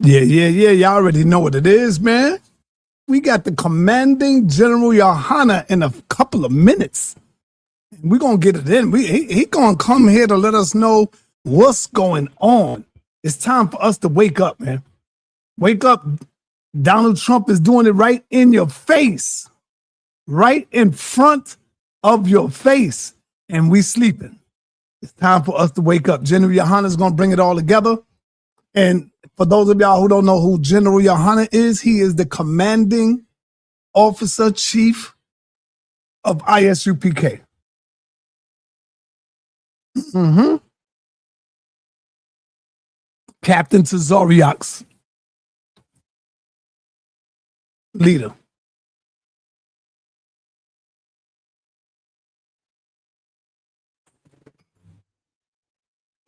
Yeah. Y'all already know what it is, man. We got the commanding General Yahanna in a couple of minutes. We're going to get it in. He going to come here to let us know what's going on. It's time for us to wake up, man. Wake up. Donald Trump is doing it right in your face, right in front of your face, and we sleeping. It's time for us to wake up. General Yahanna is going to bring it all together. And for those of y'all who don't know who General Yahanna is, he is the commanding officer chief of I.S.U.P.K. Captain Tazariak's leader.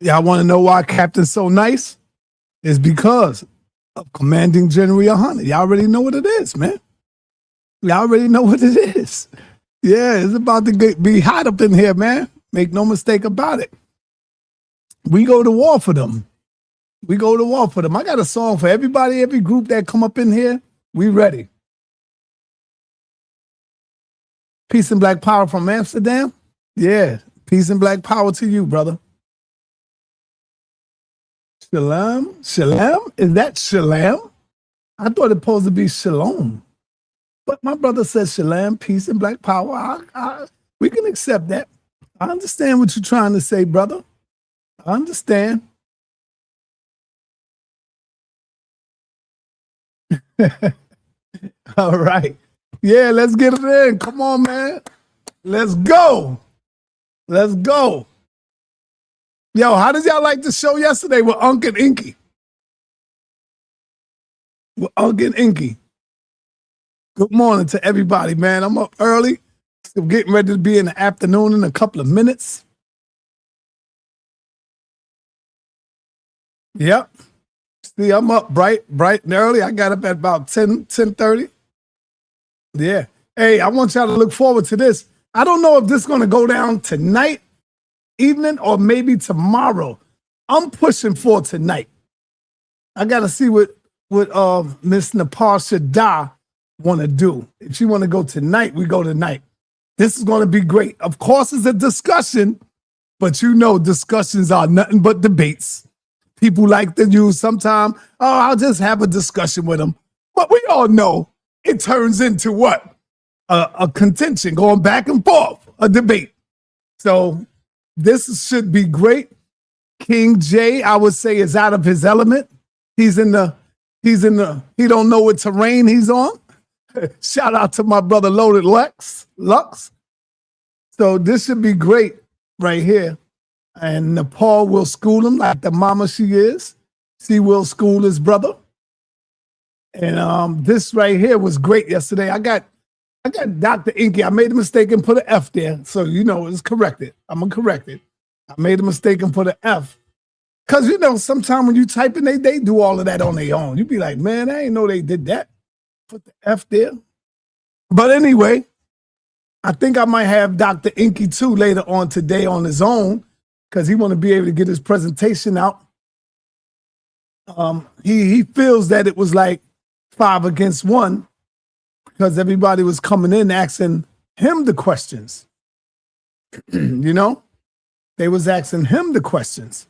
Y'all want to know why Captain's so nice? It's because of commanding General Yahanna. Y'all already know what it is, man. Y'all already know what it is. Yeah, it's about to be hot up in here, man. Make no mistake about it. We go to war for them. We go to war for them. I got a song for everybody, every group that come up in here. We ready. Peace and black power from Amsterdam. Yeah, peace and black power to you, brother. Shalom? Shalom? Is that shalom? I thought it was supposed to be shalom. But my brother says shalom, peace and black power. We can accept that. I understand what you're trying to say, brother. I understand. All right. Yeah, let's get it in. Come on, man. Let's go. Let's go. Yo, how did y'all like the show yesterday with Unc and Inky? With Unc and Inky. Good morning to everybody, man. I'm up early. Still getting ready to be in the afternoon in a couple of minutes. Yep. See, I'm up bright and early. I got up at about 10:30. Yeah. Hey, I want y'all to look forward to this. I don't know if this is going to go down tonight, evening, or maybe tomorrow. I'm pushing for tonight. I got to see what Miss Nepal Shada want to do. If she want to go tonight, we go tonight. This is going to be great. Of course, it's a discussion, but you know discussions are nothing but debates. People like to use sometimes, I'll just have a discussion with them. But we all know it turns into what? A contention, going back and forth, a debate. So this should be great. King J, I would say, is out of his element. He don't know what terrain he's on. Shout out to my brother Loaded Lux. So this should be great right here. And Nepal will school him like the mama she is. She will school his brother. And this right here was great yesterday. I got Dr. Inky. I made a mistake and put an F there. So, you know, it's corrected. I'm going to correct it. I made a mistake and put an F. Because, you know, sometimes when you type in, they do all of that on their own. You be like, man, I didn't know they did that. Put the F there. But anyway, I think I might have Dr. Inky too later on today on his own because he want to be able to get his presentation out. He feels that it was like 5 against 1 because everybody was coming in asking him the questions. You know, they was asking him the questions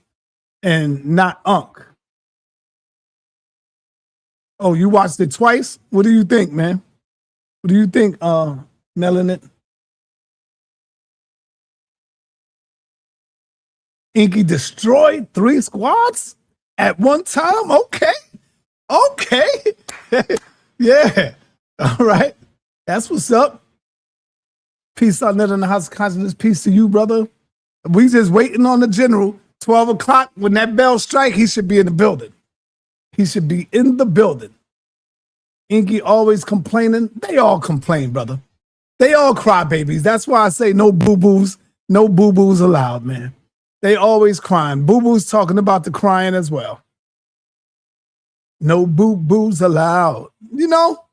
and not Unc. Oh, you watched it twice? What do you think, man? What do you think, Melanin? Inky destroyed 3 squads at one time? Okay. Yeah. All right. That's what's up. Peace, sa.neter in the house of consciousness. Peace to you, brother. We just waiting on the general. 12 o'clock, when that bell strike, he should be in the building. He should be in the building. Inky always complaining. They all complain, brother. They all cry babies. That's why I say no boo-boos. No boo-boos allowed, man. They always crying. Boo-boos talking about the crying as well. No boo-boos allowed. You know?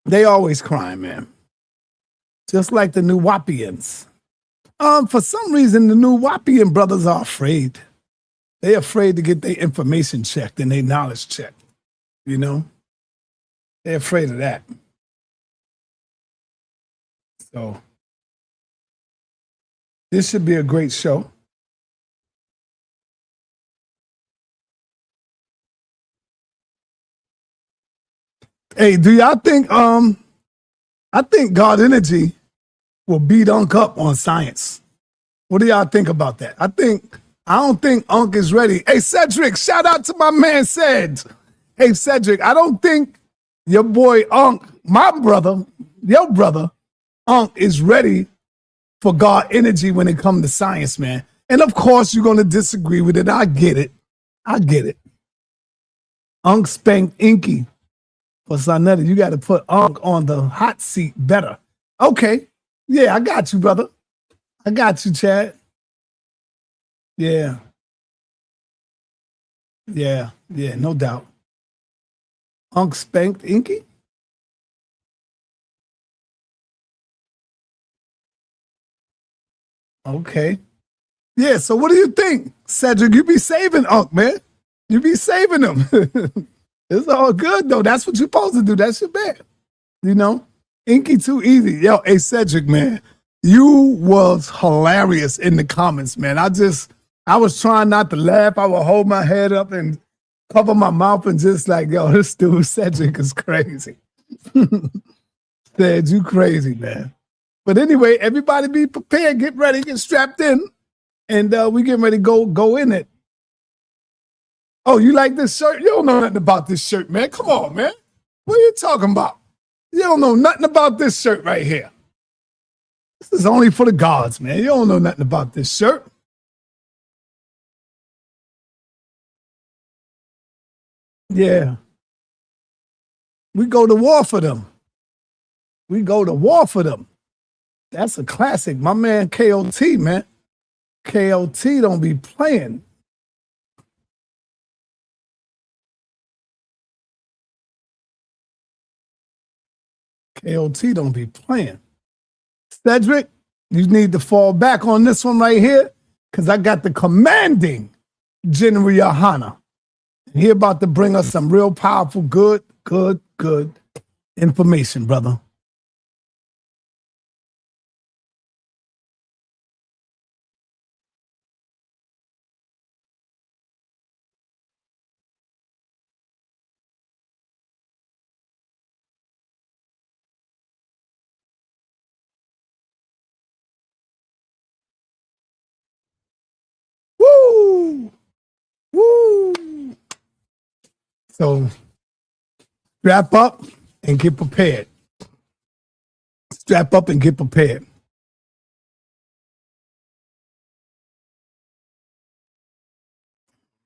They always crying, man. Just like the New Wapians. For some reason, the New Wapian brothers are afraid. They afraid to get their information checked and their knowledge checked. You know, they're afraid of that. So this should be a great show. Hey, do y'all think I think God Energy will beat Unc up on science? What do y'all think about that? I don't think Unc is ready. Hey, Cedric, shout out to my man Ced. Hey, Cedric, I don't think your boy Unc, my brother, your brother, Unc is ready for God Energy when it comes to science, man. And of course, you're going to disagree with it. I get it. I get it. Unc spanked Inky. For sa.neter, you got to put Unc on the hot seat better. Okay. Yeah, I got you, brother. I got you, Chad. Yeah. Yeah, no doubt. Unc spanked Inky? Okay. Yeah, so what do you think, Cedric? You be saving Unc, man. You be saving him. It's all good, though. That's what you're supposed to do. That's your man. You know? Inky too easy. Yo, hey, Cedric, man. You was hilarious in the comments, man. I was trying not to laugh. I would hold my head up and cover my mouth and just like, yo, this dude Cedric is crazy. Said, you crazy, man. But anyway, everybody be prepared, get ready, get strapped in, and we getting ready to go in it. Oh, you like this shirt? You don't know nothing about this shirt, man. Come on, man. What are you talking about? You don't know nothing about this shirt right here. This is only for the gods, man. You don't know nothing about this shirt. Yeah. We go to war for them. We go to war for them. That's a classic. My man KOT, man. KOT don't be playing. KOT don't be playing. Cedric, you need to fall back on this one right here because I got the commanding General Yahanna. He about to bring us some real powerful, good information, brother. Woo! Woo! So strap up and get prepared. Strap up and get prepared.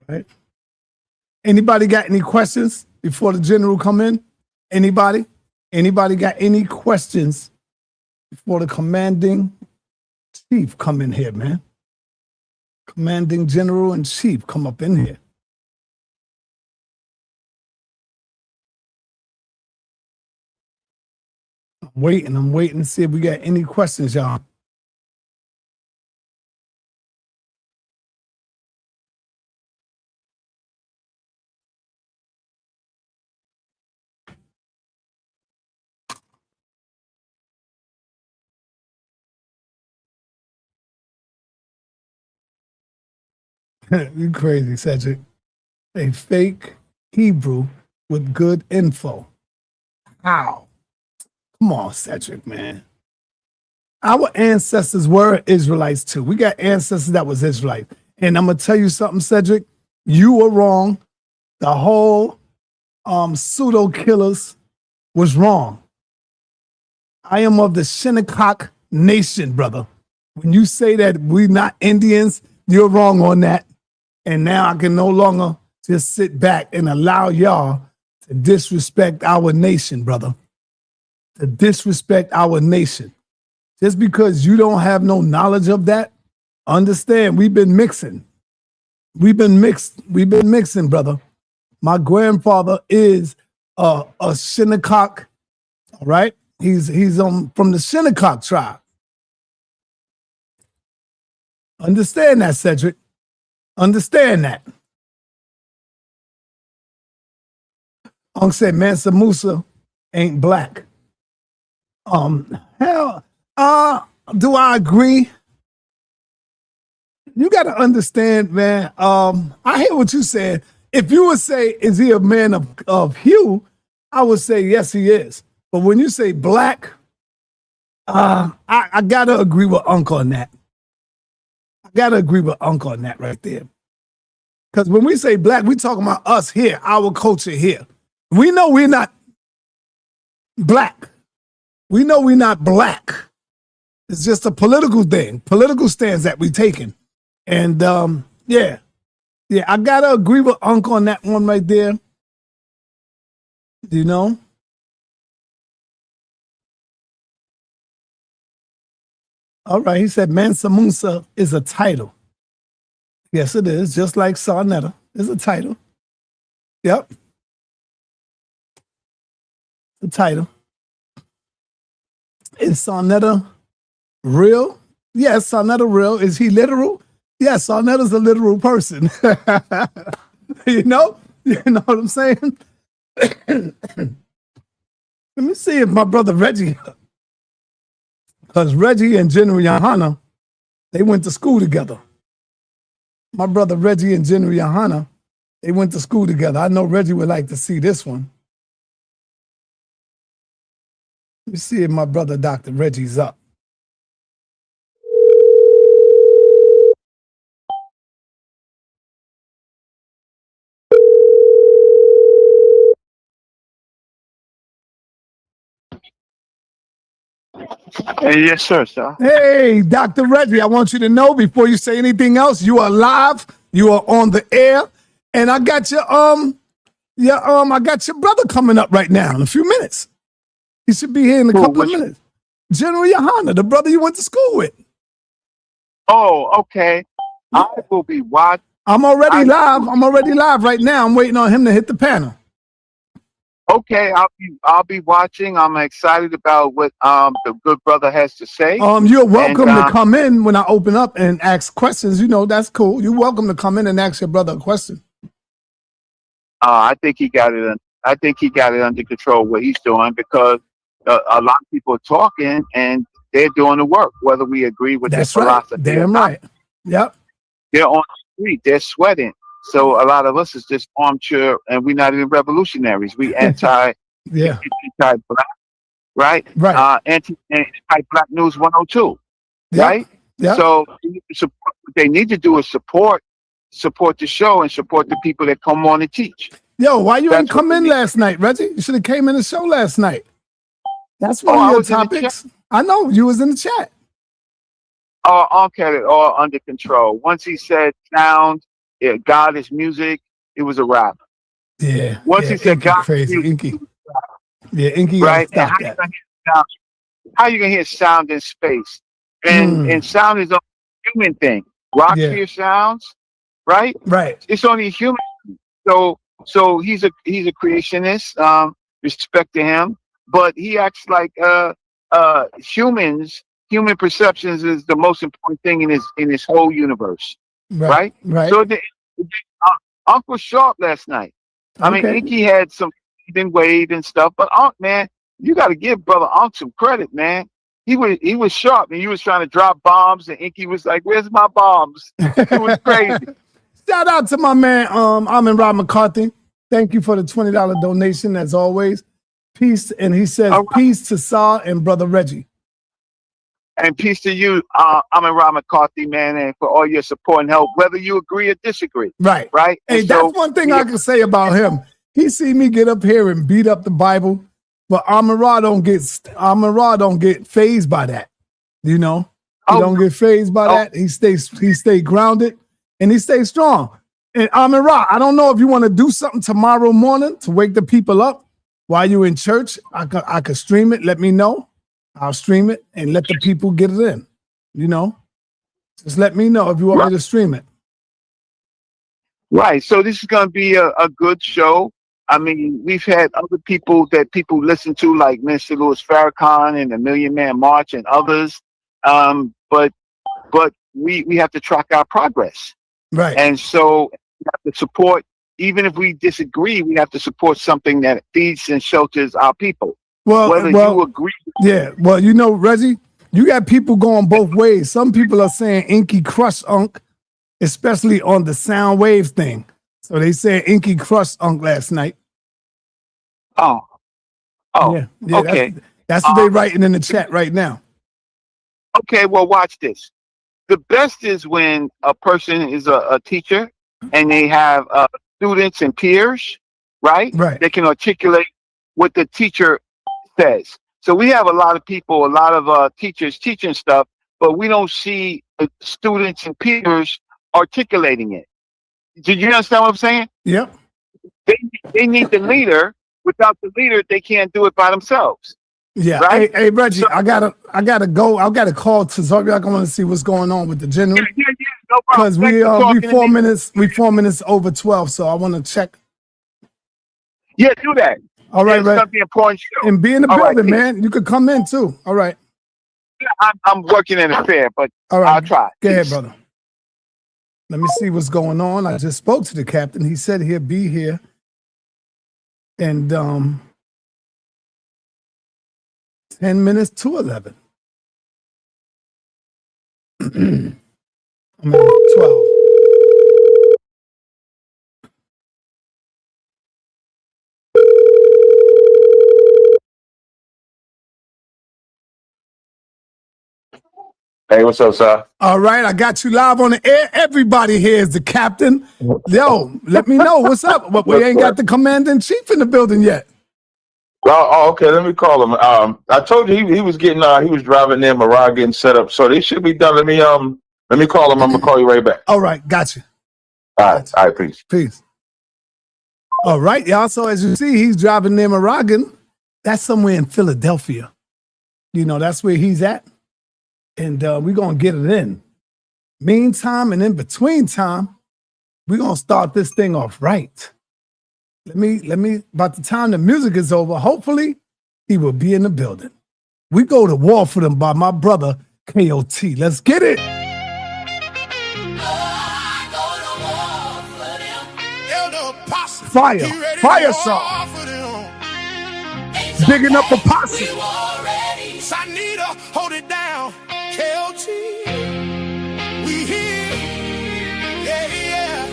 Right? Anybody got any questions before the general come in? Anybody? Anybody got any questions before the commanding chief come in here, man? Commanding general and chief come up in here. I'm waiting to see if we got any questions, y'all. You crazy, Cedric. A fake Hebrew with good info. How? Come on, Cedric, man. Our ancestors were Israelites too. We got ancestors that was Israelite. And I'm gonna tell you something, Cedric. You were wrong. The whole pseudo killers was wrong. I am of the Shinnecock Nation, brother. When you say that we're not Indians, you're wrong on that. And now I can no longer just sit back and allow y'all to disrespect our nation, brother. To disrespect our nation. Just because you don't have no knowledge of that, understand we've been mixing. We've been mixing, brother. My grandfather is a Shinnecock, all right? He's from the Shinnecock tribe. Understand that, Cedric. Understand that. Unc said Mansa Musa ain't black. Hell, do I agree? You got to understand, man. I hear what you said. If you would say, is he a man of hue? I would say, yes, he is. But when you say black, I got to agree with Unc on that. I got to agree with Unc on that right there. Because when we say black, we talking about us here, our culture here. We know we're not black. We know we're not black. It's just a political thing, political stance that we taking. And yeah, I gotta agree with Unc on that one right there. You know? All right, he said Mansa Musa is a title. Yes, it is, just like sa.neter is a title. Yep. The title. Is sa.neter real? Yes, sa.neter real. Is he literal? Yes, sa.neter's a literal person. You know what I'm saying? Let me see if my brother Reggie, because Reggie and General Yahanna, they went to school together. My brother Reggie and General Yahanna, they went to school together. I know Reggie would like to see this one. Let me see if my brother Dr. Reggie's up. Yes, sir. Hey, Dr. Reggie, I want you to know before you say anything else, you are live, you are on the air, and I got your I got your brother coming up right now in a few minutes. He should be here in a couple of minutes. General Yahanna, the brother you went to school with. Oh, okay. I will be watching. I'm already live right now. I'm waiting on him to hit the panel. Okay, I'll be watching. I'm excited about what the good brother has to say. You're welcome to come in when I open up and ask questions. You know, that's cool. You're welcome to come in and ask your brother a question. I think he got it. I think he got it under control what he's doing, because a lot of people are talking and they're doing the work, whether we agree with their philosophy. Damn right. Yep. They're on the street. They're sweating. So a lot of us is just armchair, and we're not even revolutionaries. We anti-black, right? Right. Anti-black news 102, yep. right? Yep. So what they need to do is support the show and support the people that come on and teach. Yo, why you ain't come in last night, Reggie? You should have came in the show last night. That's one of your topics. I know, you was in the chat. Oh, Unc had it all under control. Once he said sound, God is music, it was a wrap. Yeah. Once he said God is music, Inky. Yeah, Inky. Right? And how you gonna hear sound in space? And sound is a human thing. Rocks hear sounds, right? Right. It's only a human. So he's a creationist. Respect to him, but he acts like human perceptions is the most important thing in his whole universe. Right. So Uncle Sharp last night. I mean, Inky had some wave and stuff, but Unc, man, you got to give brother Unc some credit, man. He was sharp, and he was trying to drop bombs, and Inky was like, "Where's my bombs?" It was crazy. Shout out to my man, Amin Rod McCarthy. Thank you for the $20 donation, as always. Peace, and he says, peace to Sa and brother Reggie. And peace to you, Amin Rod McCarthy, man, and for all your support and help, whether you agree or disagree. Right. Right. Hey, that's one thing I can say about him. He see me get up here and beat up the Bible, but Amin Rod don't get fazed by that. You know, he don't get fazed by that. He stay grounded and he stays strong. And Amin Rod, I don't know if you want to do something tomorrow morning to wake the people up while you're in church. I could stream it. Let me know. I'll stream it and let the people get it in. You know, just let me know if you want me to stream it. Right. So this is going to be a good show. I mean, we've had other people that people listen to, like Mr. Louis Farrakhan and the Million Man March and others. But we have to track our progress. Right. And so we have to support, even if we disagree, we have to support something that feeds and shelters our people. Whether you agree. Yeah. Well, you know, Reggie, you got people going both ways. Some people are saying Inky crushed Unc, especially on the sound wave thing. So they said Inky crushed Unc last night. Oh. Yeah. Okay. That's what they're writing in the chat right now. Okay, well, watch this. The best is when a person is a teacher and they have students and peers, right? Right. They can articulate what the teacher says. So we have a lot of people, a lot of teachers teaching stuff, but we don't see the students and peers articulating it. Did you understand what I'm saying? Yep. They need the leader. Without the leader, they can't do it by themselves. Yeah. Right? Hey, Reggie, so, I gotta go. I gotta call to Zodiac. I want to see what's going on with the general. Yeah, no problem. Because we 4 minutes over 12, so I want to check. Yeah, do that. All right, It's something important. Show. And be in the building, man. You could come in too. All right. Yeah, I'm working in a fair, but all right. I'll try. Go ahead, brother. Let me see what's going on. I just spoke to the captain. He said he'll be here. And 10 minutes to 11. I'm at 12. Hey, what's up, sir? All right, I got you live on the air. Everybody here is the captain. Yo, let me know what's up. But we ain't got the commander-in-chief in the building yet. Oh, okay. Let me call him. I told you he was getting he was driving their Mirage getting set up, so they should be done. Let me call him. I'm gonna call you right back. All right, got you. All right, peace. Peace. All right, y'all. So as you see, he's driving their Mirage. That's somewhere in Philadelphia. You know, that's where he's at. And we're going to get it in. Meantime and in between time, we're going to start this thing off right. Let me, by the time the music is over, hopefully he will be in the building. We go to war for them by my brother, KOT. Let's get it. Fire song. Digging up a posse. sa.neter, hold it down. KOT, we here. Yeah, yeah.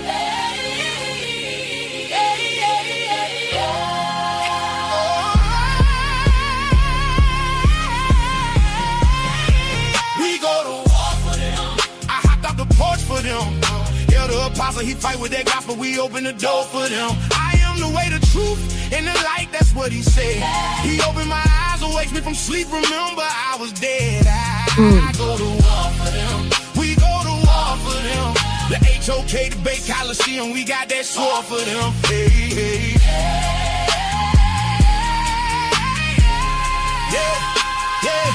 We go to war for them. I hopped off the porch for them. Yeah, the apostle, he fight with that gospel. We open the door for them. I am the way, the truth, and the light. That's what he said. He opened my eyes, awakes me from sleep. Remember, I was dead. I go to war for them. We go to war for them. The I.S.U.P.K, the bait Coliseum, we got that sword for them. Hey, hey. Yeah.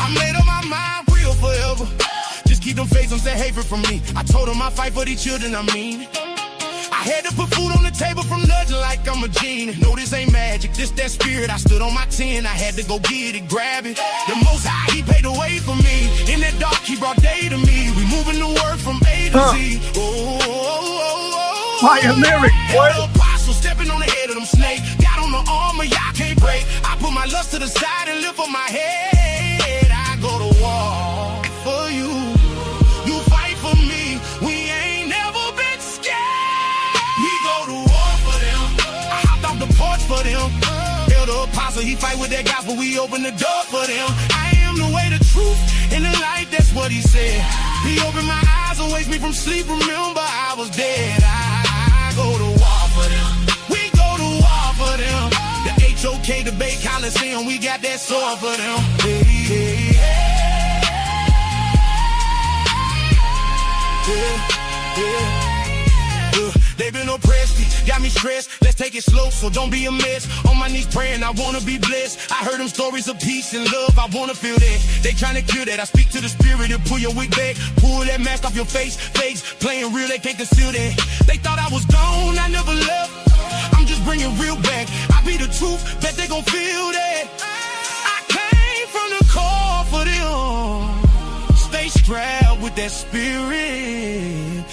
I made up my mind real forever. Just keep them faces that hatred from me. I told them I fight for these children, I mean. I had to put food on the table from nudging like I'm a genie. No, this ain't magic, this that spirit. I stood on my 10, I had to go get it, grab it. The Most High, he paid the way for me. In that dark, he brought day to me. We moving the word from A to Z. Fire lyric. The apostle stepping on the head of them snake. Got on the armor, y'all can't break. I put my lust to the side and lift up my head. I go to war for you. You fight for me. We ain't never been scared. We go to war for them. I hopped off the porch for them. The apostle, he fight with that gospel. We open the door for them. I am the way, the truth, and the light. That's what he said. He opened my eyes, awakes me from sleep. Remember, I was dead. I go to war for them. We go to war for them. The I.S.U.P.K, the bait Coliseum, we got that sword for them. Hey, hey, hey. They've been oppressed, got me stressed. Let's take it slow, so don't be a mess. On my knees praying, I wanna be blessed. I heard them stories of peace and love, I wanna feel that. They tryna kill that, I speak to the spirit and pull your wig back. Pull that mask off your face, playing real, they can't conceal that. They thought I was gone, I never left. I'm just bringing real back. I be the truth, bet they gon' feel that. I came from the core for them. Stay strapped with that spirit.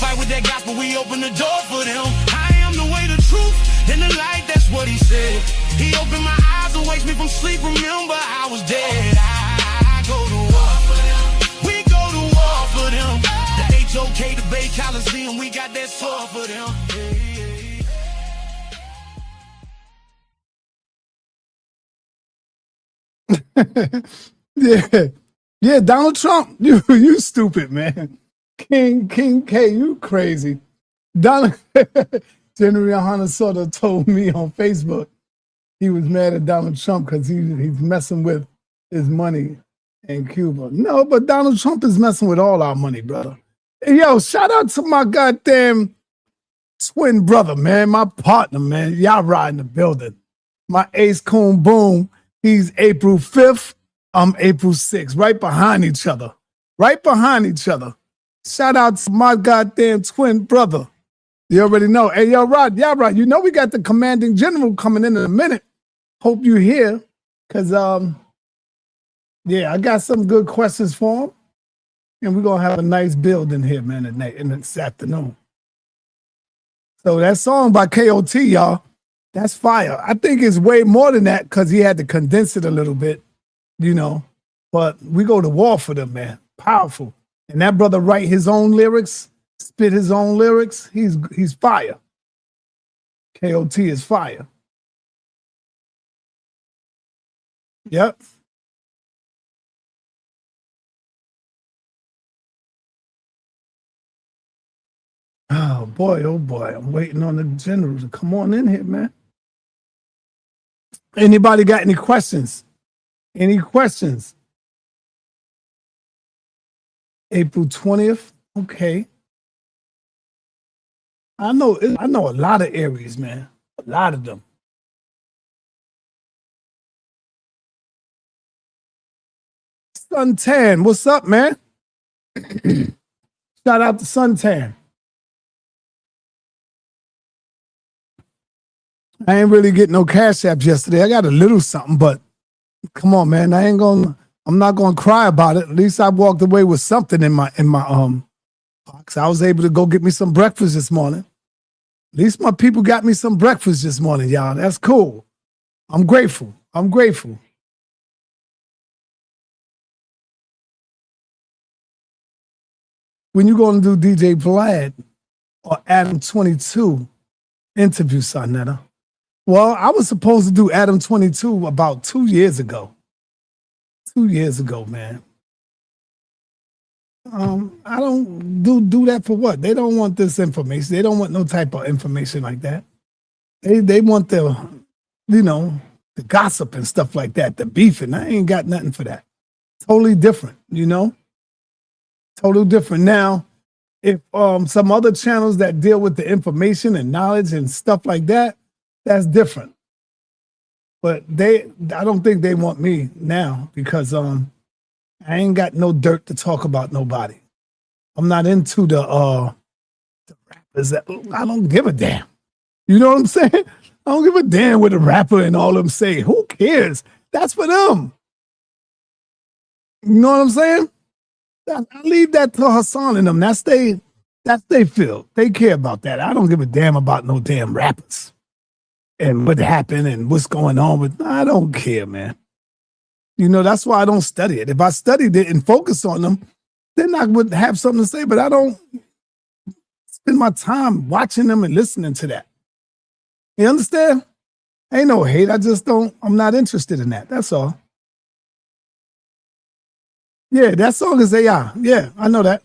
fight with that gospel, we open the door for them. I am the way, the truth, and the light, that's what he said. He opened my eyes and wakes me from sleep. Remember, I was dead. I go to war for them. We go to war for them. The I.S.U.P.K, the Bay Coliseum, we got that sword for them. Yeah, Donald Trump, you stupid, man. King K, you crazy. Donald General Yahanna sort of told me on Facebook he was mad at Donald Trump because he's messing with his money in Cuba. No, but Donald Trump is messing with all our money, brother. Hey, yo, shout out to my goddamn twin brother, man, my partner, man. Y'all riding the building. My ace coon boom. He's April 5th. I'm April 6th. Right behind each other. Right behind each other. Shout out to my goddamn twin brother. You already know. Hey, yo, Rod, yeah, right. You know we got the commanding general coming in a minute. Hope you here. Because, yeah, I got some good questions for him. And we're going to have a nice build in here, man, this afternoon. So that song by KOT, y'all, that's fire. I think it's way more than that because he had to condense it a little bit, you know. But we go to war for them, man. Powerful. And that brother write his own lyrics, spit his own lyrics. He's fire. KOT is fire. Yep. Oh boy, I'm waiting on the general to come on in here, man. Anybody got any questions? Any questions? April 20th. Okay. I know a lot of areas, man. A lot of them. Suntan, what's up, man? Shout out to Suntan. I ain't really getting no cash apps yesterday. I got a little something, but come on, man. I'm not gonna cry about it. At least I walked away with something in my box. I was able to go get me some breakfast this morning. At least my people got me some breakfast this morning, y'all. That's cool. I'm grateful. I'm grateful. When you gonna do DJ Vlad or Adam 22 interview, sa.neter? Well, I was supposed to do Adam 22 about 2 years ago. 2 years ago, man. I don't do that for what? They don't want this information. They don't want no type of information like that. They want the, you know, the gossip and stuff like that, the beefing. I ain't got nothing for that. Totally different, you know? Totally different. Now, if some other channels that deal with the information and knowledge and stuff like that, that's different. But I don't think they want me now because I ain't got no dirt to talk about nobody. I'm not into the rappers that I don't give a damn. You know what I'm saying? I don't give a damn what a rapper and all of them say. Who cares? That's for them. You know what I'm saying? I leave that to Hassan and them. That's they feel. They care about that. I don't give a damn about no damn rappers and what happened and what's going on with. I don't care, man. You know, that's why I don't study it. If I studied it and focused on them, then I would have something to say, but I don't spend my time watching them and listening to that. You understand? Ain't no hate. I'm not interested in that. That's all. Yeah, that song is AI. Yeah, I know that.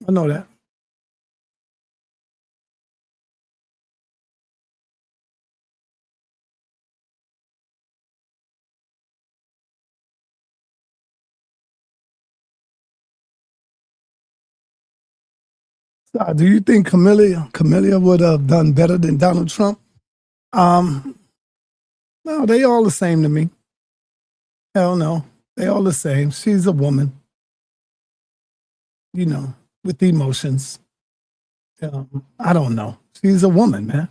I know that. So, do you think Camellia would have done better than Donald Trump? No, they all the same to me. Hell no. They all the same. She's a woman, you know, with emotions. I don't know. She's a woman, man,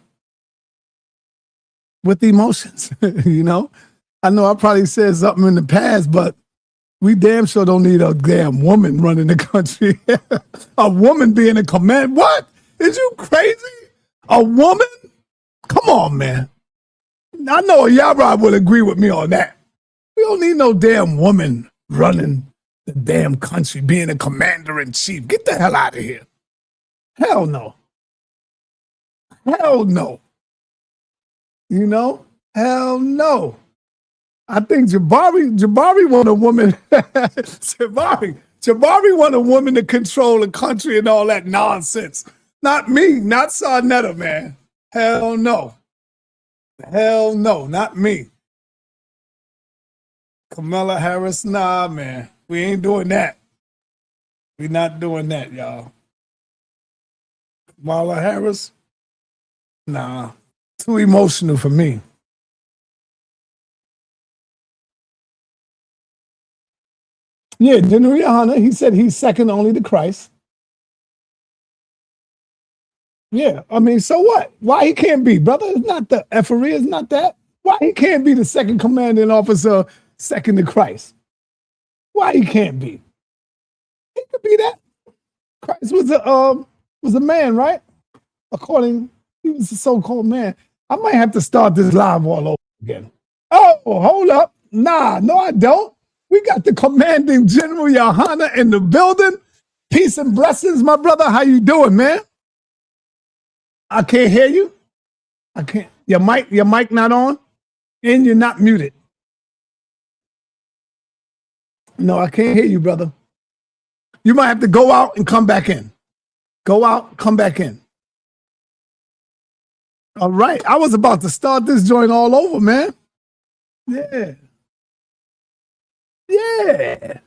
with emotions, you know. I know I probably said something in the past, but We damn sure don't need a damn woman running the country. A woman being in command. What? Is you crazy? A woman? Come on, man. I know Yara would agree with me on that. We don't need no damn woman running the damn country, being a commander-in-chief. Get the hell out of here. Hell no. Hell no. You know? Hell no. I think Jabari want a woman. Jabari want a woman to control the country and all that nonsense. Not me, not sa.neter, man. Hell no. Hell no, not me. Kamala Harris, nah, man. We ain't doing that. We not doing that, y'all. Kamala Harris, nah. Too emotional for me. Yeah, General Yahanna, he said he's second only to Christ. Yeah, I mean, so what? Why he can't be, brother? It's not the effery, it's not that. Why he can't be the second commanding officer, second to Christ? Why he can't be? He could be that. Christ was a man, right? He was a so-called man. I might have to start this live all over again. Oh, hold up. Nah, no, I don't. We got the commanding General Yahanna in the building. Peace and blessings, my brother. How you doing, man? I can't hear you. I can't. Your mic not on, and you're not muted. No, I can't hear you, brother. You might have to go out and come back in. Go out, come back in. All right. I was about to start this joint all over, man. Yeah. Yeah.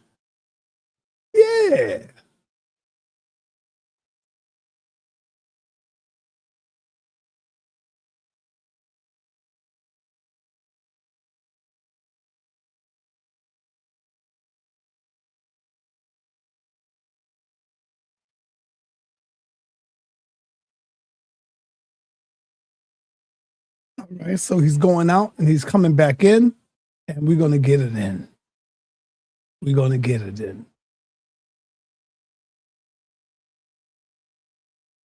Yeah. All right, so he's going out and he's coming back in, and we're going to get it in. We're going to get it in.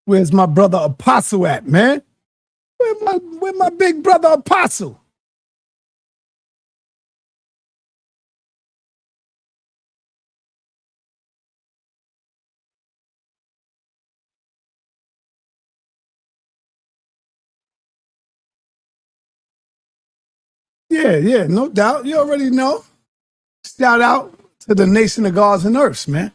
Where's my brother Apostle at, man? Where my big brother Apostle? Yeah, no doubt. You already know. Shout out to the nation of gods and earths, man.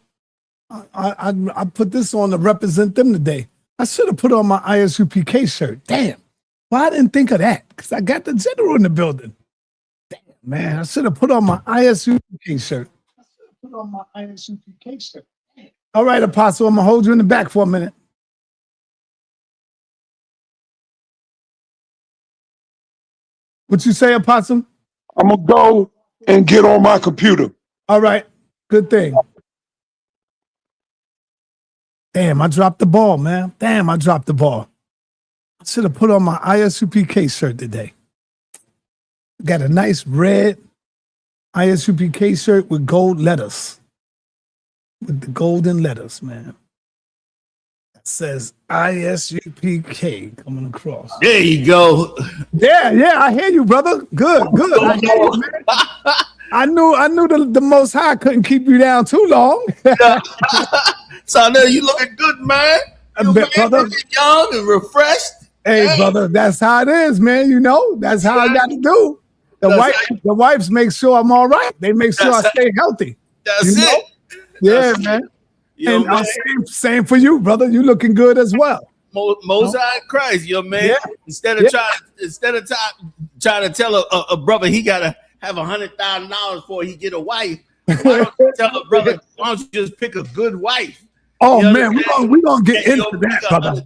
I put this on to represent them today. I should have put on my I.S.U.P.K shirt. Damn. Why I didn't think of that? Because I got the general in the building. Damn, man. I should have put on my I.S.U.P.K shirt. All right, Apostle, I'm going to hold you in the back for a minute. What you say, Apostle? I'm going to go and get on my computer. All right. Good thing. Damn, I dropped the ball, man. Damn, I dropped the ball. I should have put on my I.S.U.P.K shirt today. Got a nice red I.S.U.P.K shirt with gold letters. With the golden letters, man. It says I.S.U.P.K coming across. There you go. Yeah, I hear you, brother. Good. I hear you, man. I knew the Most High couldn't keep you down too long. So now you looking good, man. You looking young and refreshed. Hey, brother, that's how it is, man. You know, that's how I got to do. The wives make sure I'm all right. They make sure I stay healthy. That's it. Yeah, man. And same for you, brother. You looking good as well. Most High Christ, man. Yeah. Instead of trying to tell a brother he gotta have $100,000 before he get a wife, why don't you tell a brother, why don't you just pick a good wife? Oh, man, we're gonna get into that, brother.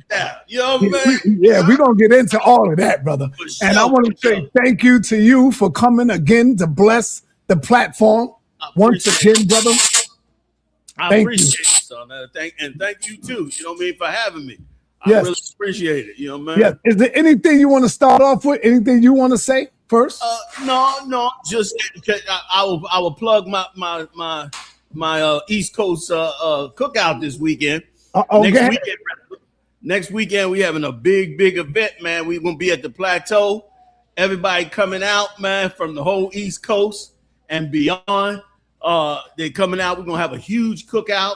You know what I mean? Yeah, we're gonna get into all of that, brother. And I want to say thank you to you for coming again to bless the platform once again, brother. I appreciate it, son. Thank you too. You know what I mean, for having me. I really appreciate it. You know, man. Yeah. Is there anything you want to start off with? Anything you want to say? first? No. Just I will plug my East Coast cookout this weekend. Okay. Next weekend we having a big event, man. We're gonna be at the Plateau. Everybody coming out, man, from the whole East Coast and beyond. They're coming out. We're gonna have a huge cookout.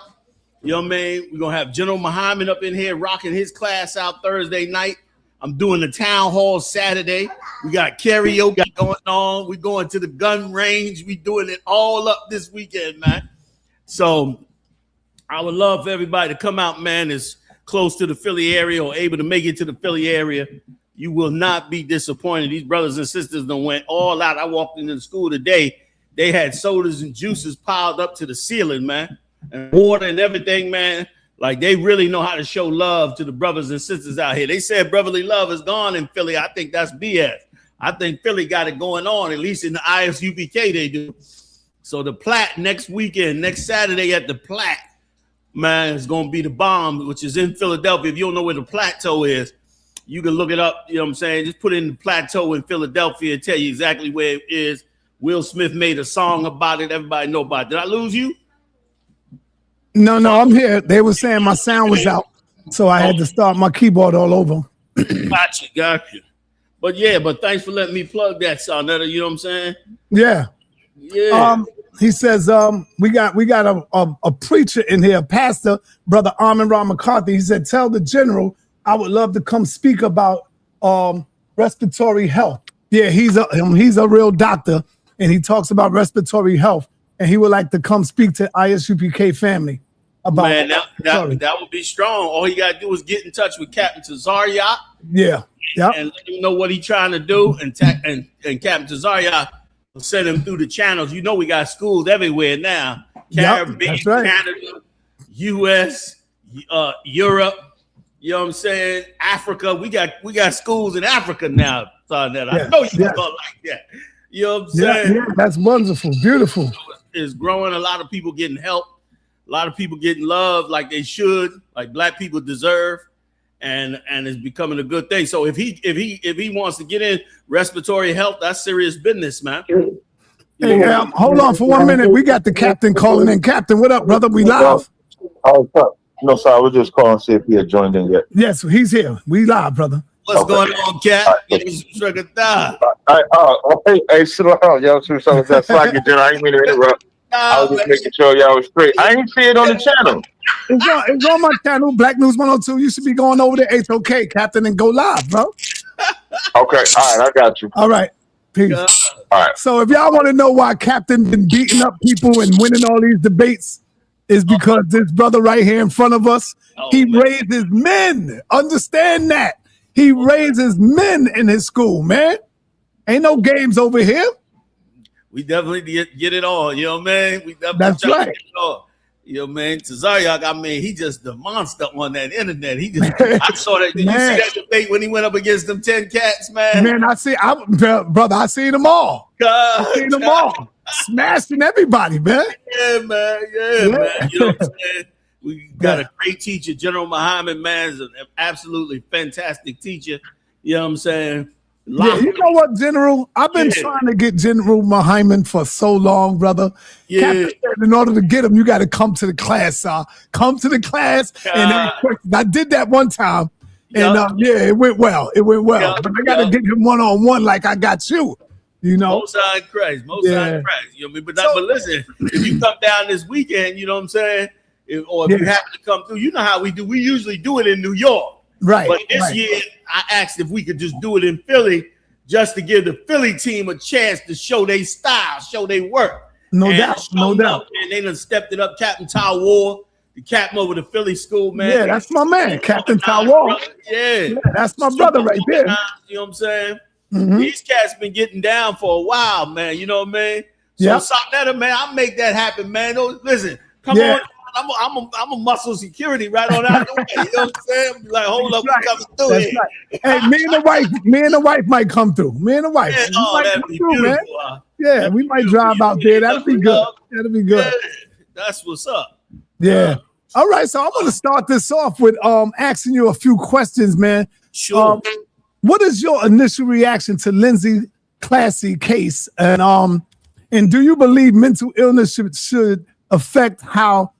You know what I mean? We're gonna have General Muhammad up in here rocking his class out Thursday night. I'm doing the town hall Saturday. We got karaoke going on. We're going to the gun range. We doing it all up this weekend, man. So I would love for everybody to come out, man. It's close to the Philly area or able to make it to the Philly area. You will not be disappointed. These brothers and sisters done went all out. I walked into the school today. They had sodas and juices piled up to the ceiling, man, and water and everything, man. Like, they really know how to show love to the brothers and sisters out here. They said brotherly love is gone in Philly. I think that's BS. I think Philly got it going on, at least in the I.S.U.P.K. they do. So the Platte next weekend, next Saturday at the Platte, man, it's going to be the bomb, which is in Philadelphia. If you don't know where the Plateau is, you can look it up. You know what I'm saying? Just put in the Plateau in Philadelphia and tell you exactly where it is. Will Smith made a song about it. Everybody know about it. Did I lose you? No, I'm here. They were saying my sound was out, so I had to start my keyboard all over. Gotcha. But thanks for letting me plug that, sa.neter. You know what I'm saying? Yeah. He says we got a preacher in here, pastor, brother Armin Ra McCarthy. He said, tell the general I would love to come speak about respiratory health. Yeah, he's a real doctor, and he talks about respiratory health, and he would like to come speak to I.S.U.P.K. family about. Man, that would be strong. All you gotta do is get in touch with Captain Tazariak. Yeah. And let him know what he's trying to do, and Captain Tazariak will send him through the channels. You know, we got schools everywhere now. Caribbean, right. Canada, U.S., Europe. You know what I'm saying? Africa. We got schools in Africa now. Sa.neter. I know you go like that. You know what I'm saying? Yeah, that's wonderful. Beautiful. It's growing. A lot of people getting help. A lot of people getting love like they should, like Black people deserve. And it's becoming a good thing. So if he wants to get in respiratory health, that's serious business, man. Hey, hold on for 1 minute. We got the captain calling in. Captain, what up, brother? We live. Oh, no, sir. I was just calling to see if he had joined in yet. Yes, he's here. We live, brother. What's going on, Cap? Hey, slow down, y'all. That's like it, I didn't mean to interrupt. I was just making sure y'all was straight. I ain't see it on the channel. It's on my channel, Black News 102. You should be going over to I.S.U.P.K, Captain, and go live, bro. Okay, all right, I got you. All right, peace. All right. So if y'all want to know why Captain been beating up people and winning all these debates, is because this brother right here in front of us, he raises men. Understand that. He raises men in his school, man. Ain't no games over here. We definitely get it all, you know what I mean? We definitely That's right. Get it all. You know what I mean? Tazariak, I mean, he just the monster on that internet. He just, I saw that. Did you see that debate when he went up against them 10 cats, man? Man, I seen them all. I seen them all. Smashing everybody, man. Yeah, man. Yeah, man. You know what I'm saying? We got a great teacher, General Muhammad, man, is an absolutely fantastic teacher. You know what I'm saying? Yeah, you know what, General? I've been trying to get General Muhammad for so long, brother. Yeah. Captain said, in order to get him, you got to come to the class, come to the class. And I did that one time. And it went well. It went well. But I got to get him one-on-one like I got you. You know? Most high Christ. Most high Christ. You know what I mean? But listen, if you come down this weekend, you know what I'm saying? If you happen to come through, you know how we do. We usually do it in New York. Right. But this year, I asked if we could just do it in Philly just to give the Philly team a chance to show their style, show their work. No doubt. And they done stepped it up. Captain Ty Ward, the captain over the Philly school, man. Yeah, that's my man, Captain Ty Ward. Yeah, that's my brother right there. You know what I'm saying? Mm-hmm. These cats been getting down for a while, man. You know what I mean? So sa.neter, man, I'll make that happen, man. Listen, come on. I'm a muscle security right on out the way. You know what I'm saying? I'm like, hold up, we coming through here. Right. Hey, me and the wife might come through. Me and the wife. Yeah, that'd be beautiful. Yeah, we might drive out there. That'll be good. That'll be good. Yeah, that's what's up. Yeah. All right, so I'm going to start this off with asking you a few questions, man. Sure. What is your initial reaction to Lindsay classy case. And do you believe mental illness should affect how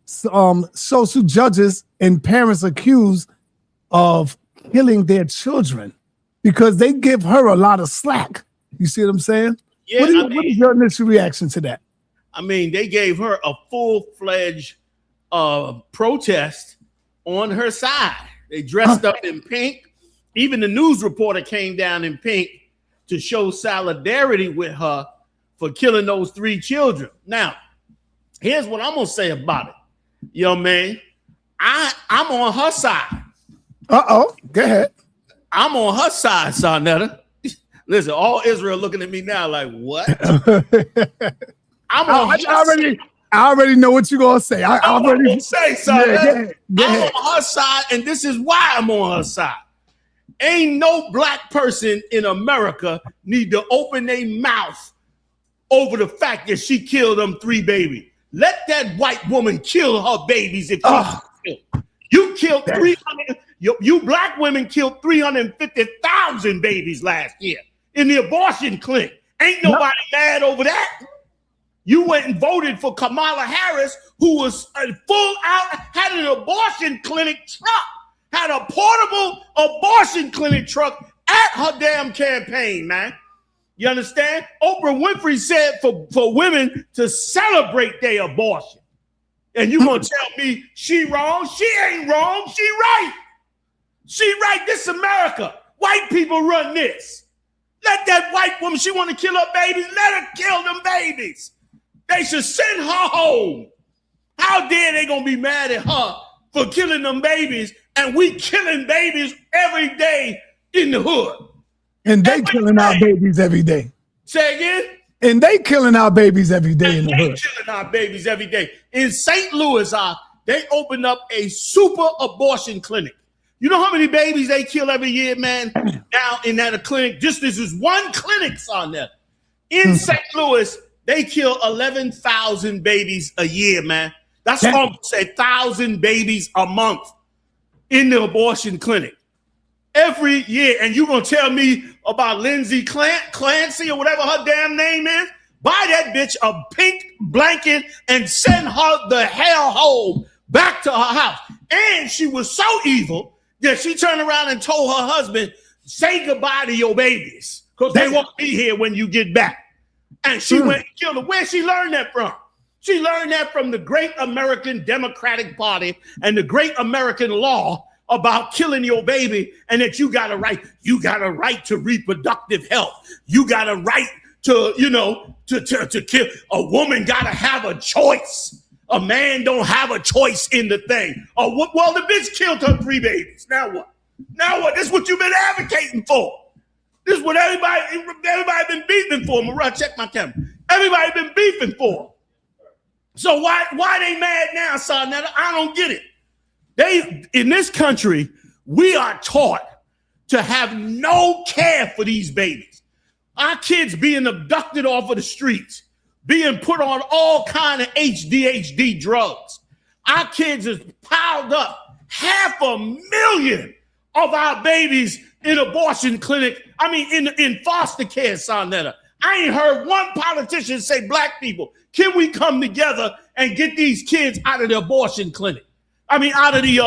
social judges and parents accused of killing their children? Because they give her a lot of slack. You see what I'm saying? Yeah, what is your initial reaction to that? I mean, they gave her a full-fledged protest on her side. They dressed up in pink. Even the news reporter came down in pink to show solidarity with her for killing those 3 children. Now, here's what I'm gonna say about it. Yo, man, I'm on her side. Go ahead. I'm on her side, sa.neter. Listen, all Israel looking at me now like, what? I already know what you're gonna say. I already say something. I'm on her side, and this is why I'm on her side. Ain't no black person in America need to open their mouth over the fact that she killed them 3 babies. Let that white woman kill her babies if you killed 300. You black women killed 350,000 babies last year in the abortion clinic. Ain't nobody mad over that. You went and voted for Kamala Harris, who was full out, had an abortion clinic truck, had a portable abortion clinic truck at her damn campaign, man. You understand? Oprah Winfrey said for women to celebrate their abortion. And you gonna tell me she wrong? She ain't wrong. She right. She right. This is America. White people run this. Let that white woman, she want to kill her babies, let her kill them babies. They should send her home. How dare they gonna be mad at her for killing them babies, and we killing babies every day in the hood. And they killing our babies every day. Say again? And they killing our babies every day in the hood. They killing our babies every day. In St. Louis, they opened up a super abortion clinic. You know how many babies they kill every year, man? Now in that clinic, just this is one clinic on there. In St. Louis, they kill 11,000 babies a year, man. That's almost 1,000 babies a month in the abortion clinic every year. And you gonna tell me about Lindsay Clancy or whatever her damn name is? Buy that bitch a pink blanket and send her the hell home back to her house. And she was so evil that she turned around and told her husband, say goodbye to your babies because they won't be here when you get back. And she went and killed her. Where she learned that from? She learned that from the great American Democratic Party and the great American law about killing your baby, and that you got a right. You got a right to reproductive health. You got a right to, to kill. A woman got to have a choice. A man don't have a choice in the thing. Oh, well, the bitch killed her 3 babies. Now what? Now what? This is what you've been advocating for. This is what everybody been beefing for. Mariah, check my camera. Everybody been beefing for. So why they mad now, sa.neter? I don't get it. In this country, we are taught to have no care for these babies. Our kids being abducted off of the streets, being put on all kind of HDHD drugs. Our kids is piled up 500,000 of our babies in abortion clinic. I mean, in foster care, sa.neter. I ain't heard one politician say, black people, can we come together and get these kids out of the abortion clinic? I mean, out of the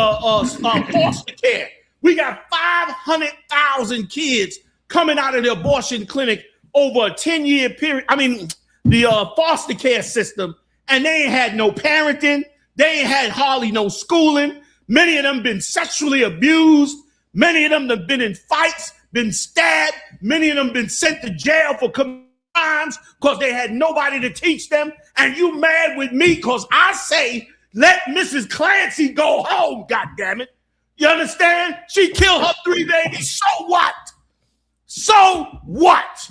foster care. We got 500,000 kids coming out of the abortion clinic over a 10-year period. I mean, the foster care system, and they ain't had no parenting. They ain't had hardly no schooling. Many of them been sexually abused. Many of them have been in fights, been stabbed. Many of them been sent to jail for crimes because they had nobody to teach them. And you mad with me because I say, let Mrs. Clancy go home, goddammit. You understand? She killed her 3 babies. So what? So what?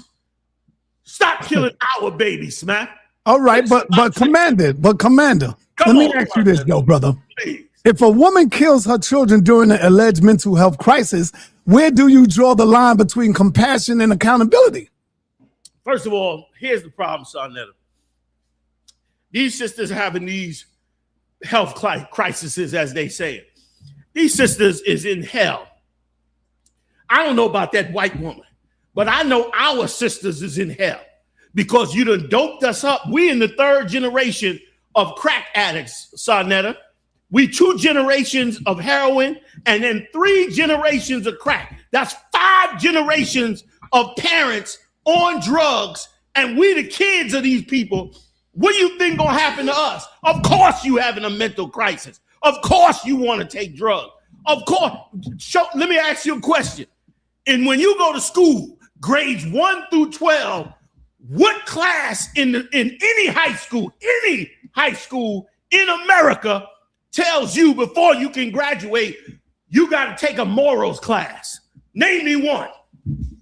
Stop killing our babies, man. All right, but Commander, let me ask you this, though, brother. Please. If a woman kills her children during an alleged mental health crisis, where do you draw the line between compassion and accountability? First of all, here's the problem, sa.neter. These sisters having these health crises, as they say it. These sisters is in hell. I don't know about that white woman, but I know our sisters is in hell because you done doped us up. We in the 3rd generation of crack addicts, sa.neter. We 2 generations of heroin and then 3 generations of crack. That's 5 generations of parents on drugs, and we the kids of these people. What do you think gonna happen to us? Of course you having a mental crisis. Of course you want to take drugs. Of course. Let me ask you a question. And when you go to school, grades 1 through 12, what class in any high school in America tells you before you can graduate, you got to take a morals class? Name me one.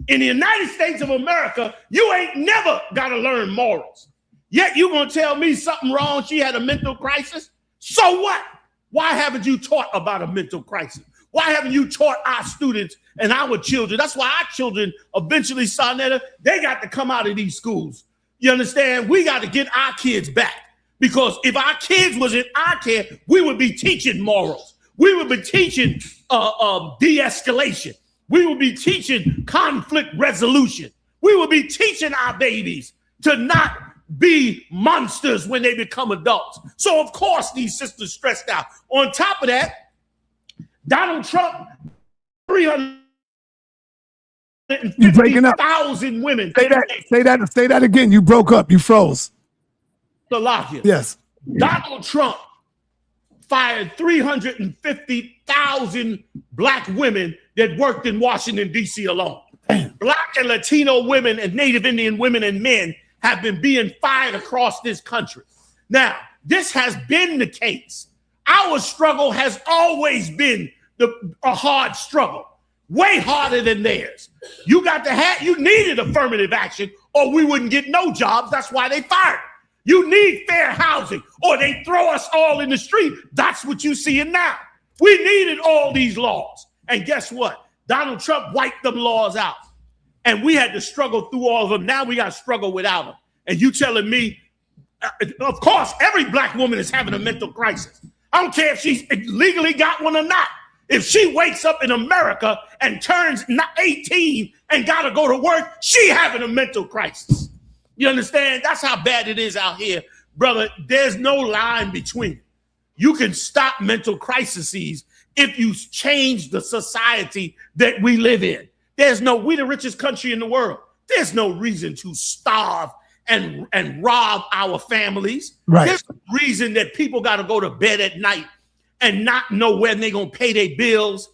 In the United States of America, you ain't never got to learn morals. Yet you going to tell me something wrong, she had a mental crisis? So what? Why haven't you taught about a mental crisis? Why haven't you taught our students and our children? That's why our children eventually, sa.neter, they got to come out of these schools. You understand? We got to get our kids back. Because if our kids was in our care, we would be teaching morals. We would be teaching de-escalation. We would be teaching conflict resolution. We would be teaching our babies to not be monsters when they become adults. So, of course, these sisters stressed out. On top of that, Donald Trump, 350,000 women. Say that again. You broke up. You froze. Yes. Donald Trump fired 350,000 black women that worked in Washington, D.C. alone. Black and Latino women and Native Indian women and men have been being fired across this country. Now, this has been the case. Our struggle has always been a hard struggle, way harder than theirs. You needed affirmative action or we wouldn't get no jobs. That's why they fired. You need fair housing or they throw us all in the street. That's what you're seeing now. We needed all these laws. And guess what? Donald Trump wiped them laws out. And we had to struggle through all of them. Now we got to struggle without them. And you telling me, of course, every black woman is having a mental crisis. I don't care if she's legally got one or not. If she wakes up in America and turns 18 and got to go to work, she having a mental crisis. You understand? That's how bad it is out here, brother. There's no line between it. You can stop mental crises if you change the society that we live in. We the richest country in the world. There's no reason to starve and rob our families. Right. There's no reason that people got to go to bed at night and not know when they're going to pay their bills,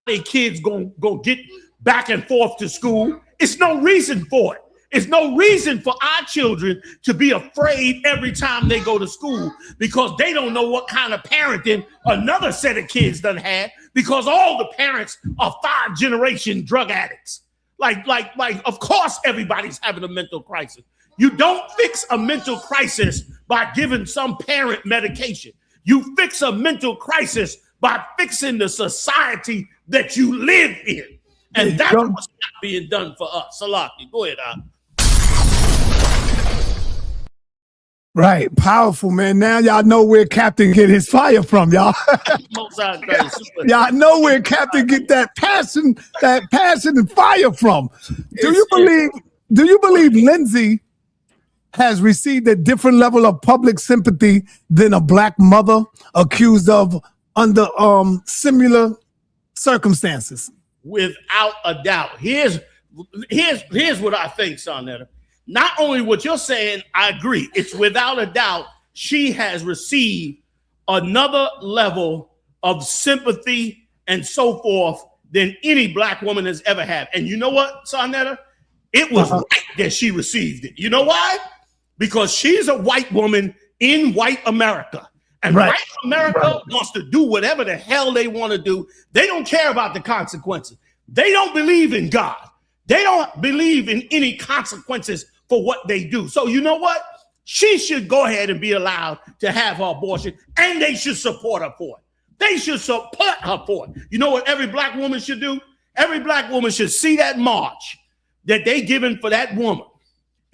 their kids going to get back and forth to school. It's no reason for it. It's no reason for our children to be afraid every time they go to school because they don't know what kind of parenting another set of kids done had because all the parents are 5-generation drug addicts. Like, of course, everybody's having a mental crisis. You don't fix a mental crisis by giving some parent medication. You fix a mental crisis by fixing the society that you live in. And that's what's not being done for us. Salaki, go ahead, Al. Right, powerful, man. Now y'all know where Captain get his fire from, y'all. Y'all know where Captain get that passion and fire from. Do you believe Lindsay has received a different level of public sympathy than a black mother accused of under similar circumstances? Without a doubt. Here's what I think, sa.neter. Not only what you're saying, I agree. It's without a doubt she has received another level of sympathy and so forth than any black woman has ever had. And you know what, sa.neter? It was right that she received it. You know why? Because she's a white woman in white America. And white America wants to do whatever the hell they want to do. They don't care about the consequences. They don't believe in God. They don't believe in any consequences for what they do. So you know what? She should go ahead and be allowed to have her abortion, and they should support her for it. They should support her for it. You know what every black woman should do? Every black woman should see that march that they giving for that woman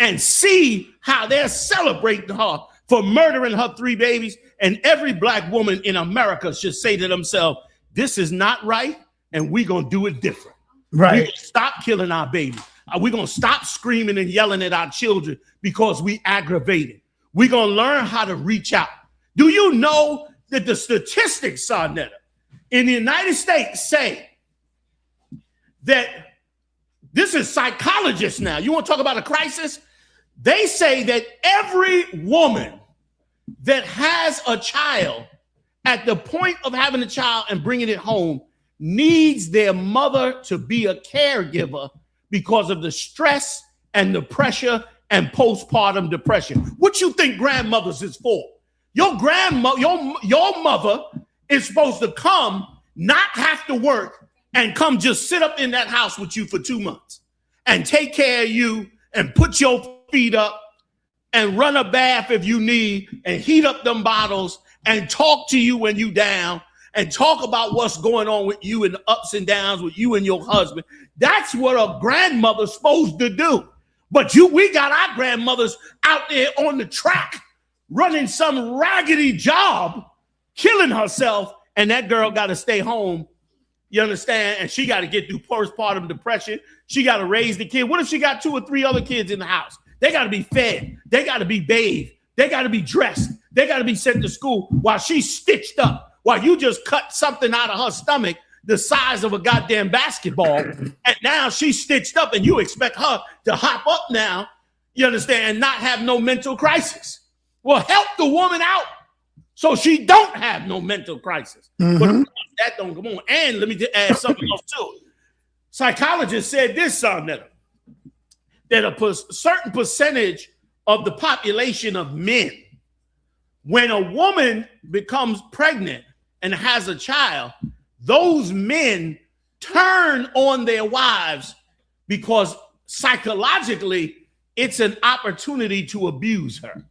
and see how they're celebrating her for murdering her 3 babies. And every black woman in America should say to themselves, this is not right, and we're going to do it different. Right. We stop killing our babies. We're going to stop screaming and yelling at our children because we aggravated. We're going to learn how to reach out. Do you know that the statistics, sa.neter, in the United States say that this is psychologists now. You want to talk about a crisis? They say that every woman that has a child at the point of having a child and bringing it home needs their mother to be a caregiver because of the stress and the pressure and postpartum depression. What you think grandmothers is for? Your your mother is supposed to come, not have to work, and come just sit up in that house with you for 2 months and take care of you and put your feet up and run a bath if you need and heat up them bottles and talk to you when you down and talk about what's going on with you and the ups and downs with you and your husband. That's what a grandmother's supposed to do. But we got our grandmothers out there on the track running some raggedy job, killing herself, and that girl got to stay home. You understand? And she got to get through postpartum depression. She got to raise the kid. What if she got 2 or 3 other kids in the house? They got to be fed. They got to be bathed. They got to be dressed. They got to be sent to school while she's stitched up, while you just cut something out of her stomach the size of a goddamn basketball. And now she's stitched up and you expect her to hop up now, you understand, and not have no mental crisis. Well, help the woman out so she don't have no mental crisis. But that don't come on. And let me add something else too. Psychologists said this, sa.neter, that a certain percentage of the population of men, when a woman becomes pregnant and has a child, those men turn on their wives because psychologically it's an opportunity to abuse her.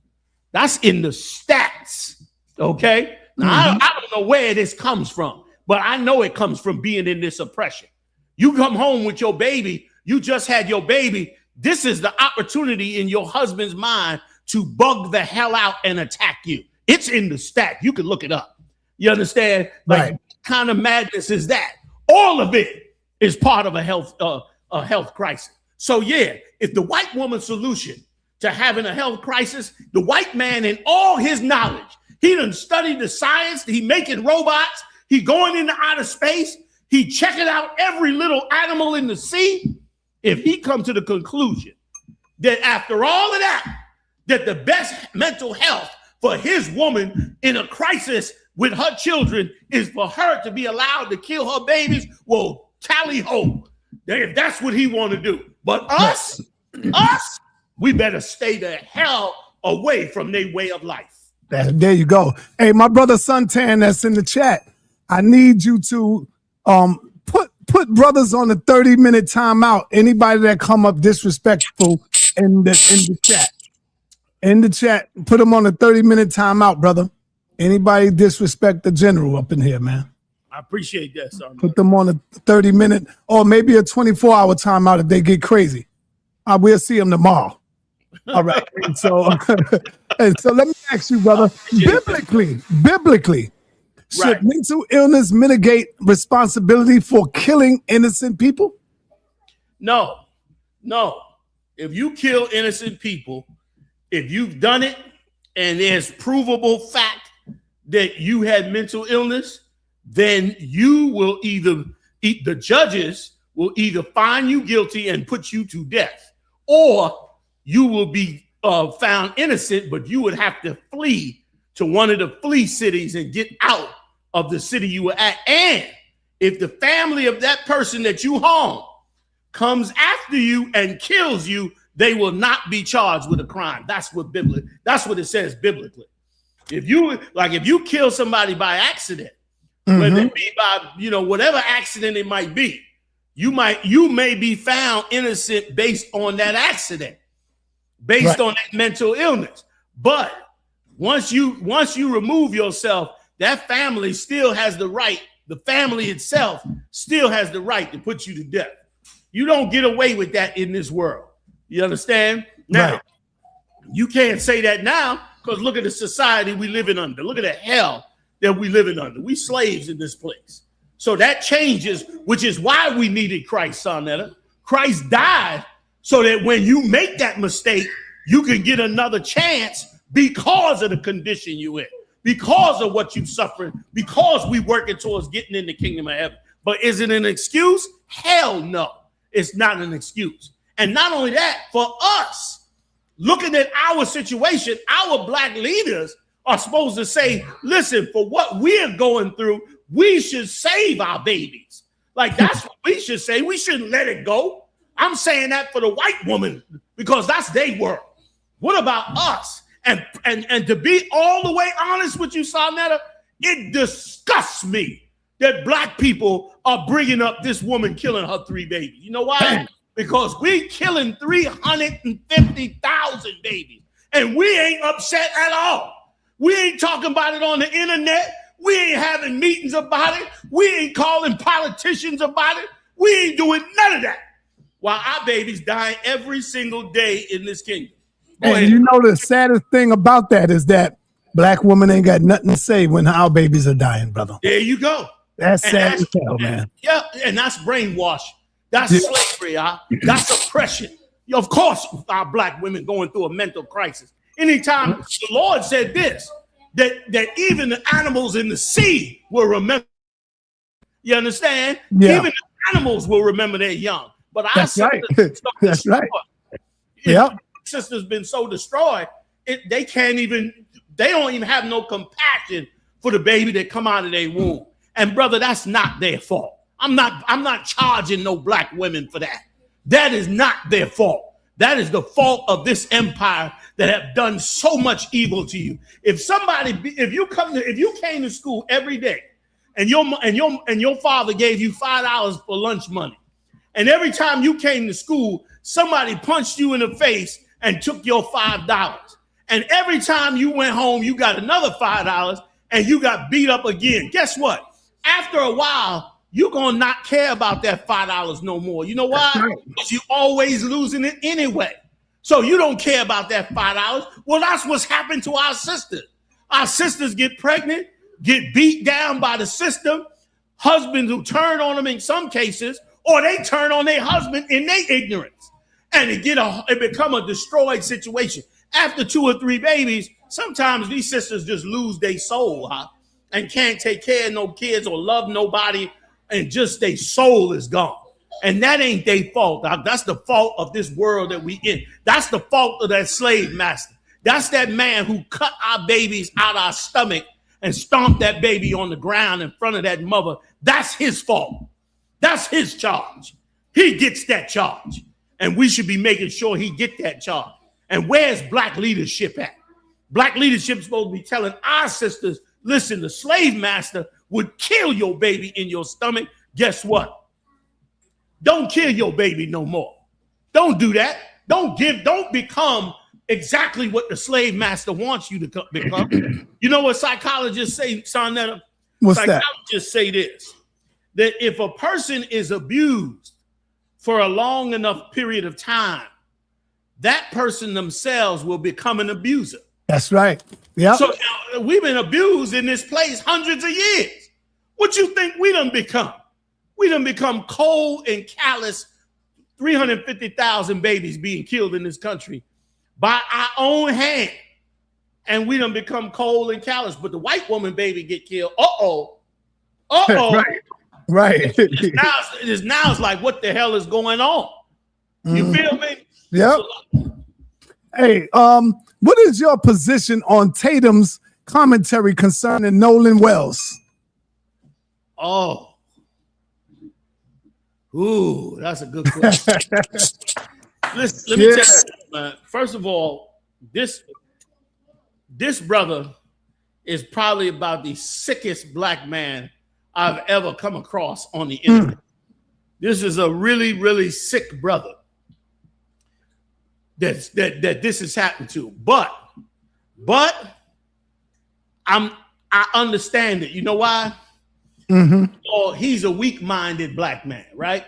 That's in the stats, okay? Now, I don't know where this comes from, but I know it comes from being in this oppression. You come home with your baby, you just had your baby. This is the opportunity in your husband's mind to bug the hell out and attack you. It's in the stat. You can look it up. You understand? Like, what kind of madness is that? All of it is part of a health crisis. So yeah, if the white woman's solution to having a health crisis, the white man in all his knowledge, he done studied the science, he making robots, he going into outer space, he checking out every little animal in the sea. If he come to the conclusion that after all of that, that the best mental health for his woman in a crisis with her children is for her to be allowed to kill her babies, well, tally ho, if that's what he want to do. But us, we better stay the hell away from their way of life. There you go. Hey, my brother Suntan that's in the chat, I need you to put brothers on a 30-minute timeout. Anybody that come up disrespectful in the chat. In the chat, put them on a 30-minute timeout, brother. Anybody disrespect the general up in here, man. I appreciate that, son. Put them on a 30-minute or maybe a 24-hour timeout if they get crazy. We'll see them tomorrow. All right. and so let me ask you, brother, biblically, should mental illness mitigate responsibility for killing innocent people? No. If you kill innocent people, if you've done it and there's provable fact that you had mental illness, then you will the judges will either find you guilty and put you to death, or you will be found innocent, but you would have to flee to one of the flea cities and get out of the city you were at. And if the family of that person that you harmed comes after you and kills you, they will not be charged with a crime. That's what it says biblically. If you kill somebody by accident, whether it be by whatever accident it might be, you may be found innocent based on that accident, based on that mental illness. But once you remove yourself, that family still has the right. The family itself still has the right to put you to death. You don't get away with that in this world. You understand? Now, you can't say that now because look at the society we living under. Look at the hell that we living under. We slaves in this place. So that changes, which is why we needed Christ, sa.neter. Christ died so that when you make that mistake, you can get another chance because of the condition you in, because of what you're suffering, because we working towards getting in the kingdom of heaven. But is it an excuse? Hell no, it's not an excuse. And not only that, for us, looking at our situation, our black leaders are supposed to say, listen, for what we're going through, we should save our babies. Like, that's what we should say. We shouldn't let it go. I'm saying that for the white woman because that's their world. What about us? And to be all the way honest with you, sa.neter, it disgusts me that black people are bringing up this woman killing her 3 babies. You know why? Because we killing 350,000 babies, and we ain't upset at all. We ain't talking about it on the internet. We ain't having meetings about it. We ain't calling politicians about it. We ain't doing none of that. While our babies dying every single day in this kingdom. And you know the saddest thing about that is that black women ain't got nothing to say when our babies are dying, brother. There you go. That's sad as hell, man. Yeah, and that's brainwash. That's slavery. That's oppression. Of course, our black women going through a mental crisis. Anytime the Lord said this, that even the animals in the sea will remember. You understand? Yeah. Even the animals will remember their young. But our That's right. That's right. Yeah. Sisters been so destroyed, they don't even have no compassion for the baby that come out of their womb. And brother, that's not their fault. I'm not charging no black women for that. That is not their fault. That is the fault of this empire that have done so much evil to you. If you came to school every day and your father gave you $5 for lunch money, and every time you came to school, somebody punched you in the face and took your $5. And every time you went home, you got another $5 and you got beat up again. Guess what? After a while, you're going to not care about that $5 no more. You know why? Because you're always losing it anyway. So you don't care about that $5. Well, that's what's happened to our sisters. Our sisters get pregnant, get beat down by the system, husbands who turn on them in some cases, or they turn on their husband in their ignorance. And it become a destroyed situation. After 2 or 3 babies, sometimes these sisters just lose their soul, and can't take care of no kids or love nobody, and just their soul is gone. And that ain't their fault. That's the fault of this world that we in. That's the fault of that slave master. That's that man who cut our babies out our stomach and stomped that baby on the ground in front of that mother. That's his fault. That's his charge. He gets that charge. And we should be making sure he get that charge. And where's black leadership at? Black leadership is supposed to be telling our sisters, listen, the slave master would kill your baby in your stomach. Guess what? Don't kill your baby no more. Don't do that. Don't become exactly what the slave master wants you to become. You know what psychologists say, sa.neter? Psychologists say this, that if a person is abused for a long enough period of time, that person themselves will become an abuser. That's right. Yeah. So we've been abused in this place hundreds of years. What you think we done become? We done become cold and callous. 350,000 babies being killed in this country by our own hand. And we done become cold and callous. But the white woman baby get killed. Right. It's like, what the hell is going on? You feel me? Yeah. Hey, what is your position on Tatum's commentary concerning Nolan Wells? That's a good question. Let me tell you, man. First of all, this brother is probably about the sickest black man I've ever come across on the internet. This is a really, really sick brother that this has happened to. But I understand it. You know why? Or he's a weak-minded black man, right?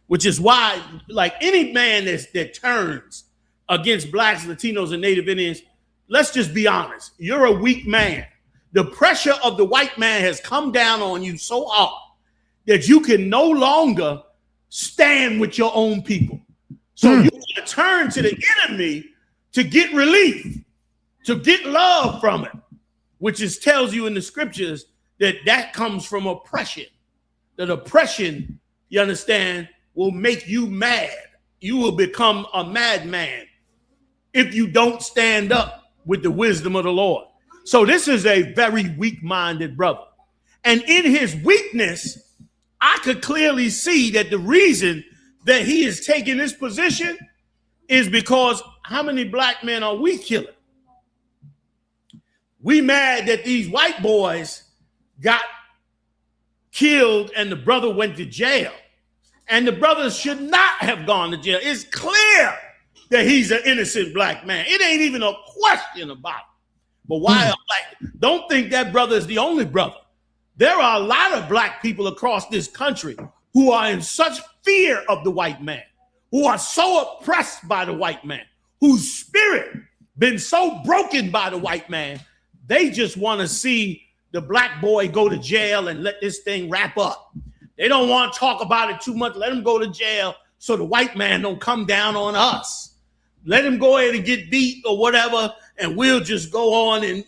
Which is why, like any man that turns against blacks, Latinos, and Native Indians, let's just be honest. You're a weak man. The pressure of the white man has come down on you so hard that you can no longer stand with your own people. So you got to turn to the enemy to get relief, to get love from it, which is tells you in the scriptures that comes from oppression. That oppression, you understand, will make you mad. You will become a madman if you don't stand up with the wisdom of the Lord. So this is a very weak-minded brother. And in his weakness, I could clearly see that the reason that he is taking this position is because how many black men are we killing? We mad that these white boys got killed and the brother went to jail. And the brother should not have gone to jail. It's clear that he's an innocent black man. It ain't even a question about it. But why? Don't think that brother is the only brother. There are a lot of black people across this country who are in such fear of the white man, who are so oppressed by the white man, whose spirit been so broken by the white man, they just want to see the black boy go to jail and let this thing wrap up. They don't want to talk about it too much. Let him go to jail so the white man don't come down on us. Let him go ahead and get beat or whatever, and we'll just go on and,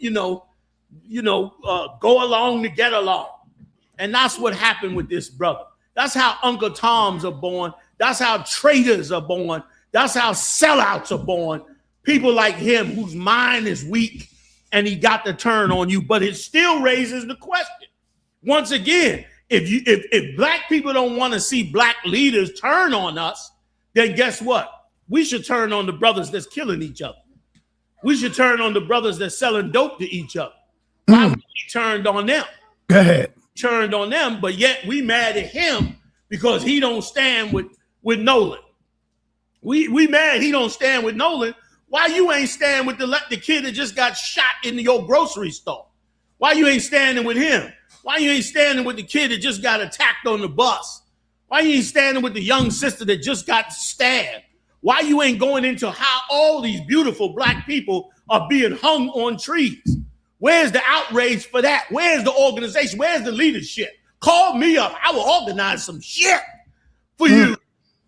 go along to get along. And that's what happened with this brother. That's how Uncle Toms are born. That's how traitors are born. That's how sellouts are born. People like him whose mind is weak and he got to turn on you. But it still raises the question. Once again, if black people don't want to see black leaders turn on us, then guess what? We should turn on the brothers that's killing each other. We should turn on the brothers that's selling dope to each other. Why we turned on them? Go ahead. Turned on them, but yet we mad at him because he don't stand with Nolan. We mad he don't stand with Nolan. Why you ain't stand with the kid that just got shot in your grocery store? Why you ain't standing with him? Why you ain't standing with the kid that just got attacked on the bus? Why you ain't standing with the young sister that just got stabbed? Why you ain't going into how all these beautiful black people are being hung on trees? Where's the outrage for that? Where's the organization? Where's the leadership? Call me up. I will organize some shit for you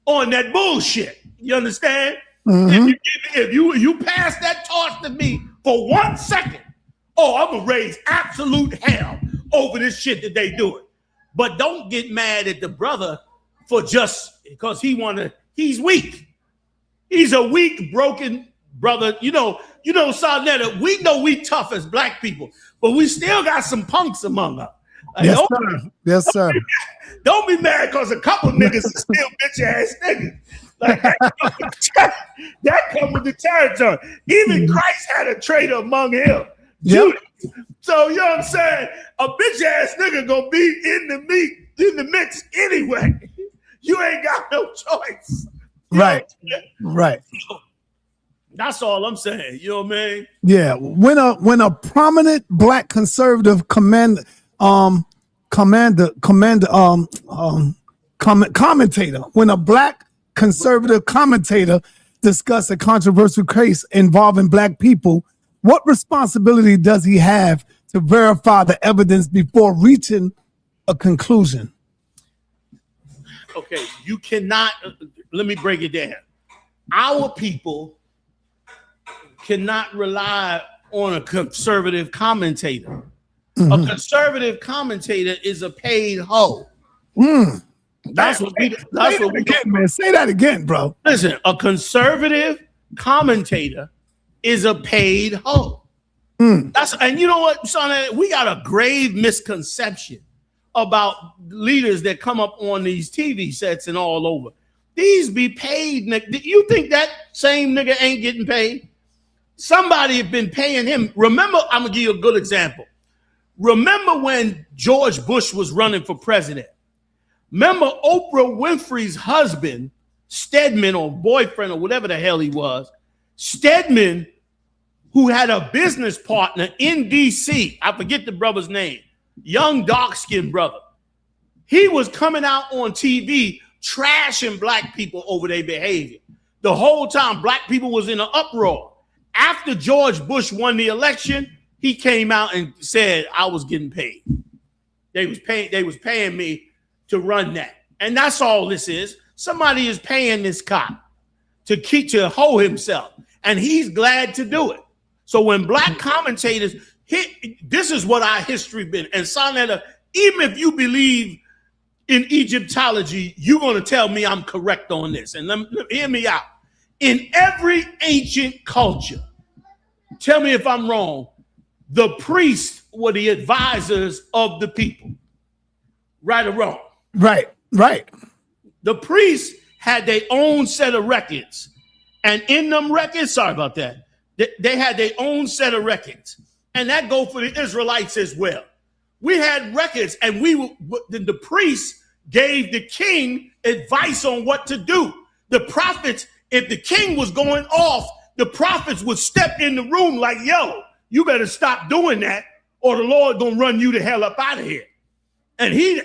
on that bullshit. You understand? If you pass that torch to me for 1 second, I'm going to raise absolute hell over this shit that they doing. But don't get mad at the brother for just because he's weak. He's a weak, broken brother. Sa.neter, we know we tough as black people, but we still got some punks among us. Yes, sir. Don't be mad because a couple niggas are still bitch ass niggas. Like that come with the territory. Even Christ had a traitor among him. Yep. So you know what I'm saying? A bitch ass nigga gonna be in the mix anyway. You ain't got no choice. Right. That's all I'm saying. You know what I mean? Yeah. When a prominent black conservative commentator, when a black conservative commentator discuss a controversial case involving black people, what responsibility does he have to verify the evidence before reaching a conclusion? Okay, you cannot, let me break it down. Our people cannot rely on a conservative commentator. A conservative commentator is a paid hoe. That's what we again, man. Say that again, bro. Listen, a conservative commentator is a paid hoe. And you know what, son? We got a grave misconception about leaders that come up on these TV sets and all over. These be paid. You think that same nigga ain't getting paid? Somebody have been paying him. Remember, I'm gonna give you a good example. Remember when George Bush was running for president? Remember Oprah Winfrey's husband, Stedman, or boyfriend, or whatever the hell he was, Stedman, who had a business partner in DC. I forget the brother's name. Young, dark-skinned brother. He was coming out on TV trashing black people over their behavior. The whole time, black people was in an uproar. After George Bush won the election, he came out and said, I was getting paid. They was paying me to run that. And that's all this is. Somebody is paying this cop to hold himself, and he's glad to do it. So when black commentators this is what our history been. And sa.neter, even if you believe in Egyptology, you're going to tell me I'm correct on this. And hear me out. In every ancient culture, tell me if I'm wrong, the priests were the advisors of the people. Right or wrong? Right. The priests had their own set of records. And in them records, sorry about that, they had their own set of records. And that go for the Israelites as well. We had records, and the priests gave the king advice on what to do. The prophets, if the king was going off, the prophets would step in the room like, yo, you better stop doing that, or the Lord gonna run you the hell up out of here. And he,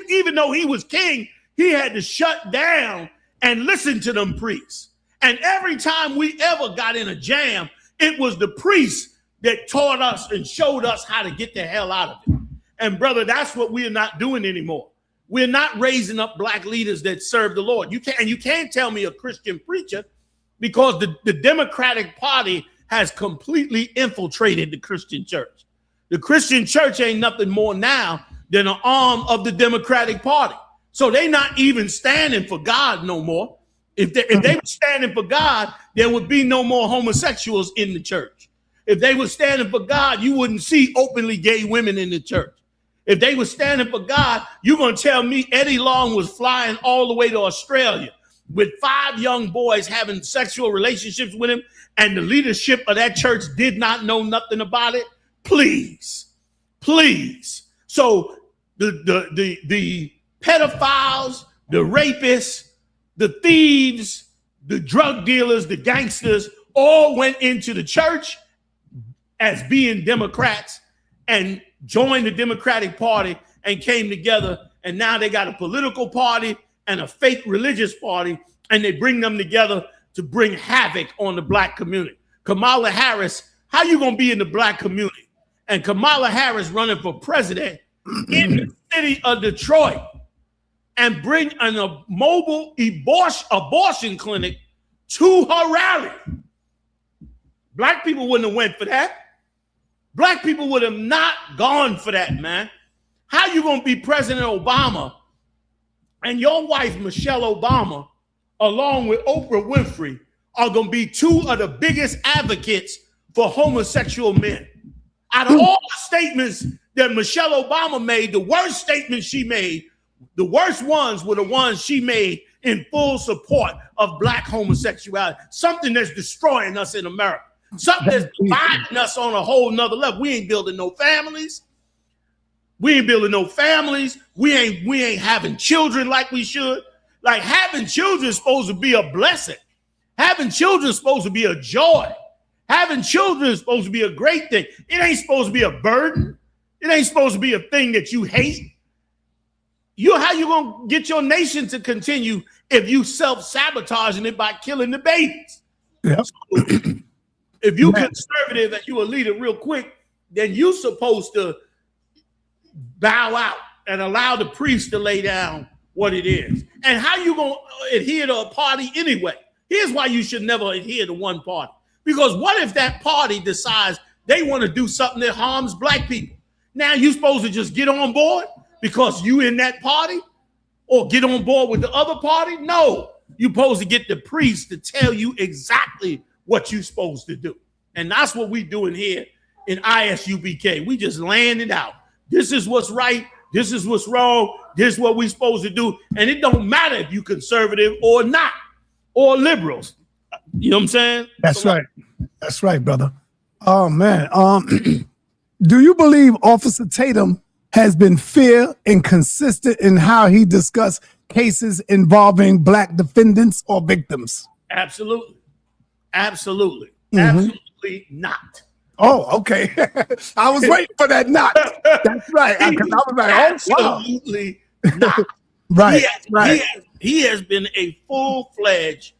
even though he was king, he had to shut down and listen to them priests. And every time we ever got in a jam, it was the priests that taught us and showed us how to get the hell out of it. And brother, that's what we're not doing anymore. We're not raising up black leaders that serve the Lord. You can't tell me a Christian preacher, because the Democratic Party has completely infiltrated the Christian church. The Christian church ain't nothing more now than an arm of the Democratic Party. So they're not even standing for God no more. If they were standing for God, there would be no more homosexuals in the church. If they were standing for God, you wouldn't see openly gay women in the church. If they were standing for God, you're going to tell me Eddie Long was flying all the way to Australia with 5 young boys having sexual relationships with him, and the leadership of that church did not know nothing about it? Please. So the pedophiles, the rapists, the thieves, the drug dealers, the gangsters all went into the church as being Democrats and joined the Democratic Party and came together, and now they got a political party and a fake religious party, and they bring them together to bring havoc on the black community. Kamala Harris, how you gonna be in the black community? And Kamala Harris running for president in the city of Detroit and bring a mobile abortion clinic to her rally. Black people wouldn't have went for that. Black people would have not gone for that, man. How you gonna be President Obama and your wife, Michelle Obama, along with Oprah Winfrey, are gonna be 2 of the biggest advocates for homosexual men? Out of all the statements that Michelle Obama made, the worst statements she made, the worst ones were the ones she made in full support of black homosexuality, something that's destroying us in America. Something that's dividing us on a whole nother level. We ain't building no families. We ain't having children like we should. Like, having children is supposed to be a blessing. Having children is supposed to be a joy. Having children is supposed to be a great thing. It ain't supposed to be a burden. It ain't supposed to be a thing that you hate. How you gonna get your nation to continue if you self-sabotaging it by killing the babies? Yep. So, if you conservative and you a leader real quick, then you supposed to bow out and allow the priest to lay down what it is. And how you gonna adhere to a party anyway? Here's why you should never adhere to one party. Because what if that party decides they want to do something that harms black people? Now you supposed to just get on board because you in that party, or get on board with the other party? No, you supposed to get the priest to tell you exactly what you're supposed to do. And that's what we doing here in I.S.U.P.K. We just laying it out. This is what's right. This is what's wrong. This is what we supposed to do. And it don't matter if you conservative or not, or liberals. You know what I'm saying? That's right. That's right, brother. Oh, man. Do you believe Officer Tatum has been fair and consistent in how he discussed cases involving black defendants or victims? Absolutely. Absolutely. Absolutely not. Oh, okay. I was waiting for that not. That's right. I was like, absolutely not. Right. He has been a full-fledged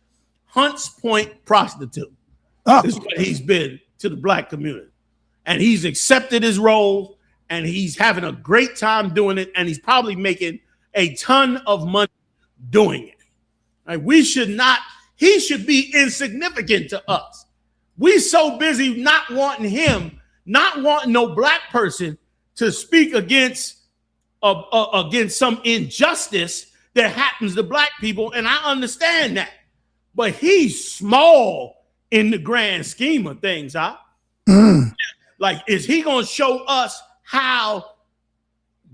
Hunts Point prostitute. Is what he's been to the black community. And he's accepted his role, and he's having a great time doing it, and he's probably making a ton of money doing it. Right? We should not He should be insignificant to us. We so busy not wanting him, not wanting no black person to speak against some injustice that happens to black people, and I understand that. But he's small in the grand scheme of things, huh? Like, is he going to show us how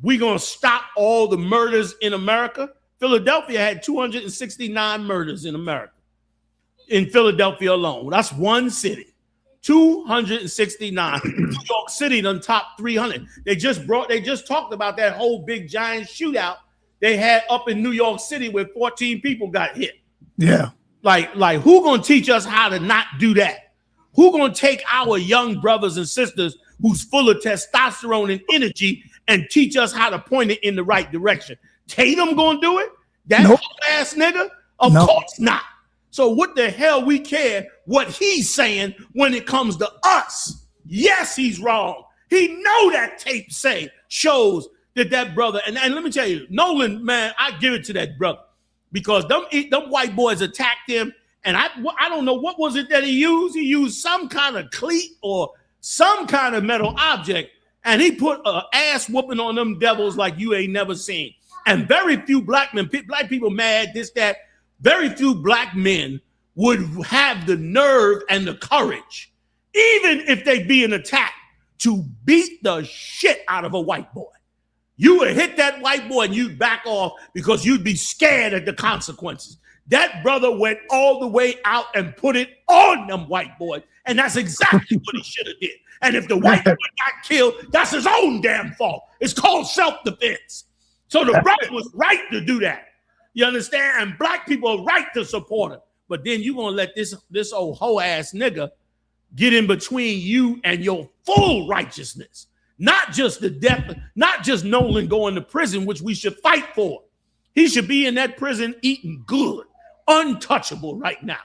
we going to stop all the murders in America? Philadelphia had 269 murders in America. In Philadelphia alone. That's one city. 269. New York City done top 300. They just talked about that whole big giant shootout they had up in New York City where 14 people got hit. Yeah. Like who gonna teach us how to not do that? Who gonna take our young brothers and sisters who's full of testosterone and energy and teach us how to point it in the right direction? Tatum gonna do it? That Nope. ass nigga? Of course not. So what the hell we care what he's saying when it comes to us? Yes, he's wrong. He know that tape shows that brother, and let me tell you, Nolan, man, I give it to that brother because them white boys attacked him, and I don't know what was it that he used. He used some kind of cleat or some kind of metal object, and he put an ass whooping on them devils like you ain't never seen. And very few black people mad, this, that. Very few black men would have the nerve and the courage, even if they be an attack, to beat the shit out of a white boy. You would hit that white boy and you'd back off because you'd be scared at the consequences. That brother went all the way out and put it on them white boys, and that's exactly what he should have did. And if the white boy got killed, that's his own damn fault. It's called self-defense. So the brother was right to do that. You understand? And black people are right to support him. But then you're going to let this old hoe-ass nigga get in between you and your full righteousness. Not just the death, not just Nolan going to prison, which we should fight for. He should be in that prison eating good, untouchable right now.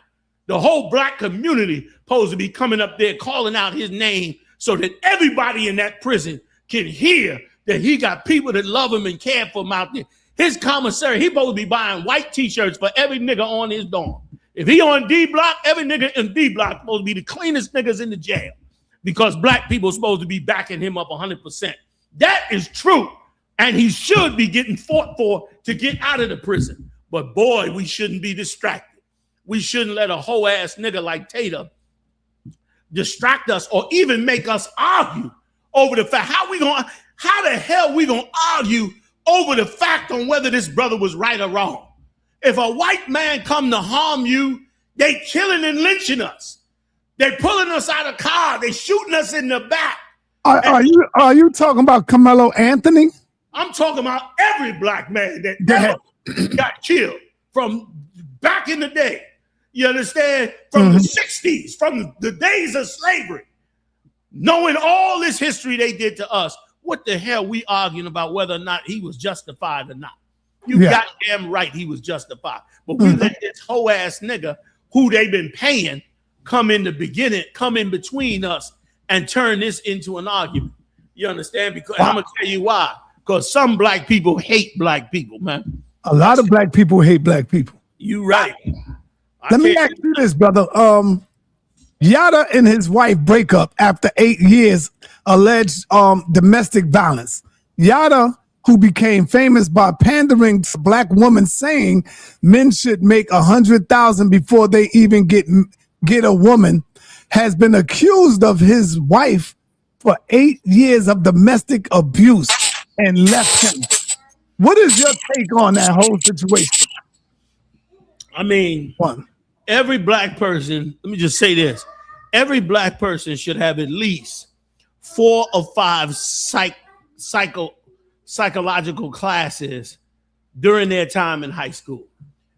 The whole black community supposed to be coming up there calling out his name so that everybody in that prison can hear that he got people that love him and care for him out there. His commissary, he supposed to be buying white t-shirts for every nigga on his dorm. If he on D block, every nigga in D block supposed to be the cleanest niggas in the jail because black people are supposed to be backing him up 100%. That is true. And he should be getting fought for to get out of the prison. But boy, we shouldn't be distracted. We shouldn't let a whole ass nigga like Tatum distract us or even make us argue over the fact. How the hell we gonna argue over the fact on whether this brother was right or wrong? If a white man come to harm you, they killing and lynching us. They pulling us out of car. They shooting us in the back. Are you talking about Carmelo Anthony? I'm talking about every black man that got killed from back in the day. You understand? From the 60s, from the days of slavery. Knowing all this history they did to us, what the hell we arguing about whether or not he was justified or not? You goddamn right he was justified. But we let this whole ass nigga who they been paying come in between us and turn this into an argument. You understand? Because I'm gonna tell you why. Because some black people hate black people, man. A lot of black people hate black people. You right. Let me ask you this, brother. Yada and his wife break up after 8 years alleged domestic violence. Yada, who became famous by pandering to black women saying men should make $100,000 before they even get a woman, has been accused of his wife for 8 years of domestic abuse and left him. What is your take on that whole situation? I mean, every black person, let me just say this. Every black person should have at least 4 or 5 psychological classes during their time in high school.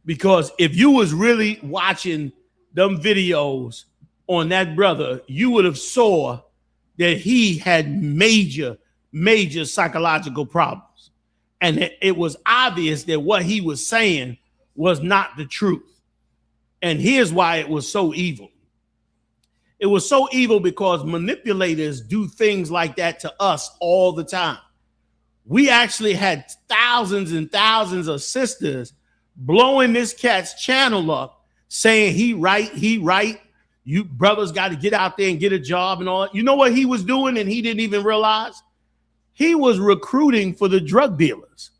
Because if you was really watching them videos on that brother, you would have saw that he had major psychological problems. And it was obvious that what he was saying was not the truth. And here's why it was so evil. It was so evil because manipulators do things like that to us all the time. We actually had thousands and thousands of sisters blowing this cat's channel up saying he right. You brothers got to get out there and get a job and all that. You know what he was doing and he didn't even realize? He was recruiting for the drug dealers.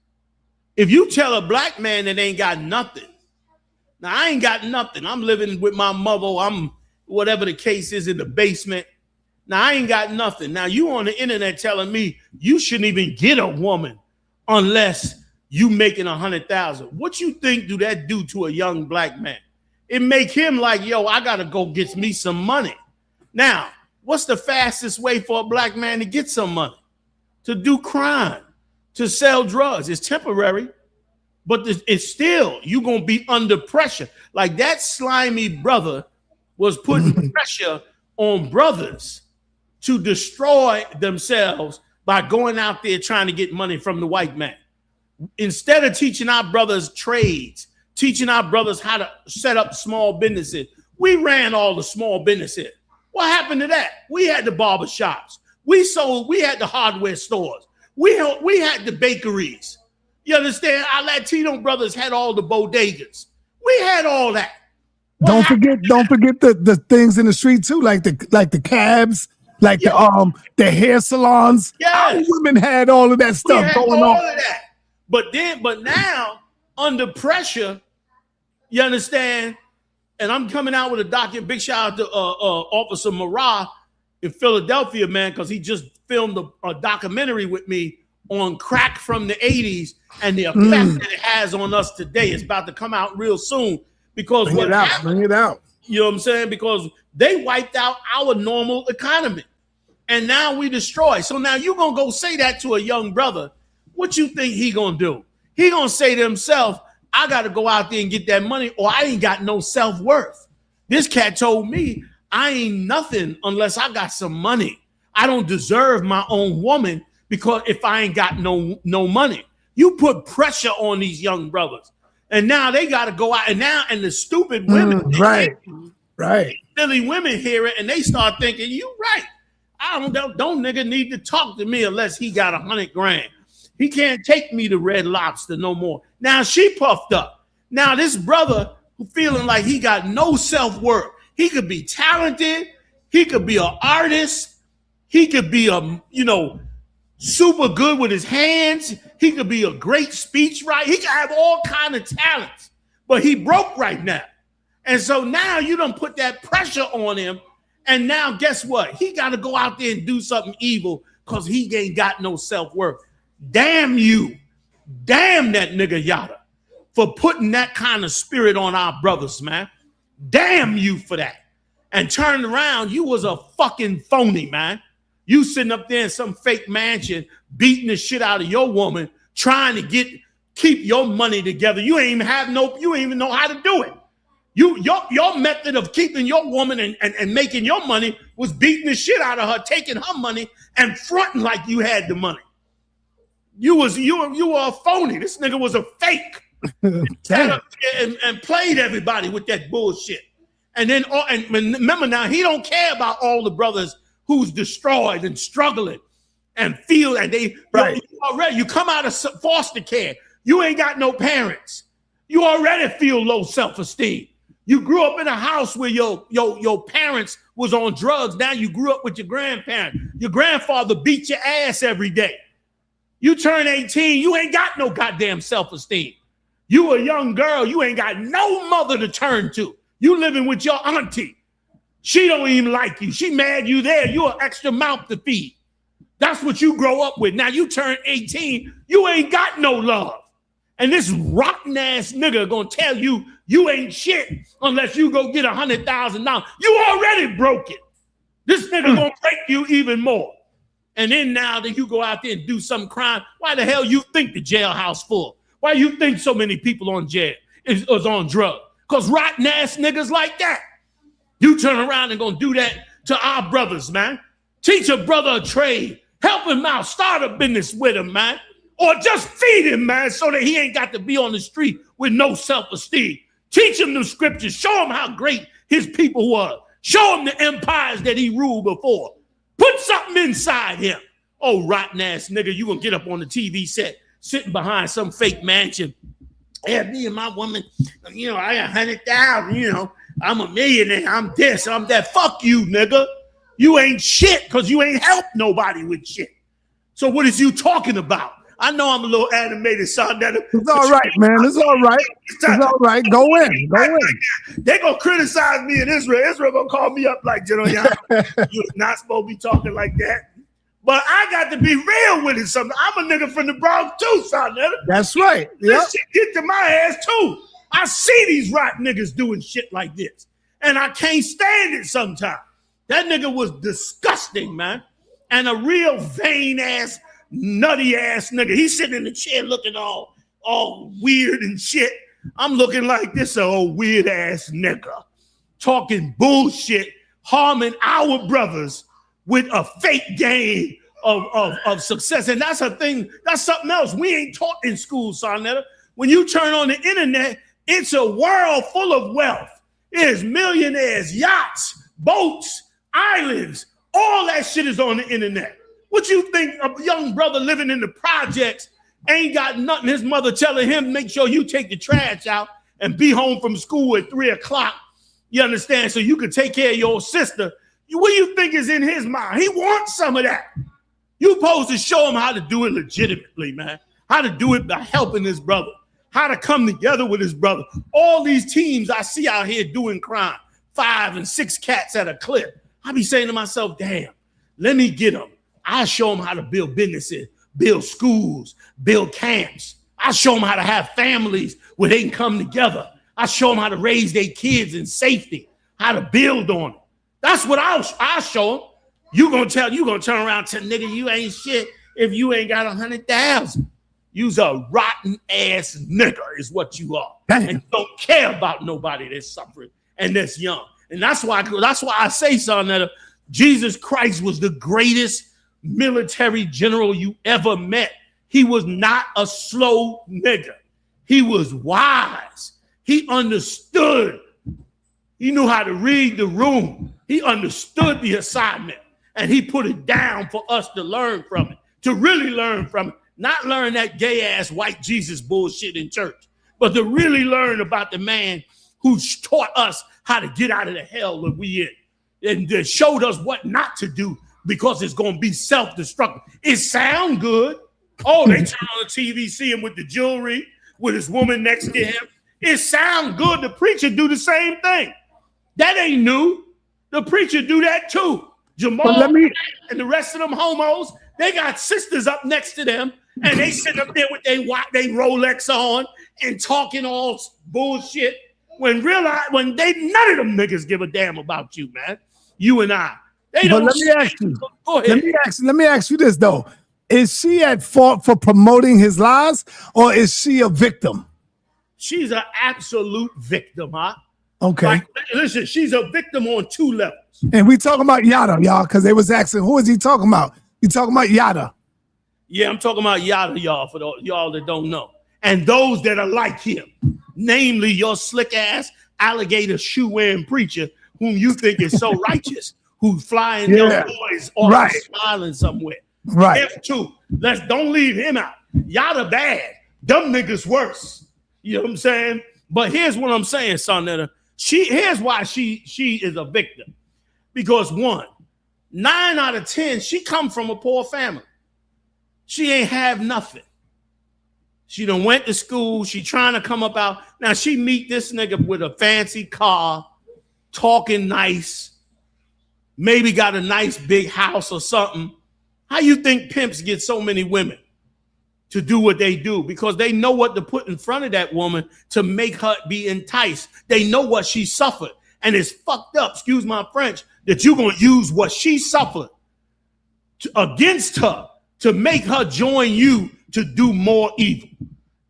If you tell a black man that ain't got nothing, now I ain't got nothing. I'm living with my mother. I'm whatever the case is in the basement. Now I ain't got nothing. Now you on the internet telling me you shouldn't even get a woman unless you making 100,000. What you think do that do to a young black man? It make him like, yo, I gotta go get me some money. Now, what's the fastest way for a black man to get some money? To do crime, to sell drugs. It's temporary, but it's still, you're gonna be under pressure. Like that slimy brother was putting pressure on brothers to destroy themselves by going out there trying to get money from the white man. Instead of teaching our brothers trades, teaching our brothers how to set up small businesses, we ran all the small businesses. What happened to that? We had the barber shops. We had the hardware stores. We had the bakeries. You understand? Our Latino brothers had all the bodegas. We had all that. Don't forget the things in the street too, like the cabs, like the hair salons. Yes. Our women had all of that stuff going on. Of that. But now, under pressure, you understand? And I'm coming out with a document. Big shout out to Officer Marah in Philadelphia, man, because he just filmed a documentary with me on crack from the 80s and the effect that it has on us today. It's about to come out real soon because bring it out. You know what I'm saying? Because they wiped out our normal economy. And now we destroy. So now you're going to go say that to a young brother. What you think he going to do? He going to say to himself, I got to go out there and get that money or I ain't got no self-worth. This cat told me I ain't nothing unless I got some money. I don't deserve my own woman because if I ain't got no money. You put pressure on these young brothers. And now they got to go out and the stupid women. Right. Silly women hear it and they start thinking, you right. Don't nigga need to talk to me unless he got 100 grand. He can't take me to Red Lobster no more. Now she puffed up. Now this brother who feeling like he got no self-worth. He could be talented. He could be an artist. He could be super good with his hands. He could be a great speechwriter. He could have all kind of talents, but he broke right now. And so now you done put that pressure on him. And now guess what? He got to go out there and do something evil because he ain't got no self-worth. Damn you. Damn that nigga Yada for putting that kind of spirit on our brothers, man. Damn you for that. And turned around, you was a fucking phony, man. You sitting up there in some fake mansion, beating the shit out of your woman, trying to keep your money together. You ain't even know how to do it. Your method of keeping your woman and making your money was beating the shit out of her, taking her money and fronting like you had the money. You were a phony. This nigga was a fake. and played everybody with that bullshit. And then and remember now, he don't care about all the brothers who's destroyed and struggling and feel that they right. You come out of foster care. You ain't got no parents. You already feel low self-esteem. You grew up in a house where your parents was on drugs. Now you grew up with your grandparents. Your grandfather beat your ass every day. You turn 18, you ain't got no goddamn self-esteem. You a young girl, you ain't got no mother to turn to. You living with your auntie. She don't even like you. She mad you there. You an extra mouth to feed. That's what you grow up with. Now you turn 18, you ain't got no love. And this rotten ass nigga gonna tell you you ain't shit unless you go get $100,000. You already broke it. This nigga gonna break you even more. And then now that you go out there and do some crime, why the hell you think the jailhouse full? Why you think so many people on jail is on drugs? Because rotten ass niggas like that. You turn around and gonna do that to our brothers, man. Teach a brother a trade. Help him out. Start a business with him, man. Or just feed him, man, so that he ain't got to be on the street with no self-esteem. Teach him the scriptures. Show him how great his people were. Show him the empires that he ruled before. Put something inside him. Oh, rotten ass nigga, you gonna get up on the TV set, sitting behind some fake mansion, Yeah, me and my woman, you know, I got 100,000, you know, I'm a millionaire, I'm this, I'm that. Fuck you, nigga. You ain't shit because you ain't helped nobody with shit. So what is you talking about? I know I'm a little animated, son. It's all right, man. It's all right. It's all right. Go in. Go in. They gonna criticize me in Israel. Israel gonna call me up like, General Yahanna, you're not supposed to be talking like that. But I got to be real with it. Something. I'm a nigga from the Bronx too, son. That's right. This shit get to my ass too. I see these rotten niggas doing shit like this, and I can't stand it sometimes. That nigga was disgusting, man, and a real vain ass, nutty ass nigga. He's sitting in the chair looking all weird and shit. I'm looking like this old weird ass nigga talking bullshit, harming our brothers with a fake game of success. And that's a thing, that's something else we ain't taught in school, sa.neter. When you turn on the internet, it's a world full of wealth. There's millionaires, yachts, boats, islands, all that shit is on the internet. What you think a young brother living in the projects ain't got nothing? His mother telling him, make sure you take the trash out and be home from school at 3 o'clock. You understand? So you can take care of your sister. What do you think is in his mind? He wants some of that. You supposed to show him how to do it legitimately, man. How to do it by helping his brother. How to come together with his brother. All these teams I see out here doing crime. 5 and 6 cats at a clip. I be saying to myself, damn, let me get them. I show them how to build businesses, build schools, build camps. I show them how to have families where they can come together. I show them how to raise their kids in safety, how to build on it. That's what I'll show them. You gonna turn around and tell nigga you ain't shit if you ain't got 100,000. You's a rotten ass nigga is what you are. Damn. And don't care about nobody that's suffering and that's young. And that's why I say, son, that Jesus Christ was the greatest military general you ever met. He was not a slow nigga. He was wise. He understood. He knew how to read the room. He understood the assignment, and he put it down for us to learn from it, to really learn from it, not learn that gay-ass white Jesus bullshit in church, but to really learn about the man who taught us how to get out of the hell that we in, and showed us what not to do because it's going to be self-destructive. It sound good. Oh, they turn on the TV, see him with the jewelry, with his woman next to him. It sound good. The preacher do the same thing. That ain't new. The preacher do that too. Jamal and the rest of them homos, they got sisters up next to them, and they sit up there with they Rolex on and talking all bullshit. When none of them niggas give a damn about you, man. You and I. They don't. But let me ask you. Go ahead. Let me ask you this though: is she at fault for promoting his lies, or is she a victim? She's an absolute victim, huh? Okay. Like, listen, she's a victim on 2 levels. And we talking about Yada, y'all, because they was asking, who is he talking about? He talking about Yada. Yeah, I'm talking about Yada, y'all, for y'all that don't know. And those that are like him, namely your slick ass alligator shoe wearing preacher whom you think is so righteous, who's flying young boys off smiling somewhere. Right. F2. Don't leave him out. Yada bad. Dumb niggas worse. You know what I'm saying? But here's what I'm saying, sa.neter. Here's why she is a victim. Because 1, 9 out of 10, she come from a poor family. She ain't have nothing. She done went to school. She trying to come up out. Now she meet this nigga with a fancy car, talking nice, maybe got a nice big house or something. How you think pimps get so many women to do what they do? Because they know what to put in front of that woman to make her be enticed. They know what she suffered. And it's fucked up, excuse my French, that you're going to use what she suffered against her to make her join you to do more evil.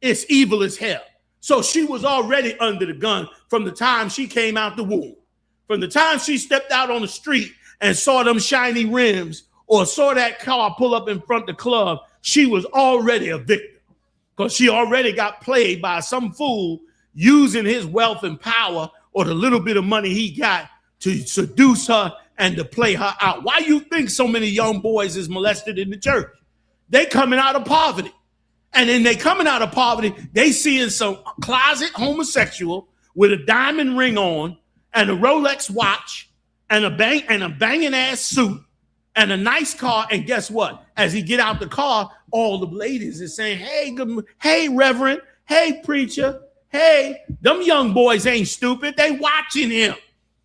It's evil as hell. So she was already under the gun from the time she came out the womb. From the time she stepped out on the street and saw them shiny rims or saw that car pull up in front of the club, she was already a victim because she already got played by some fool using his wealth and power or the little bit of money he got to seduce her and to play her out. Why you think so many young boys is molested in the church? They coming out of poverty. And then they coming out of poverty, they seeing some closet homosexual with a diamond ring on and a Rolex watch and a banging ass suit and a nice car. And guess what? As he get out the car, all the ladies is saying, hey, hey, Reverend, hey, preacher, hey, them young boys ain't stupid. They watching him.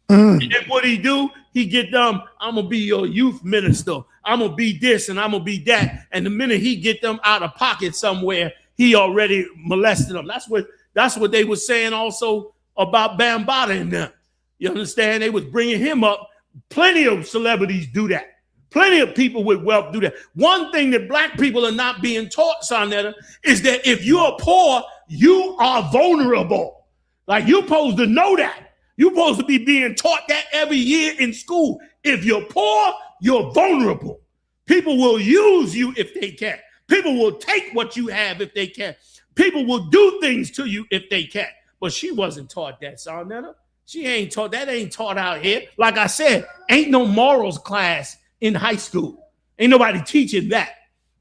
And then what he do? He get them, I'm going to be your youth minister. I'm going to be this and I'm going to be that. And the minute he get them out of pocket somewhere, he already molested them. That's what they were saying also about Bambaataa and them. You understand? They was bringing him up. Plenty of celebrities do that. Plenty of people with wealth do that. One thing that black people are not being taught, sa.neter, is that if you are poor, you are vulnerable. Like, you're supposed to know that. You're supposed to be being taught that every year in school. If you're poor, you're vulnerable. People will use you if they can. People will take what you have if they can. People will do things to you if they can. But she wasn't taught that, sa.neter. She ain't taught that. Ain't taught out here. Like I said, ain't no morals class in high school. Ain't nobody teaching that.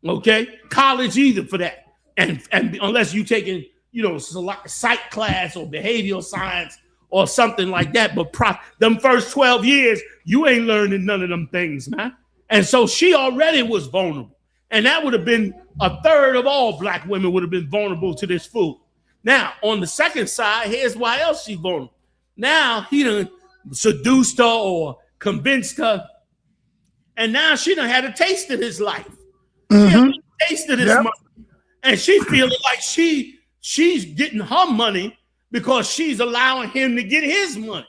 Okay? College either for that. And unless you taking, psych class or behavioral science or something like that. But them first 12 years, you ain't learning none of them things, man. And so she already was vulnerable. And that would have been a third of all black women would have been vulnerable to this fool. Now, on the second side, here's why else she's vulnerable. Now, he done seduced her or convinced her. And now she done had a taste of his life. She had a taste of this money. And she's feeling like she's getting her money because she's allowing him to get his money.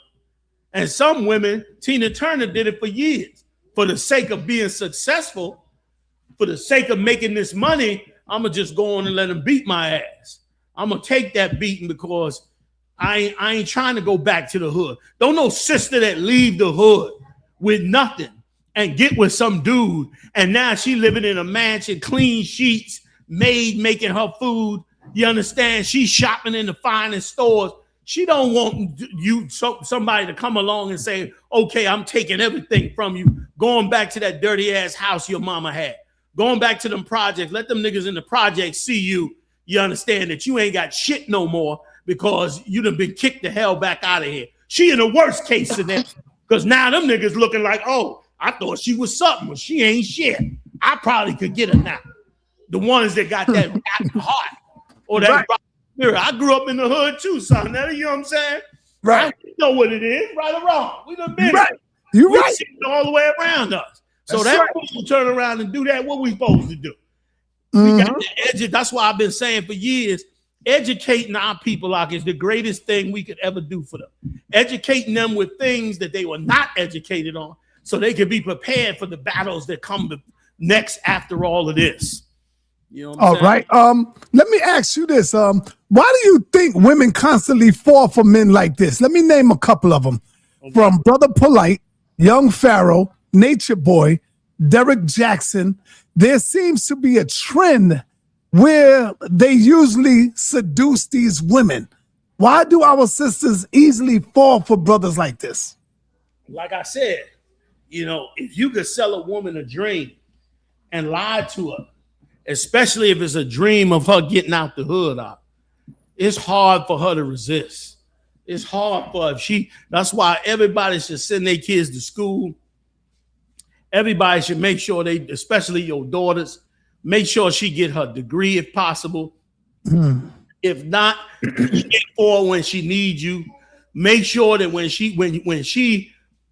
And some women, Tina Turner did it for years. For the sake of being successful, for the sake of making this money, I'm going to just go on and let him beat my ass. I'm going to take that beating because I ain't trying to go back to the hood. Don't no sister that leave the hood with nothing and get with some dude, and now she living in a mansion, clean sheets, maid making her food. You understand? She's shopping in the finest stores. She don't want somebody to come along and say, okay, I'm taking everything from you, going back to that dirty ass house your mama had, going back to them projects. Let them niggas in the projects see you. You understand that you ain't got shit no more because you done been kicked the hell back out of here. She in the worst case scenario because now them niggas looking like, oh, I thought she was something, but she ain't shit. I probably could get her now. The ones that got that heart or that spirit. I grew up in the hood too, sa.neter. You know what I'm saying? Right. I know what it is, right or wrong. We done been You're right. All the way around us. So That's that fool turn around and do that. What we supposed to do? We got to that's why I've been saying for years, educating our people like is the greatest thing we could ever do for them. Educating them with things that they were not educated on, so they can be prepared for the battles that come next after all of this. You know what I'm saying? All right. Let me ask you this. Why do you think women constantly fall for men like this? Let me name a couple of them. Okay. From Brother Polite, Young Pharaoh, Nature Boy, Derek Jackson. There seems to be a trend where they usually seduce these women. Why do our sisters easily fall for brothers like this? Like I said, if you could sell a woman a dream and lie to her, especially if it's a dream of her getting out the hood, it's hard for her to resist. It's hard for her. That's why everybody should send their kids to school. Everybody should make sure especially your daughters, make sure she get her degree if possible. If not, get for her when she needs you. Make sure that when she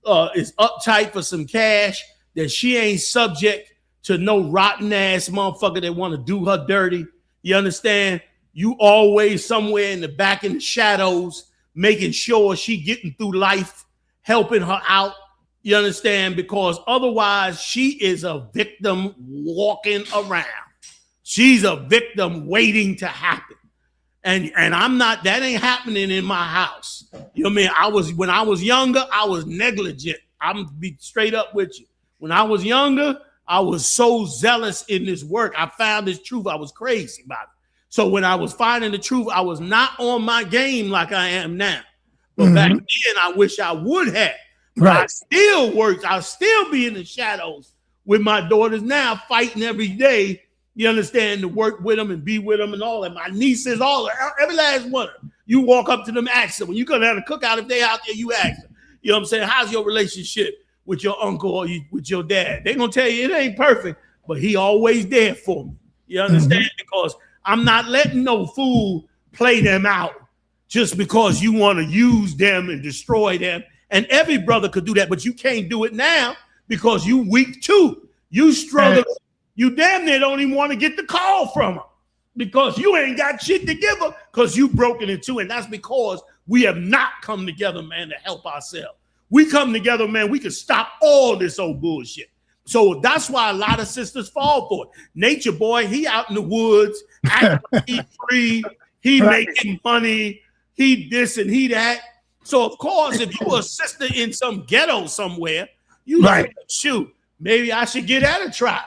is uptight for some cash, that she ain't subject to no rotten ass motherfucker that want to do her dirty. You understand? You always somewhere in the back in the shadows, making sure she getting through life, helping her out. You understand? Because otherwise she is a victim walking around. She's a victim waiting to happen. And I'm not, that ain't happening in my house. You know what I mean? When I was younger, I was negligent. I'm gonna be straight up with you. When I was younger, I was so zealous in this work. I found this truth. I was crazy about it. So when I was finding the truth, I was not on my game like I am now. But back then, I wish I would have. But I still worked. I'll still be in the shadows with my daughters now, fighting every day You understand, to work with them and be with them and all that. My nieces, every last one. You walk up to them, ask them. When you go down to cookout, if they out there, you ask them. You know what I'm saying? How's your relationship with your uncle or with your dad? They're going to tell you it ain't perfect, but he always there for me. You understand? Because I'm not letting no fool play them out just because you want to use them and destroy them. And every brother could do that, but you can't do it now because you weak too. You struggle. You damn near don't even want to get the call from her because you ain't got shit to give her because you broken it too. And that's because we have not come together, man, to help ourselves. We come together, man, we can stop all this old bullshit. So that's why a lot of sisters fall for it. Nature boy, he out in the woods, he free, he making money, he this and he that. So of course, if you were a sister in some ghetto somewhere, you like, shoot, maybe I should get at a try.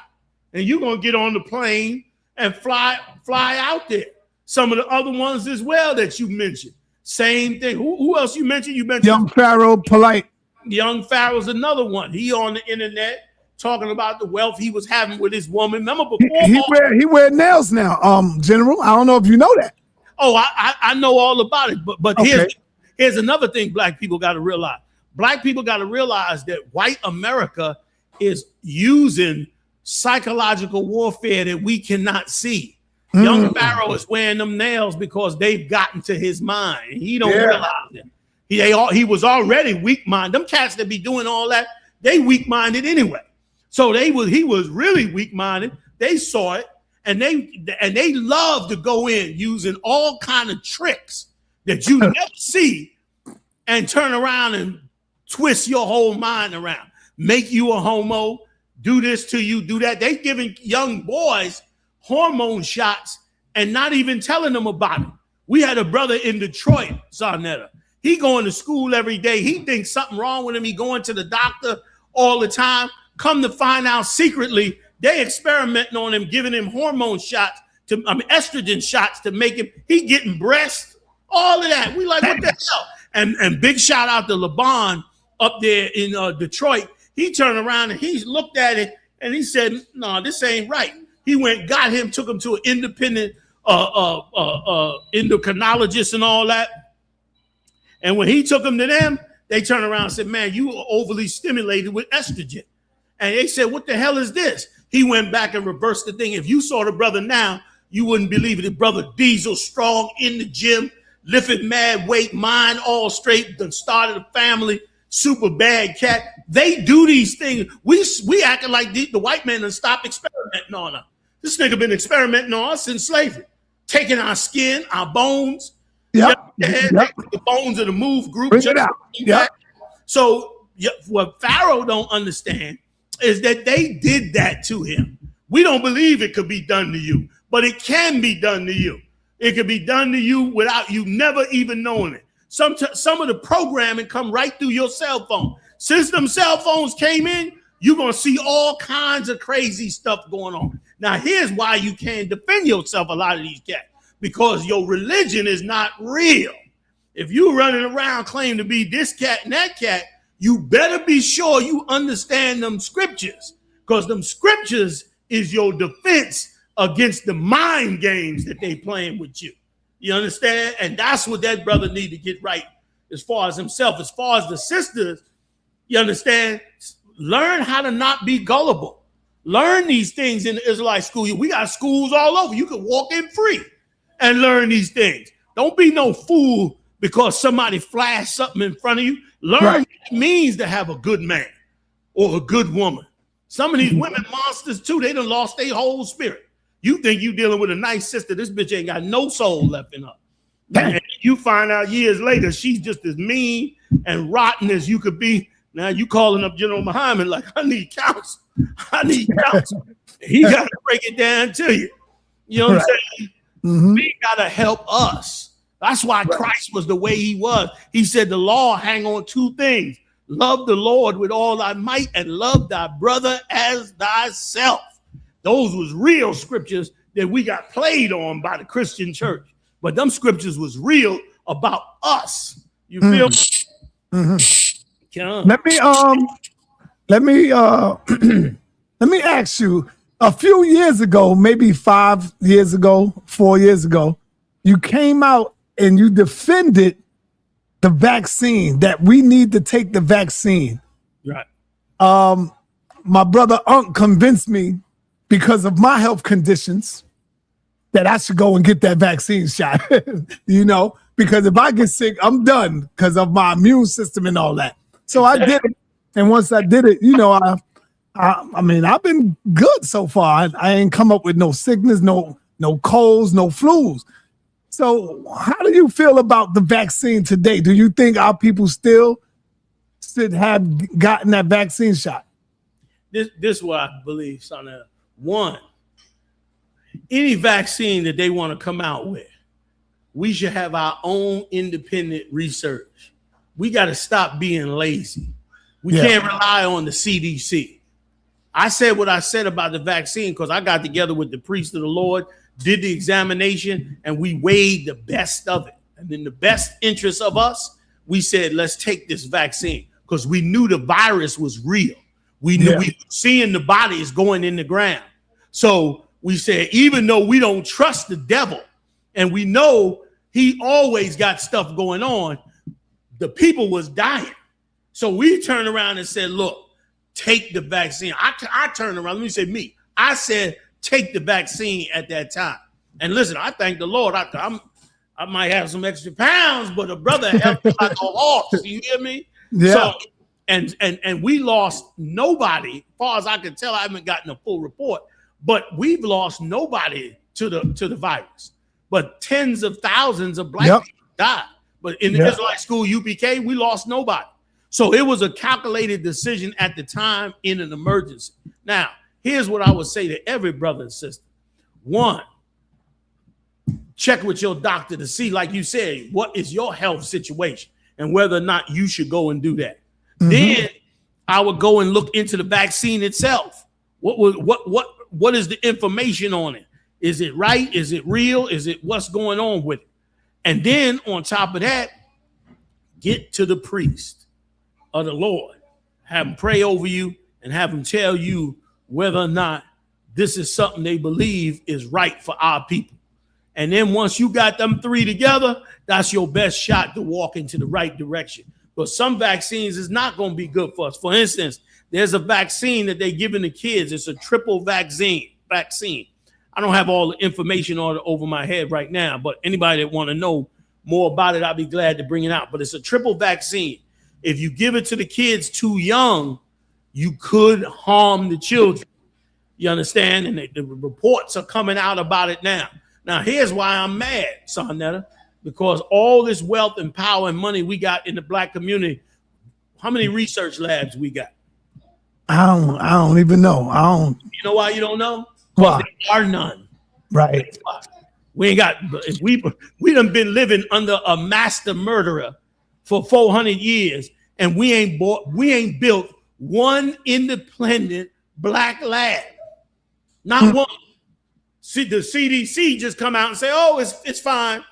And you're going to get on the plane and fly out there. Some of the other ones as well that you mentioned. Same thing. Who else you mentioned? You mentioned Young Pharaoh, Polite. Young Pharaoh's another one. He on the internet talking about the wealth he was having with his woman. Remember before? He wear nails now, General. I don't know if you know that. Oh, I know all about it. But okay. Here's another thing black people got to realize. Black people got to realize that white America is using psychological warfare that we cannot see. Young Pharaoh is wearing them nails because they've gotten to his mind. He don't realize it. He was already weak-minded. Them cats that be doing all that, they weak-minded anyway. So he was really weak-minded. They saw it, and they love to go in using all kind of tricks that you never see and turn around and twist your whole mind around. Make you a homo, do this to you, do that. They giving young boys hormone shots and not even telling them about it. We had a brother in Detroit, sa.neter. He going to school every day. He thinks something wrong with him. He going to the doctor all the time. Come to find out secretly, they experimenting on him, giving him hormone shots, estrogen shots to make him, he getting breasts, all of that. We like, what the hell? And big shout out to LeBron up there in Detroit. He turned around and he looked at it and he said, no, this ain't right. He went, got him, took him to an independent endocrinologist and all that. And when he took him to them, they turned around and said, man, you are overly stimulated with estrogen. And they said, what the hell is this? He went back and reversed the thing. If you saw the brother now, you wouldn't believe it. The brother Diesel, strong, in the gym, lifted mad weight, mind all straight, done started a family, super bad cat. They do these things. We acting like the white man and stop experimenting on us. This nigga been experimenting on us since slavery, taking our skin, our bones, the bones of the move group. Bring it out. Yep. So what Pharaoh don't understand is that they did that to him. We don't believe it could be done to you, but it can be done to you. It could be done to you without you never even knowing it. Some of the programming come right through your cell phone. Since them cell phones came in, you're going to see all kinds of crazy stuff going on. Now, here's why you can't defend yourself, a lot of these cats, because your religion is not real. If you're running around claiming to be this cat and that cat, you better be sure you understand them scriptures, because them scriptures is your defense against the mind games that they playing with you. You understand? And that's what that brother need to get right as far as himself. As far as the sisters, you understand? Learn how to not be gullible. Learn these things in the Israelite school. We got schools all over. You can walk in free and learn these things. Don't be no fool because somebody flashed something in front of you. Learn what it means to have a good man or a good woman. Some of these women monsters too. They done lost their whole spirit. You think you dealing with a nice sister. This bitch ain't got no soul left in her. And you find out years later, she's just as mean and rotten as you could be. Now you calling up General Muhammad like, I need counsel. I need counsel. He got to break it down to you. You know what I'm saying? Mm-hmm. We got to help us. That's why Christ was the way he was. He said the law hang on two things. Love the Lord with all thy might and love thy brother as thyself. Those was real scriptures that we got played on by the Christian church. But them scriptures was real about us. You feel me? Mm-hmm. Let me ask you, a few years ago, maybe 5 years ago, 4 years ago, you came out and you defended the vaccine, that we need to take the vaccine. Right. My brother Unc convinced me, because of my health conditions, that I should go and get that vaccine shot. You know, because if I get sick, I'm done because of my immune system and all that. So I did it. And once I did it, you know, I mean, I've been good so far. I ain't come up with no sickness, no colds, no flus. So how do you feel about the vaccine today? Do you think our people still should have gotten that vaccine shot? This is what I believe, son. One, any vaccine that they want to come out with, we should have our own independent research. We got to stop being lazy. We can't rely on the CDC. I said what I said about the vaccine because I got together with the priest of the Lord, did the examination, and we weighed the best of it. And in the best interest of us, we said, let's take this vaccine because we knew the virus was real. We knew we were seeing the bodies going in the ground. So we said, even though we don't trust the devil and we know he always got stuff going on, the people was dying. So we turned around and said, look, take the vaccine. I turned around. Let me say me. I said, take the vaccine at that time. And listen, I thank the Lord. I might have some extra pounds, but a brother helped me like a horse. You hear me? Yeah. So, and we lost nobody. As far as I can tell, I haven't gotten a full report, but we've lost nobody to the virus. But tens of thousands of black people died. But in the Israelite school, I.S.U.P.K, we lost nobody. So it was a calculated decision at the time in an emergency. Now, here's what I would say to every brother and sister. One, check with your doctor to see, like you said, what is your health situation and whether or not you should go and do that. Mm-hmm. Then I would go and look into the vaccine itself. What is the information on it? Is it right? Is it real? Is it what's going on with it? And then on top of that, get to the priest of the Lord, have them pray over you and have them tell you whether or not this is something they believe is right for our people. And then once you got them three together, that's your best shot to walk into the right direction. But some vaccines is not going to be good for us. For instance, there's a vaccine that they're giving the kids. It's a triple vaccine. I don't have all the information on it over my head right now, but anybody that want to know more about it, I'll be glad to bring it out. But it's a triple vaccine. If you give it to the kids too young, you could harm the children. You understand? And the reports are coming out about it now. Now, here's why I'm mad, sa.neter, because all this wealth and power and money we got in the black community, how many research labs we got? I don't even know. You know why you don't know? Why? There are none. Right. We ain't got. We done been living under a master murderer for 400 years, and we ain't built one independent black lab. Not one. See, the CDC just come out and say, "Oh, it's fine.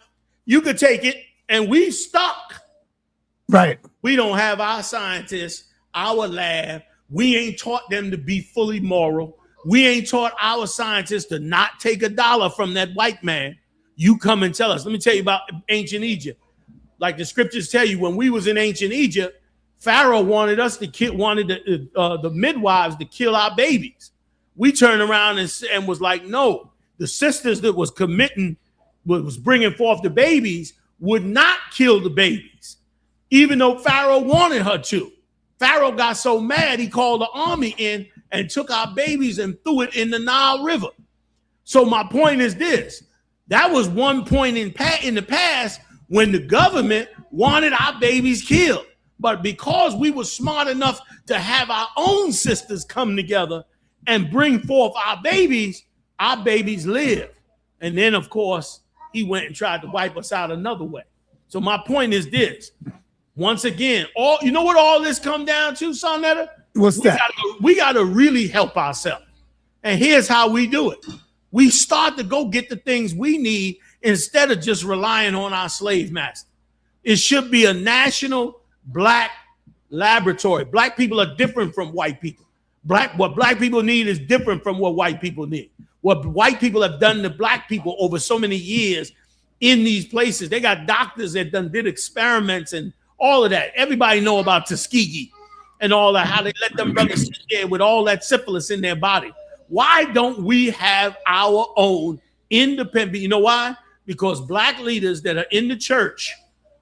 You could take it," and we stuck. Right. We don't have our scientists, our lab. We ain't taught them to be fully moral. We ain't taught our scientists to not take $1 from that white man. You come and tell us. Let me tell you about ancient Egypt. Like the scriptures tell you, when we was in ancient Egypt, Pharaoh wanted us to kill, the midwives to kill our babies. We turned around and was like, no, the sisters that was bringing forth the babies would not kill the babies, even though Pharaoh wanted her to. Pharaoh got so mad, he called the army in and took our babies and threw it in the Nile River. So my point is this. That was one point in the past when the government wanted our babies killed. But because we were smart enough to have our own sisters come together and bring forth our babies live. And then, of course, he went and tried to wipe us out another way. So my point is this. Once again, you know what all this come down to, sa.neter? What's that? We got to really help ourselves. And here's how we do it. We start to go get the things we need instead of just relying on our slave master. It should be a national black laboratory. Black people are different from white people. What black people need is different from what white people need. What white people have done to black people over so many years in these places. They got doctors that did experiments and all of that. Everybody know about Tuskegee and all that, how they let them brothers sit there with all that syphilis in their body. Why don't we have our own independent? You know why? Because black leaders that are in the church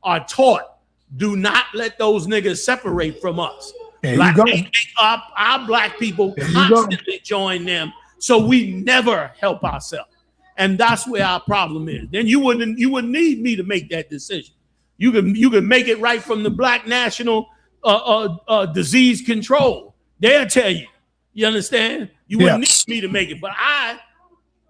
are taught, do not let those niggas separate from us. Our black people constantly join them, so we never help ourselves. And that's where our problem is. Then you wouldn't need me to make that decision. You can make it right from the Black National Disease Control. They'll tell you. You understand? You wouldn't need me to make it. But I,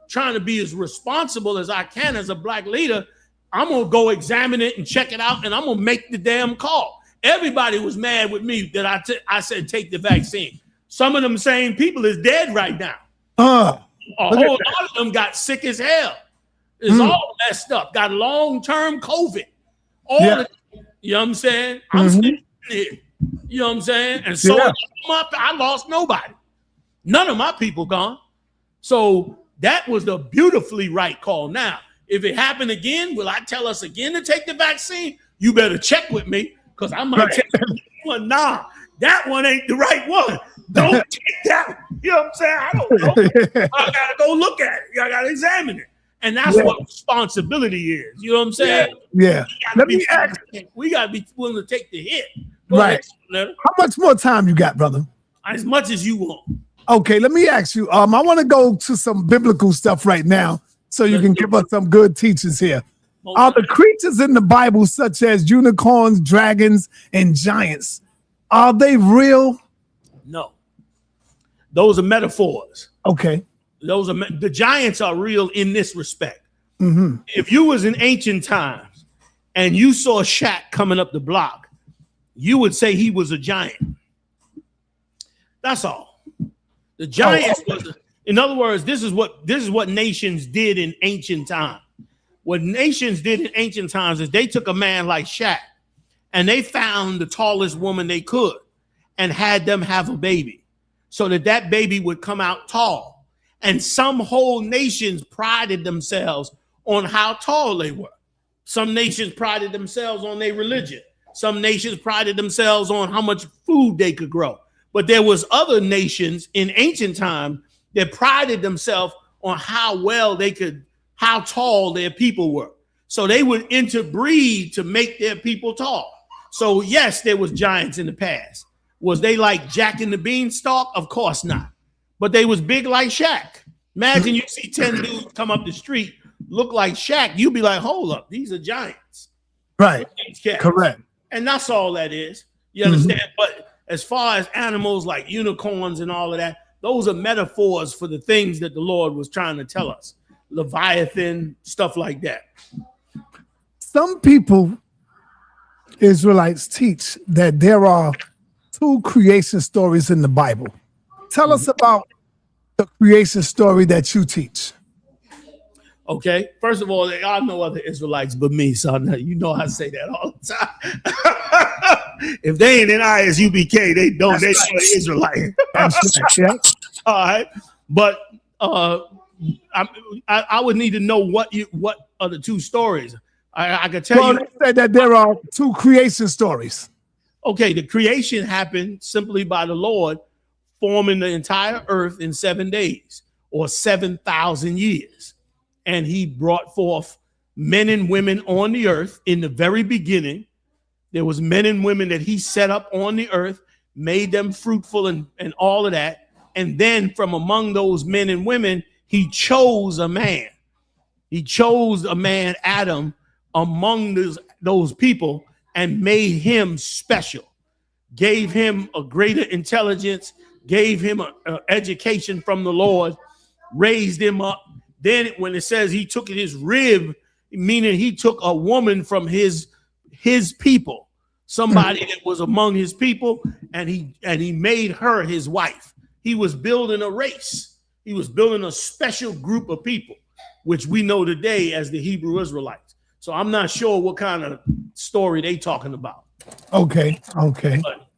trying to be as responsible as I can as a black leader, I'm going to go examine it and check it out, and I'm going to make the damn call. Everybody was mad with me that I said take the vaccine. Some of them same people is dead right now. A whole lot of them got sick as hell. It's all messed up. Got long-term COVID. You know what I'm saying? I'm still here. You know what I'm saying? And so I lost nobody. None of my people gone. So that was the beautifully right call. Now, if it happened again, will I tell us again to take the vaccine? You better check with me, because I might tell you one. Nah, that one ain't the right one. Don't take that one. You know what I'm saying? I don't know. I gotta go look at it. I gotta examine it. And that's what responsibility is. You know what I'm saying? Yeah. We gotta be willing to take the hit. Right. How much more time you got, brother? As much as you want. Okay, let me ask you. I want to go to some biblical stuff right now, so you can give us some good teachers here. Are the creatures in the Bible, such as unicorns, dragons, and giants, are they real? No. Those are metaphors. Okay. The giants are real in this respect. If you was in ancient times and you saw Shaq coming up the block, you would say he was a giant. That's all. The giants was, in other words, this is what nations did in ancient times. What nations did in ancient times is they took a man like Shaq and they found the tallest woman they could and had them have a baby so that baby would come out tall. And some whole nations prided themselves on how tall they were. Some nations prided themselves on their religion. Some nations prided themselves on how much food they could grow. But there was other nations in ancient time that prided themselves on how tall their people were. So they would interbreed to make their people tall. So yes, there was giants in the past. Was they like Jack and the Beanstalk? Of course not. But they was big like Shaq. Imagine you see 10 dudes come up the street, look like Shaq. You'd be like, hold up, these are giants. Right. Correct. And that's all that is. You understand? But as far as animals like unicorns and all of that, those are metaphors for the things that the Lord was trying to tell us. Leviathan, stuff like that. Some people, Israelites, teach that there are 2 creation stories in the Bible. Tell us about the creation story that you teach. Okay. First of all, there are no other Israelites but me, son. You know I say that all the time. If they ain't in I.S.U.P.K, they don't. They're Israelite. All right. But I would need to know what are the 2 stories. I could tell you. They said that there are 2 creation stories. Okay, the creation happened simply by the Lord forming the entire earth in 7 days or 7,000 years. And he brought forth men and women on the earth in the very beginning. There was men and women that he set up on the earth, made them fruitful and all of that. And then from among those men and women, he chose a man. He chose a man, Adam, among those people and made him special, gave him a greater intelligence, gave him an education from the Lord, raised him up. Then when it says he took his rib, meaning he took a woman from his people, somebody that was among his people, and he made her his wife. He was building a race. He was building a special group of people, which we know today as the Hebrew Israelites. So I'm not sure what kind of story they talking about. Okay.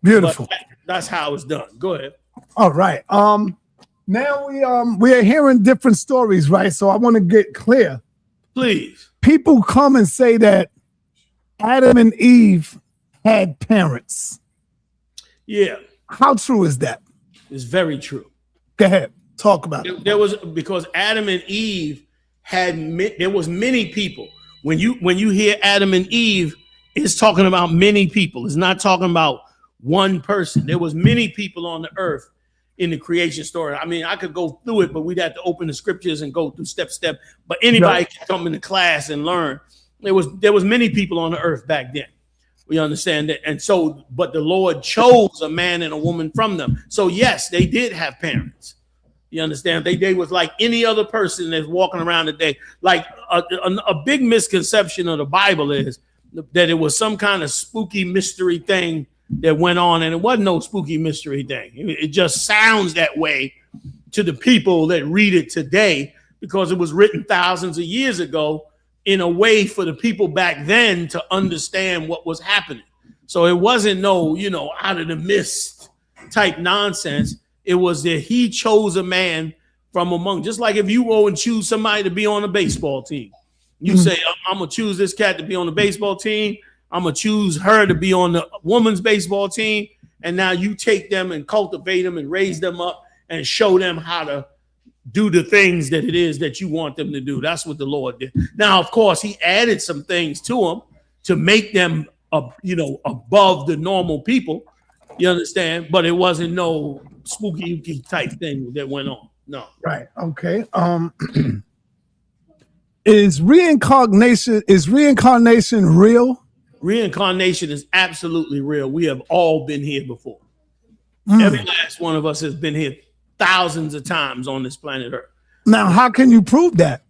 Beautiful. But that's how it's done. Go ahead. All right. Now we are hearing different stories, right? So I want to get clear. Please. People come and say that Adam and Eve had parents. Yeah. How true is that? It's very true. Go ahead. Talk about it. There was, because Adam and Eve there was many people. When you hear Adam and Eve, it's talking about many people. It's not talking about one person. There was many people on the earth in the creation story. I mean, I could go through it, but we'd have to open the scriptures and go through step. But anybody can come into class and learn. There was many people on the earth back then. We understand that. And so, but the Lord chose a man and a woman from them. So yes, they did have parents. You understand? They was like any other person that's walking around today. Like a big misconception of the Bible is that it was some kind of spooky mystery thing that went on, and it wasn't no spooky mystery thing. It just sounds that way to the people that read it today because it was written thousands of years ago in a way for the people back then to understand what was happening. So it wasn't no, out of the mist type nonsense. It was that he chose a man from among, just like if you go and choose somebody to be on a baseball team. You say, I'm going to choose this cat to be on the baseball team. I'm going to choose her to be on the women's baseball team. And now you take them and cultivate them and raise them up and show them how to do the things that it is that you want them to do. That's what the Lord did. Now, of course, he added some things to them to make them, above the normal people. You understand? But it wasn't no spooky type thing that went on. No. Right. Okay. Is reincarnation real? Reincarnation is absolutely real. We have all been here before. Every last one of us has been here thousands of times on this planet Earth. Now, how can you prove that?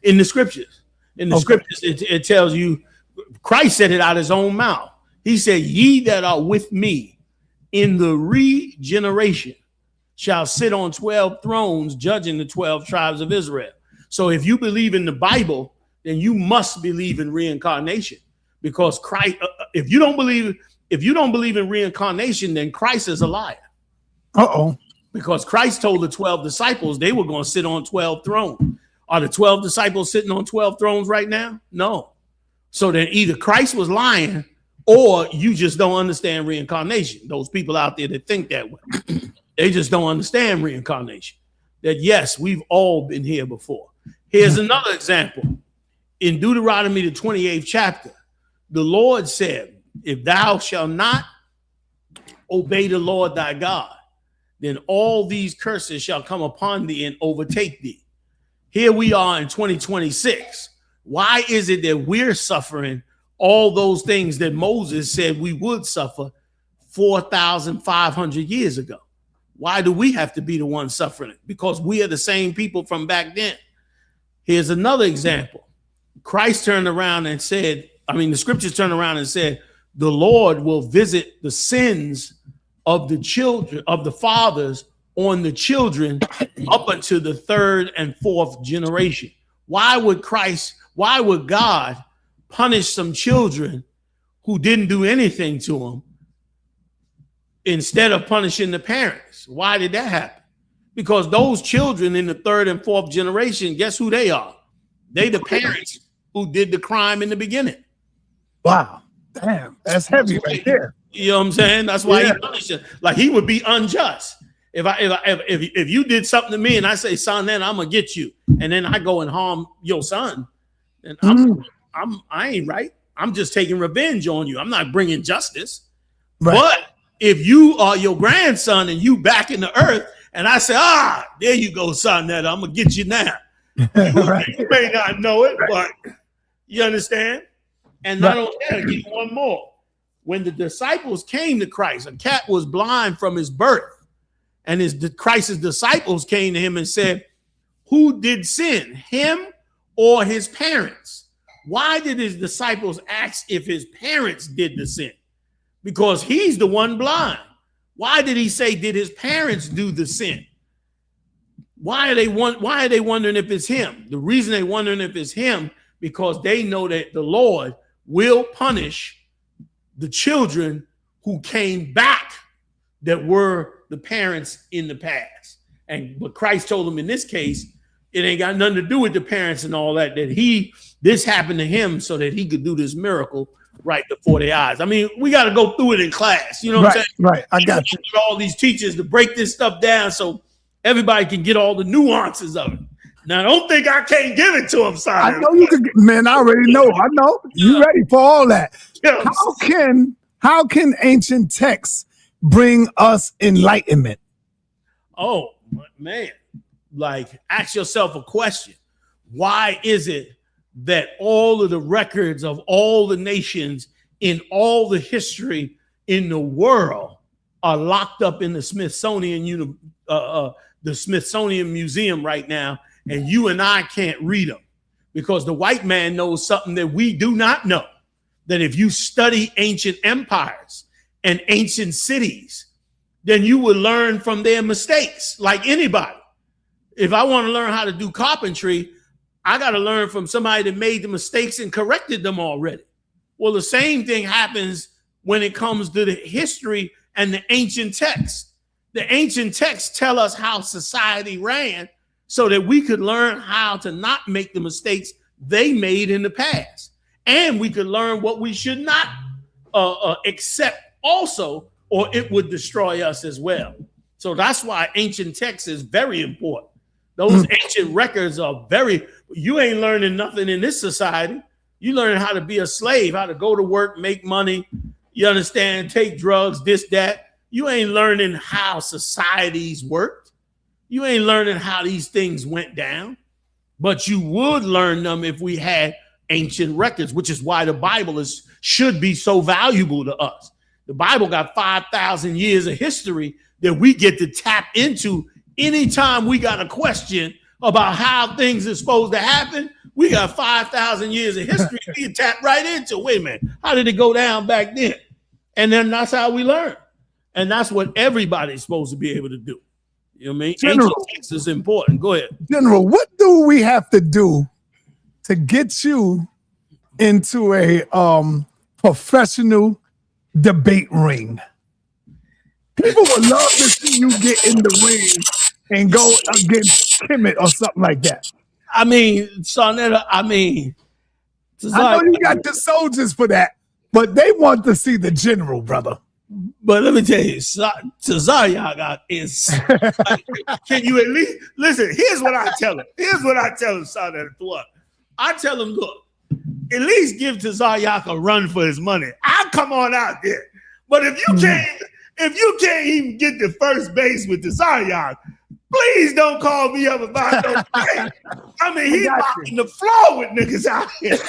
In the scriptures. In the scriptures, it tells you, Christ said it out of his own mouth. He said, ye that are with me in the regeneration shall sit on 12 thrones, judging the 12 tribes of Israel. So if you believe in the Bible, then you must believe in reincarnation, because Christ, if you don't believe in reincarnation, then Christ is a liar. Because Christ told the 12 disciples they were going to sit on 12 thrones. Are the 12 disciples sitting on 12 thrones right now? No. So then either Christ was lying or you just don't understand reincarnation. Those people out there that think that way, they just don't understand reincarnation. That yes, we've all been here before. Here's another example. In Deuteronomy, the 28th chapter, the Lord said, if thou shalt not obey the Lord thy God, then all these curses shall come upon thee and overtake thee. Here we are in 2026. Why is it that we're suffering all those things that Moses said we would suffer 4,500 years ago? Why do we have to be the ones suffering it? Because we are the same people from back then. Here's another example. Christ turned around and said, the scriptures turned around and said, the Lord will visit the sins of the children, of the fathers on the children up until the third and fourth generation. Why would God punish some children who didn't do anything to them instead of punishing the parents? Why did that happen? Because those children in the third and fourth generation, guess who they are? They the parents who did the crime in the beginning. Wow. Damn, that's heavy right there. You know what I'm saying? That's why he punished it. Like he would be unjust. If you did something to me and I say, son, then I'm gonna get you, and then I go and harm your son, then I ain't right. I'm just taking revenge on you. I'm not bringing justice. Right. But if you are your grandson and you back in the earth, and I say, there you go, son, that I'm gonna get you now. Right. You may not know it, but you understand. And not only that, I'll give you one more. When the disciples came to Christ, a cat was blind from his birth. And Christ's disciples came to him and said, who did sin, him or his parents? Why did his disciples ask if his parents did the sin? Because he's the one blind. Why did he say, did his parents do the sin? Why are they wondering if it's him? The reason they're wondering if it's him, because they know that the Lord will punish the children who came back that were the parents in the past. But Christ told them in this case, it ain't got nothing to do with the parents and all that, this happened to him so that he could do this miracle right before their eyes. I mean, we got to go through it in class. You know what I'm saying? Right. I got you. All these teachers to break this stuff down so everybody can get all the nuances of it. Now, don't think I can't give it to them, son. I know you can, man. I already know. I know you ready for all that. How can ancient texts bring us enlightenment? Oh man, like ask yourself a question: why is it that all of the records of all the nations in all the history in the world are locked up in the Smithsonian Museum right now? And you and I can't read them because the white man knows something that we do not know, that if you study ancient empires and ancient cities, then you will learn from their mistakes like anybody. If I want to learn how to do carpentry, I got to learn from somebody that made the mistakes and corrected them already. Well, the same thing happens when it comes to the history and the ancient texts. The ancient texts tell us how society ran, so that we could learn how to not make the mistakes they made in the past. And we could learn what we should not accept also, or it would destroy us as well. So that's why ancient text is very important. Those ancient records are you ain't learning nothing in this society. You learning how to be a slave, how to go to work, make money, you understand, take drugs, this, that. You ain't learning how societies work. You ain't learning how these things went down, but you would learn them if we had ancient records, which is why the Bible should be so valuable to us. The Bible got 5,000 years of history that we get to tap into anytime we got a question about how things are supposed to happen. We got 5,000 years of history we can tap right into. Wait a minute, how did it go down back then? And then that's how we learn. And that's what everybody's supposed to be able to do. You know what I mean? General, ancient text is important. Go ahead. General, what do we have to do to get you into a professional debate ring? People would love to see you get in the ring and go against Kemet or something like that. I mean, sa.neter, I know you got the soldiers for that, but they want to see the general, brother. But let me tell you, Tazaryak is. Can you at least listen? Here's what I tell him. Sa.neter, what I tell him: look, at least give Tazaryak a run for his money. I'll come on out there. But if you can't even get to first base with Tazaryak, please don't call me up about no thing. I mean, he's walking the floor with niggas out here.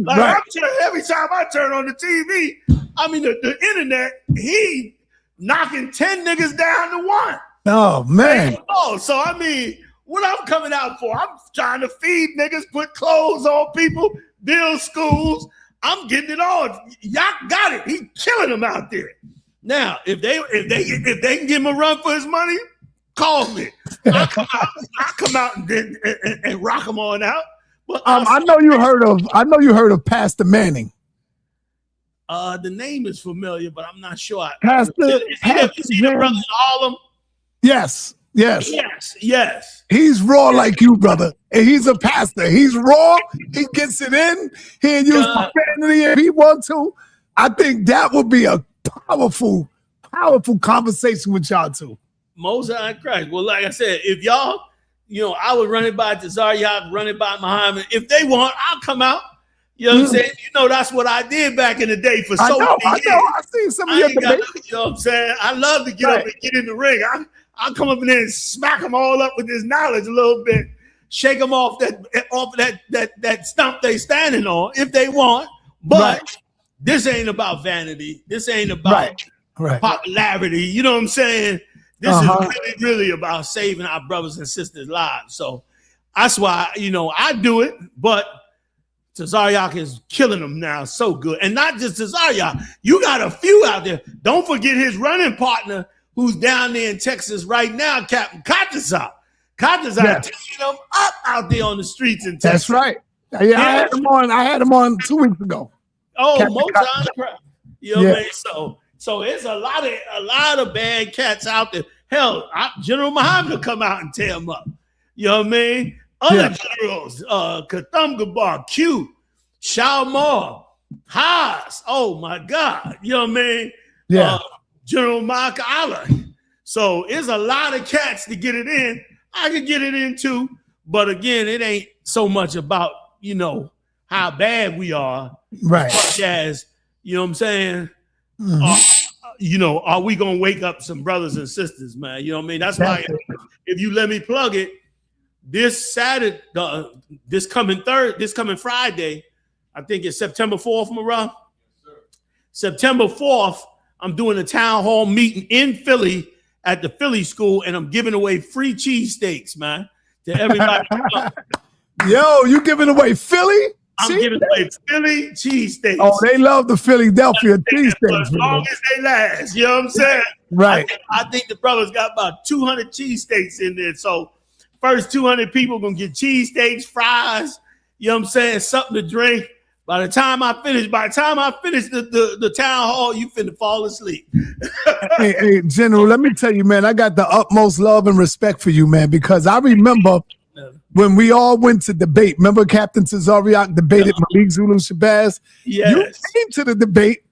I'm sure every time I turn on the TV, I mean, the internet, he knocking 10 niggas down to one. Oh, man. So, I mean, what I'm coming out for, I'm trying to feed niggas, put clothes on people, build schools. I'm getting it all. Y'all got it. He killing them out there. Now, if they can give him a run for his money, call me. I'll come out and rock them on out. But I know you heard of Pastor Manning. The name is familiar, but I'm not sure. Pastor the brother in Harlem? Yes. He's raw like you, brother. And he's a pastor. He's raw. He gets it in. He can use profanity if he wants to. I think that would be a powerful conversation with y'all too. Most High Christ. Well, like I said, if y'all, I would run it by Tazaryak, run it by Muhammad. If they want, I'll come out. You know what I'm saying? That's what I did back in the day for so many years. I seen some of your debates. You know what I'm saying? I love to get up and get in the ring. I'll come up in there and smack them all up with this knowledge a little bit, shake them off that stump they standing on if they want. But this ain't about vanity. This ain't about popularity. You know what I'm saying? This is really about saving our brothers and sisters' lives. So that's why, I do it, but Tazaryak is killing them now so good. And not just Tazaryak. You got a few out there. Don't forget his running partner who's down there in Texas right now, Captain Katazar. Katazar taking them up out there on the streets in Texas. That's right. Yeah, I had him on 2 weeks ago. Oh, most times. You know what I mean? So So it's a lot of bad cats out there. Hell, General Muhammad will come out and tear them up. You know what I mean? Other generals, Katham Q, Shalmar, Haas. Oh my God. You know what I mean? Yeah. General Mark Allah. So it's a lot of cats to get it in. I could get it in too. But again, it ain't so much about, how bad we are. Right. Such as, you know what I'm saying? Are we going to wake up some brothers and sisters, man? You know what I mean? That's why if you let me plug it, this Saturday, this coming Friday, I think it's September 4th, Marah. September 4th, I'm doing a town hall meeting in Philly at the Philly school, and I'm giving away free cheesesteaks, man, to everybody. Yo, you giving away Philly? I'm giving away Philly cheesesteaks. Oh, they love the Philadelphia cheesesteaks. As long as they last, you know what I'm saying? Right. I think the brothers got about 200 cheesesteaks in there. So first 200 people going to get cheesesteaks, fries, you know what I'm saying, something to drink. By the time I finish the town hall, you finna fall asleep. Hey, General, let me tell you, man, I got the utmost love and respect for you, man, because I remember when we all went to debate. Remember Captain Tazariak debated Malik Zulu Shabazz? Yes. You came to the debate,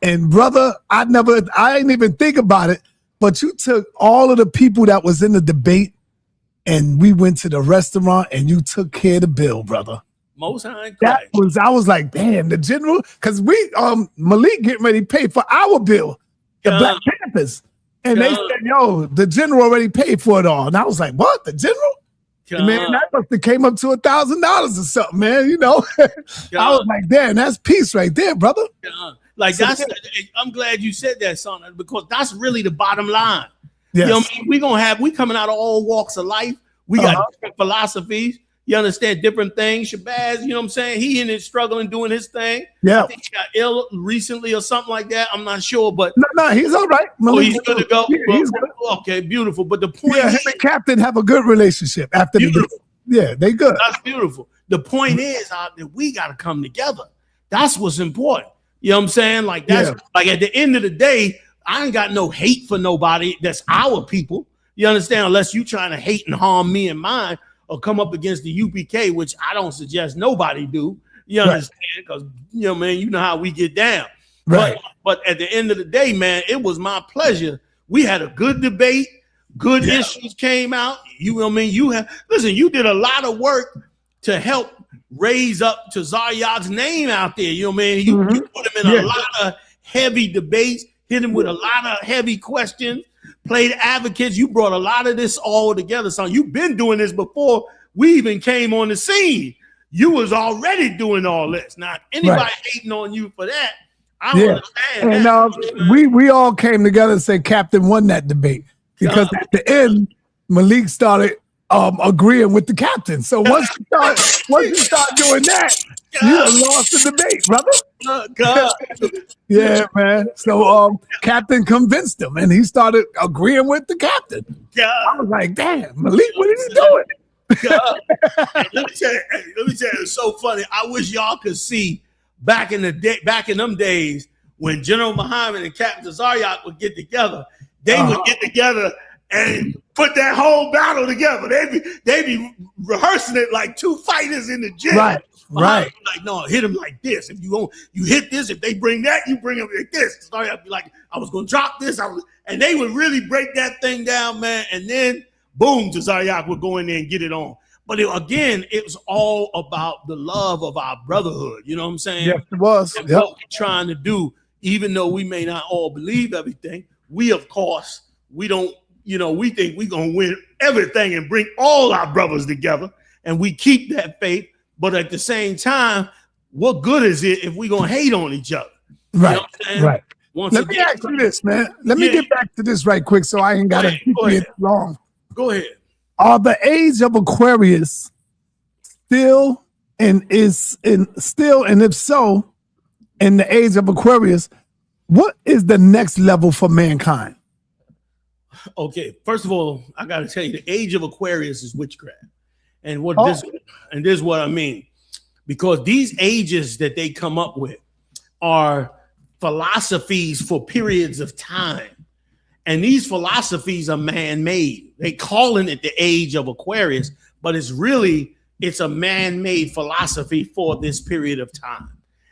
and brother, I didn't even think about it, but you took all of the people that was in the debate, and we went to the restaurant, and you took care of the bill, brother. Most High I was like, damn, the General, because Malik getting ready to pay for our bill, the Black Panthers. And they said, yo, the General already paid for it all. And I was like, what? The General? Man, that must have came up to $1,000 or something, man. I was like, damn, that's peace right there, brother. I'm glad you said that, son, because that's really the bottom line. Yes. You know what I mean? We coming out of all walks of life. We got different philosophies. You understand different things. Shabazz, you know what I'm saying? He in it struggling, doing his thing. Yeah. I think he got ill recently or something like that. I'm not sure, but no, he's all right. He's good to go. Yeah, he's good. Okay, beautiful. But the point is, him and Captain have a good relationship after they good. That's beautiful. The point is that we got to come together. That's what's important. You know what I'm saying? Like that's like at the end of the day, I ain't got no hate for nobody. That's our people. You understand? Unless you trying to hate and harm me and mine, or come up against the UPK, which I don't suggest nobody do. You understand? Because, man, you know how we get down. Right. But at the end of the day, man, it was my pleasure. We had a good debate. Good issues came out. You know what I mean? You did a lot of work to help raise up to Zaryak's name out there. You know what I mean? You put him in a lot of heavy debates, hit him with a lot of heavy questions. Played advocates. You brought a lot of this all together, son. You've been doing this before we even came on the scene. You was already doing all this. Now, anybody hating on you for that, I don't understand. And we all came together and said Captain won that debate because at the end, Malik started agreeing with the captain. So once you start doing that, you done lost the debate, brother. Yeah, man. So Captain convinced him, and he started agreeing with the captain. I was like, damn, Malik, what is he doing? Let me tell you, it's so funny. I wish y'all could see back in them days when General Muhammad and Captain Zaryak would get together. They would get together and put that whole battle together. They'd be rehearsing it like two fighters in the gym. Right. Like, no, hit him like this. If you hit this, if they bring that, you bring him like this. Sorry, I'd be like, I was gonna drop this. And they would really break that thing down, man. And then boom, Zaryak would go in there and get it on. But it was all about the love of our brotherhood. You know what I'm saying? Yes, it was. And what we're trying to do, even though we may not all believe everything, we of course we don't. We think we're gonna win everything and bring all our brothers together, and we keep that faith. But at the same time, what good is it if we're going to hate on each other? Right, right. Let me ask you this, man. Let me get back to this right quick so I ain't got to keep it long. Go ahead. Are the age of Aquarius still, and if so, in the age of Aquarius, what is the next level for mankind? Okay, first of all, I got to tell you, the age of Aquarius is witchcraft. And this is what I mean, because these ages that they come up with are philosophies for periods of time. And these philosophies are man-made. They calling it the age of Aquarius, but it's a man-made philosophy for this period of time.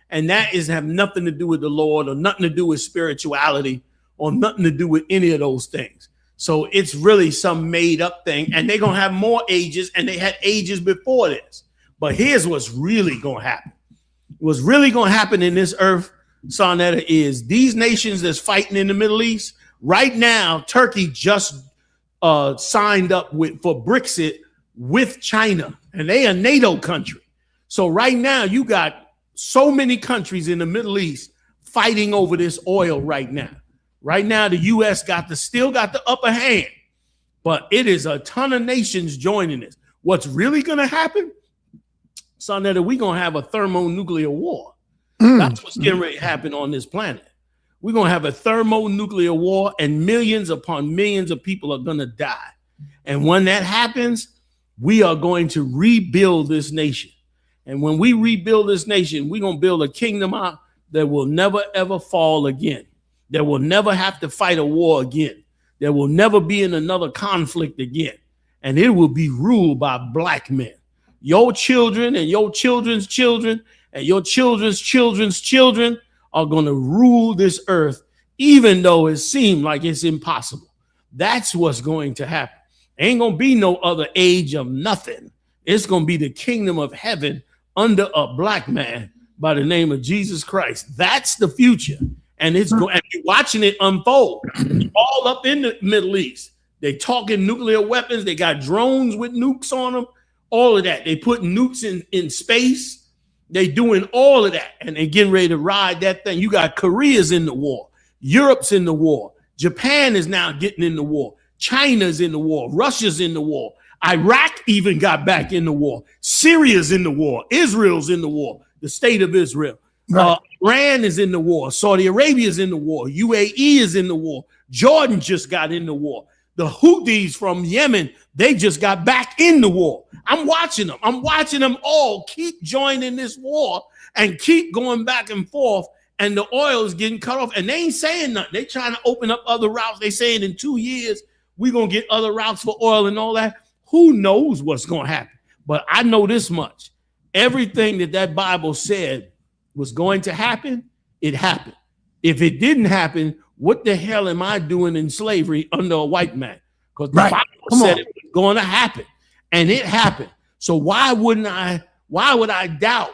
And that have nothing to do with the Lord or nothing to do with spirituality or nothing to do with any of those things. So it's really some made up thing. And they're going to have more ages, and they had ages before this. But here's what's really going to happen. What's really going to happen in this earth, sa.neter, is these nations that's fighting in the Middle East. Right now, Turkey just signed up for Brexit with China, and they a NATO country. So right now, you got so many countries in the Middle East fighting over this oil right now. Right now, the U.S. still got the upper hand, but it is a ton of nations joining this. What's really going to happen, sa.neter, we're going to have a thermonuclear war. That's what's getting ready to happen on this planet. We're going to have a thermonuclear war, and millions upon millions of people are going to die. And when that happens, we are going to rebuild this nation. And when we rebuild this nation, we're going to build a kingdom out that will never, ever fall again. That will never have to fight a war again. That will never be in another conflict again. And it will be ruled by black men. Your children and your children's children and your children's children's children are going to rule this earth, even though it seemed like it's impossible. That's what's going to happen. Ain't going to be no other age of nothing. It's going to be the kingdom of heaven under a black man by the name of Jesus Christ. That's the future. And and you're watching it unfold all up in the Middle East. They talking nuclear weapons. They got drones with nukes on them. All of that. They put nukes in space. They doing all of that, and they getting ready to ride that thing. You got Korea's in the war. Europe's in the war. Japan is now getting in the war. China's in the war. Russia's in the war. Iraq even got back in the war. Syria's in the war. Israel's in the war. The state of Israel. Right. Iran is in the war. Saudi Arabia is in the war. UAE is in the war. Jordan just got in the war. The Houthis from Yemen, they just got back in the war. I'm watching them. I'm watching them all keep joining this war and keep going back and forth. And the oil is getting cut off. And they ain't saying nothing. They trying to open up other routes. They saying in 2 years, we're going to get other routes for oil and all that. Who knows what's going to happen? But I know this much. Everything that Bible said was going to happen, it happened. If it didn't happen, what the hell am I doing in slavery under a white man? Because the Bible said it was going to happen, and it happened. So why would I doubt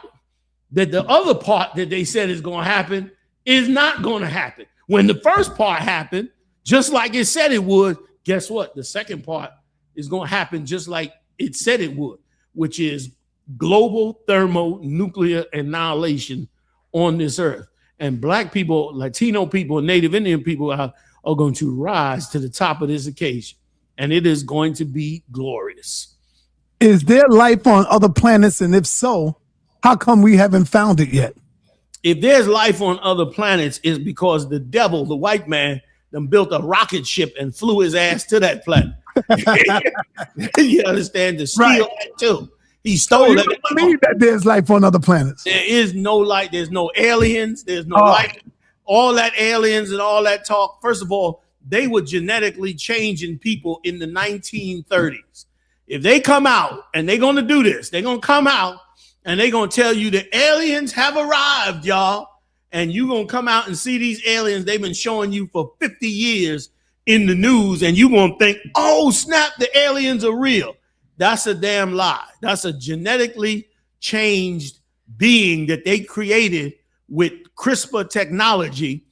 that the other part that they said is going to happen is not going to happen? When the first part happened, just like it said it would, guess what? The second part is going to happen just like it said it would, which is global thermonuclear annihilation on this earth. And black people, Latino people, Native Indian people are going to rise to the top of this occasion. And it is going to be glorious. Is there life on other planets? And if so, how come we haven't found it yet? If there's life on other planets, it's because the devil, the white man, them built a rocket ship and flew his ass to that planet. You understand? To steal that too. He stole it. I believe that there's life on other planets. There is no light. There's no aliens. There's no light. All that aliens and all that talk. First of all, they were genetically changing people in the 1930s. If they come out and they're going to do this, they're going to come out and they're going to tell you the aliens have arrived, y'all. And you're going to come out and see these aliens they've been showing you for 50 years in the news. And you're going to think, oh, snap, the aliens are real. That's a damn lie. That's a genetically changed being that they created with CRISPR technology.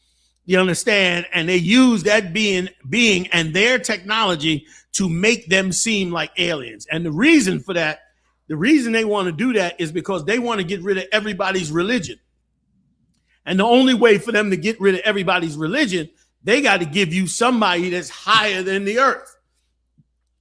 You understand? And they use that being and their technology to make them seem like aliens. And the reason for that, the reason they want to do that is because they want to get rid of everybody's religion. And the only way for them to get rid of everybody's religion, they got to give you somebody that's higher than the earth.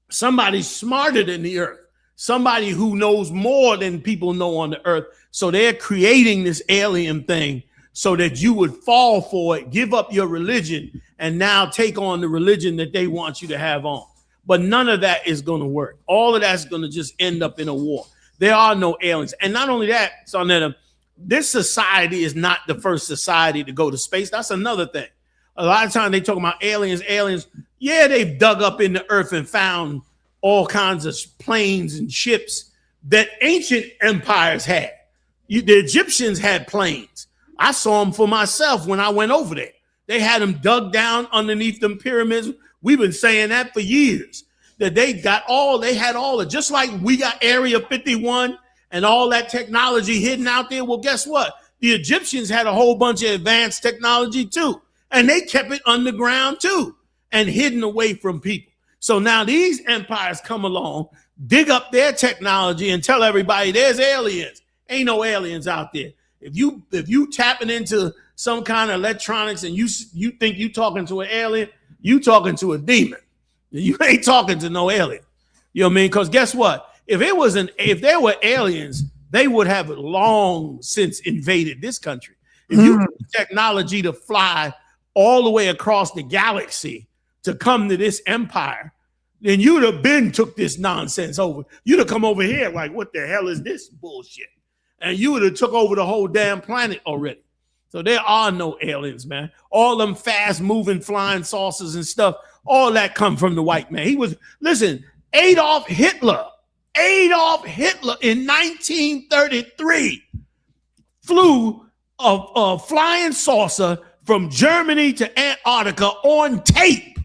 Somebody smarter than the earth, somebody who knows more than people know on the earth. So they're creating this alien thing so that you would fall for it, give up your religion, and now take on the religion that they want you to have on. But none of that is going to work. All of that's going to just end up in a war. There are no aliens. And not only that, sa.neter, this society is not the first society to go to space. That's another thing. A lot of times they talk about aliens. Yeah, they've dug up in the earth and found all kinds of planes and ships that ancient empires had. The Egyptians had planes. I saw them for myself when I went over there. They had them dug down underneath them pyramids. We've been saying that for years, that they had all of, just like we got Area 51 and all that technology hidden out there. Well, guess what? The Egyptians had a whole bunch of advanced technology too, and they kept it underground too and hidden away from people. So now these empires come along, dig up their technology and tell everybody there's aliens. Ain't no aliens out there. If you tapping into some kind of electronics and you think you talking to an alien, you talking to a demon. You ain't talking to no alien. You know what I mean? Because guess what? If there were aliens, they would have long since invaded this country. If you had the technology to fly all the way across the galaxy to come to this empire, then you'd have been took this nonsense over. You'd have come over here like, what the hell is this bullshit? And you would have took over the whole damn planet already. So there are no aliens, man. All them fast moving flying saucers and stuff, all that come from the white man. Adolf Hitler in 1933 flew a flying saucer from Germany to Antarctica on tape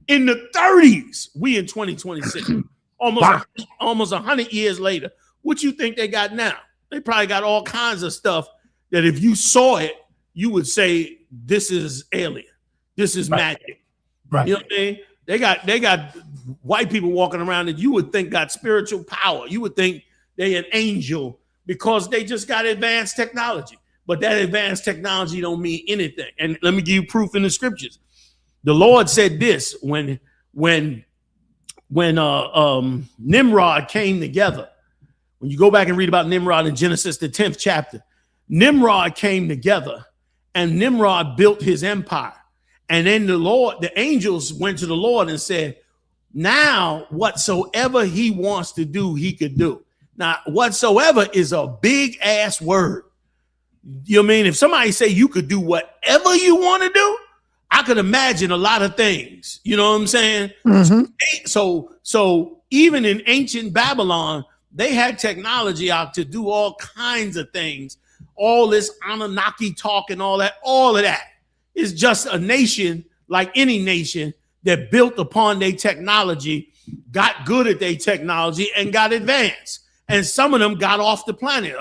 in the 30s. We in 2026, almost 100 years later. What you think they got now? They probably got all kinds of stuff that if you saw it, you would say, this is alien. This is magic. Right. You know what I mean? They got white people walking around that you would think got spiritual power. You would think they an angel because they just got advanced technology. But that advanced technology don't mean anything. And let me give you proof in the scriptures. The Lord said this when Nimrod came together. When you go back and read about Nimrod in Genesis, the 10th chapter, Nimrod came together and Nimrod built his empire. And then the angels went to the Lord and said, now whatsoever he wants to do, he could do. Now, whatsoever is a big ass word. You know what I mean? If somebody say you could do whatever you want to do, I could imagine a lot of things. You know what I'm saying? Mm-hmm. So even in ancient Babylon, they had technology out to do all kinds of things. All this Anunnaki talk and all of that is just a nation like any nation that built upon their technology, got good at their technology, and got advanced. And some of them got off the planet.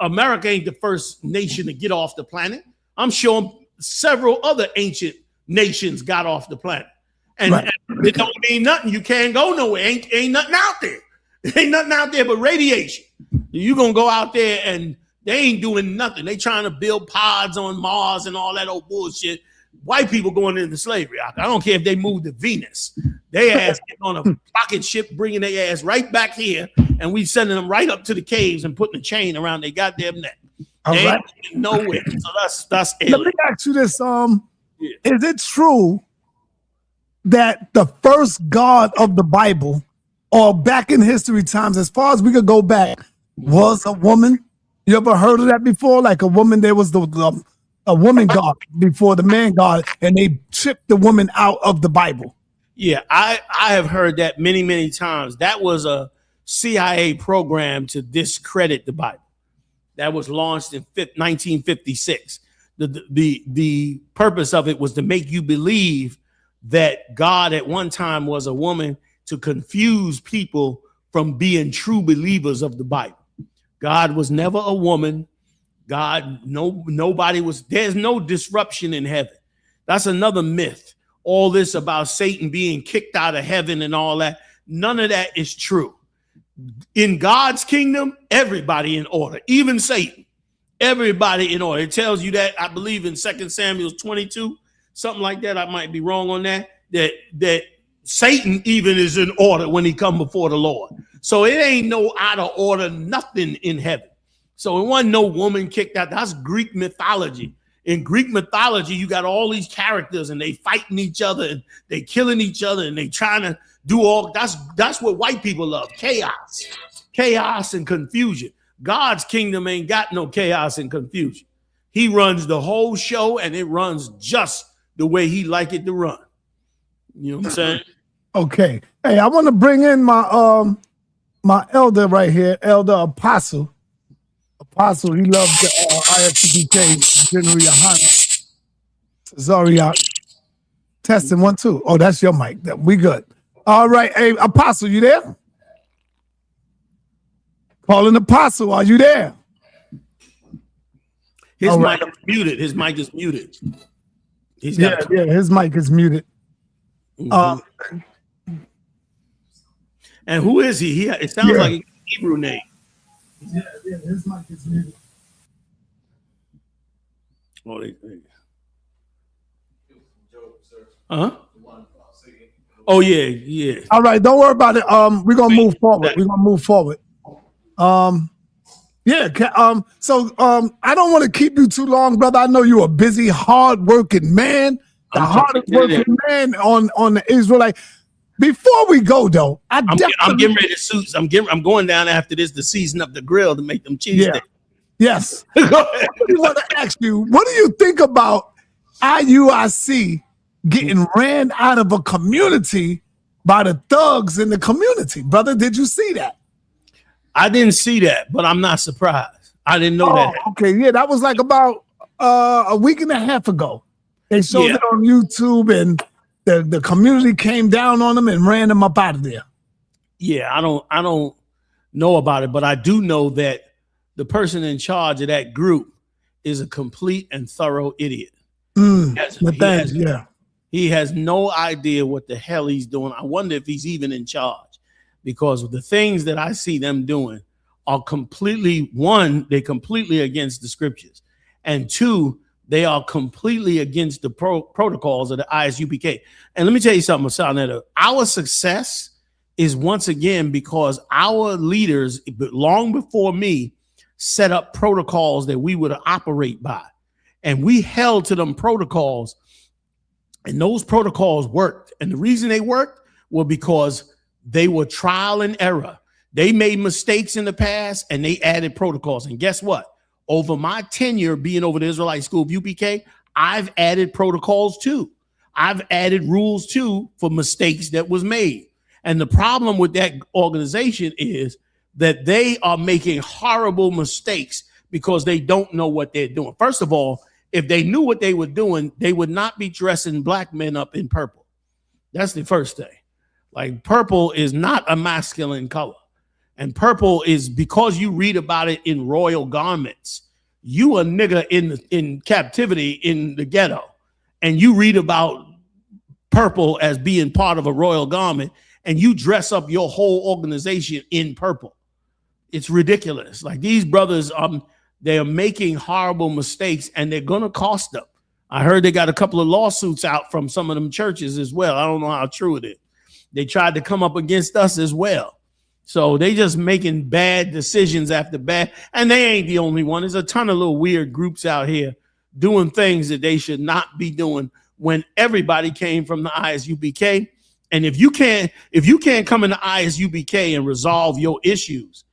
America ain't the first nation to get off the planet. I'm sure several other ancient nations got off the planet. And, right. And it don't mean nothing. You can't go nowhere. Ain't nothing out there. Ain't nothing out there but radiation. You're going to go out there and they ain't doing nothing. They trying to build pods on Mars and all that old bullshit. White people going into slavery. I don't care if they move to Venus. They ass get on a rocket ship, bringing their ass right back here, and we sending them right up to the caves and putting a chain around their goddamn neck. All they right. ain't nowhere. So that's Let me ask you this. Is it true that the first God of the Bible, or back in history times, as far as we could go back, was a woman? You ever heard of that before? Like a woman, there was a woman God before the man God, and they chipped the woman out of the Bible. Yeah, I have heard that many, many times. That was a CIA program to discredit the Bible. That was launched in 1956. The purpose of it was to make you believe that God at one time was a woman, to confuse people from being true believers of the Bible. God was never a woman. God, nobody was, there's no disruption in heaven. That's another myth. All this about Satan being kicked out of heaven and all that, none of that is true. In God's kingdom, everybody in order, even Satan, everybody in order. It tells you that, I believe in 2 Samuel 22, something like that. I might be wrong on that Satan even is in order when he come before the Lord. So it ain't no out of order, nothing in heaven. So it wasn't no woman kicked out. That's Greek mythology. In Greek mythology, you got all these characters and they fighting each other and they killing each other and they trying to do all. That's what white people love. Chaos and confusion. God's kingdom ain't got no chaos and confusion. He runs the whole show, and it runs just the way he like it to run. You know what I'm saying? Okay. Hey, I want to bring in my my elder right here, Elder Apostle. Apostle, he loves the I.S.U.P.K, General Yahanna. Zariak. Testing 1, 2. Oh, that's your mic. We good. All right. Hey, Apostle, you there? Calling Apostle, are you there? His mic is muted. His mic is muted. Yeah, his mic is muted. Mm-hmm. And who is he? It sounds like a Hebrew name. Yeah, his mic is muted. Oh, Oh, yeah. All right, don't worry about it. We're gonna move forward. So I don't want to keep you too long, brother. I know you're a busy, hard-working man, the hardest working man on the Israelite. Before we go, though, I'm getting ready to suit. I'm going down after this to season up the grill to make them cheesesteaks. Yes. I want to ask you, what do you think about I.U.I.C. getting ran out of a community by the thugs in the community? Brother, did you see that? I didn't see that, but I'm not surprised. I didn't know that. Okay, yeah, that was like about a week and a half ago. They showed it on YouTube, and the community came down on them and ran them up out of there. Yeah, I don't know about it, but I do know that the person in charge of that group is a complete and thorough idiot. He has no idea what the hell he's doing. I wonder if he's even in charge, because the things that I see them doing are completely, one, they're completely against the scriptures, and two, they are completely against the protocols of the I.S.U.P.K. And let me tell you something, sa.neter. Our success is once again because our leaders, long before me, set up protocols that we would operate by. And we held to them protocols, and those protocols worked. And the reason they worked was because they were trial and error. They made mistakes in the past, and they added protocols. And guess what? Over my tenure being over the Israelite School of U.P.K, I've added protocols too. I've added rules too for mistakes that was made. And the problem with that organization is that they are making horrible mistakes because they don't know what they're doing. First of all, if they knew what they were doing, they would not be dressing black men up in purple. That's the first thing. Like, purple is not a masculine color. And purple is, because you read about it in royal garments, you a nigga in captivity in the ghetto, and you read about purple as being part of a royal garment, and you dress up your whole organization in purple. It's ridiculous. Like, these brothers, they are making horrible mistakes, and they're going to cost them. I heard they got a couple of lawsuits out from some of them churches as well. I don't know how true it is. They tried to come up against us as well. So they just making bad decisions after bad. And they ain't the only one. There's a ton of little weird groups out here doing things that they should not be doing when everybody came from the I.S.U.P.K. And if you can't come in the I.S.U.P.K and resolve your issues,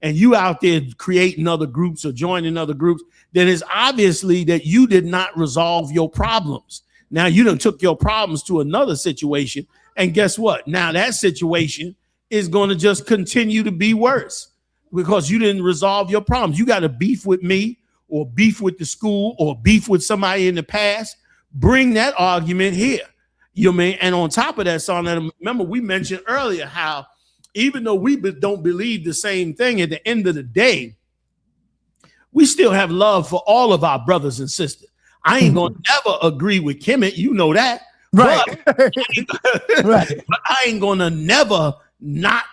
and you out there creating other groups or joining other groups, then it's obviously that you did not resolve your problems. Now you done took your problems to another situation. And guess what? Now that situation is going to just continue to be worse because you didn't resolve your problems. You got a beef with me, or beef with the school, or beef with somebody in the past. Bring that argument here. You know what I mean? And on top of that, sa.neter, remember we mentioned earlier how even though we don't believe the same thing, at the end of the day, we still have love for all of our brothers and sisters. I ain't going to never agree with Kemet. You know that. Right. But I ain't going to never not,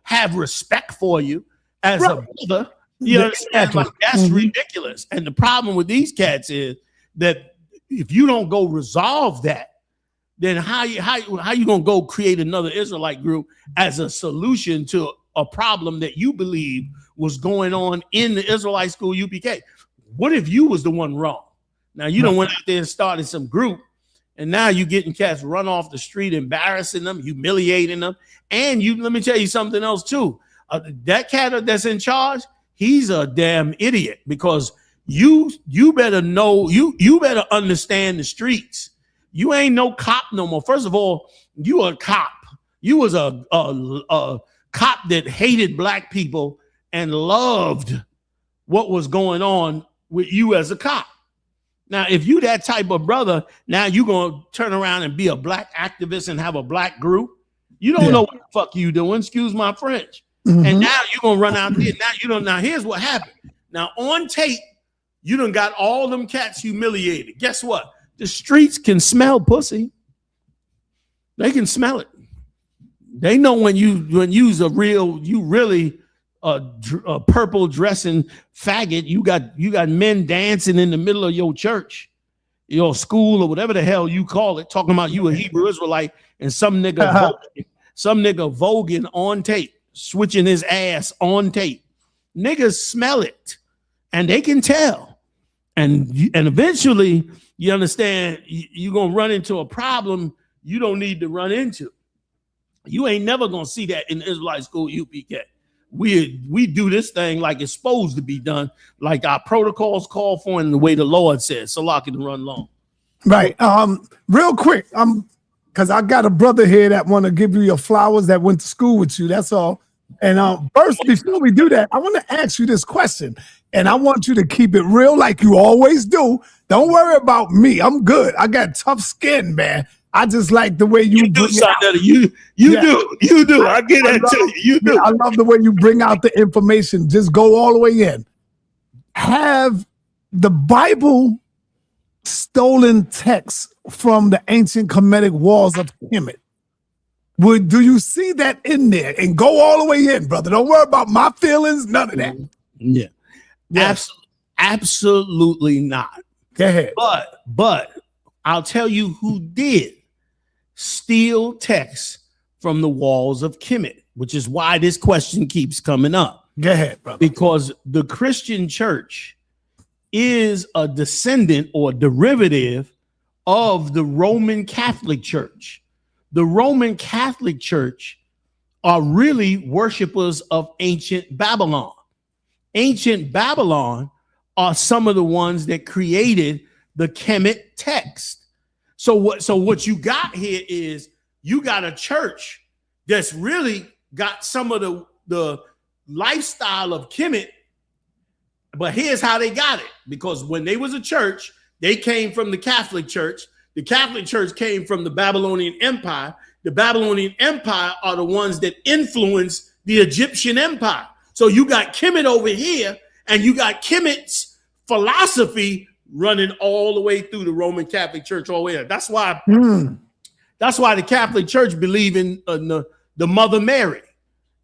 have respect for you as a brother. You understand? Like, that's ridiculous. And the problem with these cats is that if you don't go resolve that, then how you gonna go create another Israelite group as a solution to a problem that you believe was going on in the Israelite School U.P.K? What if you was the one wrong? Now you done went out there and started some group, and now you getting cats run off the street, embarrassing them, humiliating them. And let me tell you something else too. that cat that's in charge, he's a damn idiot, because you better know, you better understand the streets. You ain't no cop no more. First of all, you a cop. You was a cop that hated black people and loved what was going on with you as a cop. Now, if you that type of brother, now you gonna turn around and be a black activist and have a black group. You don't know what the fuck you doing. Excuse my French. Mm-hmm. And now you're gonna run out there. Now you don't. Now here's what happened. Now on tape, you done got all them cats humiliated. Guess what? The streets can smell pussy. They can smell it. They know when you's a real, you really a purple dressing faggot. You got men dancing in the middle of your church, your school, or whatever the hell you call it, talking about you a Hebrew Israelite, and some nigga voguing on tape, switching his ass on tape. Niggas smell it, and they can tell, and eventually, you understand, you're gonna run into a problem you don't need to run into. You ain't never gonna see that in the Israelite school UPK. We do this thing like it's supposed to be done, like our protocols call for, and the way the Lord says. So lock it and run long. Right. Real quick, because I got a brother here that want to give you your flowers that went to school with you. That's all. And first, before we do that, I want to ask you this question, and I want you to keep it real like you always do. Don't worry about me. I'm good. I got tough skin, man. I just like the way you do something. You do. I get that too. You do. I love the way you bring out the information. Just go all the way in. Have the Bible stolen texts from the ancient Kemetic walls of Kemet? Do you see that in there? And go all the way in, brother. Don't worry about my feelings. None of that. Yeah. Absolutely not. Go ahead. But I'll tell you who did steal texts from the walls of Kemet, which is why this question keeps coming up. Go ahead, brother. Because the Christian church is a descendant or derivative of the Roman Catholic Church. The Roman Catholic Church are really worshipers of ancient Babylon. Ancient Babylon are some of the ones that created the Kemet text. So what you got here is you got a church that's really got some of the lifestyle of Kemet, but here's how they got it. Because when they was a church, they came from the Catholic Church. The Catholic Church came from the Babylonian Empire. The Babylonian Empire are the ones that influenced the Egyptian Empire. So you got Kemet over here, and you got Kemet's philosophy running all the way through the Roman Catholic Church all the way. That's why the Catholic Church believe in the Mother Mary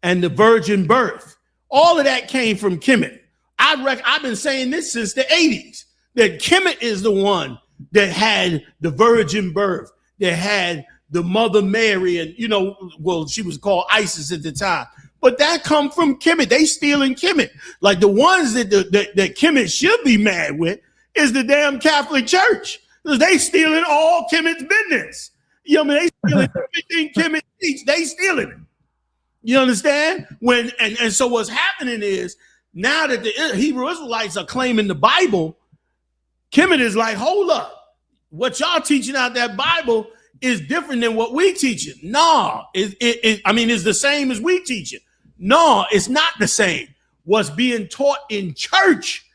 and the virgin birth. All of that came from Kemet. I've been saying this since the 80s, that Kemet is the one that had the virgin birth, that had the Mother Mary, and she was called Isis at the time. But that come from Kemet. They stealing Kemet. Like the ones that Kemet should be mad with is the damn Catholic Church. Because they stealing all Kemet's business. They stealing everything Kemet teach. They stealing it. You understand? And so what's happening is, now that the Hebrew Israelites are claiming the Bible, Kemet is like, hold up. What y'all teaching out that Bible is different than what we teaching. No, it's the same as we teaching. No, it's not the same. What's being taught in church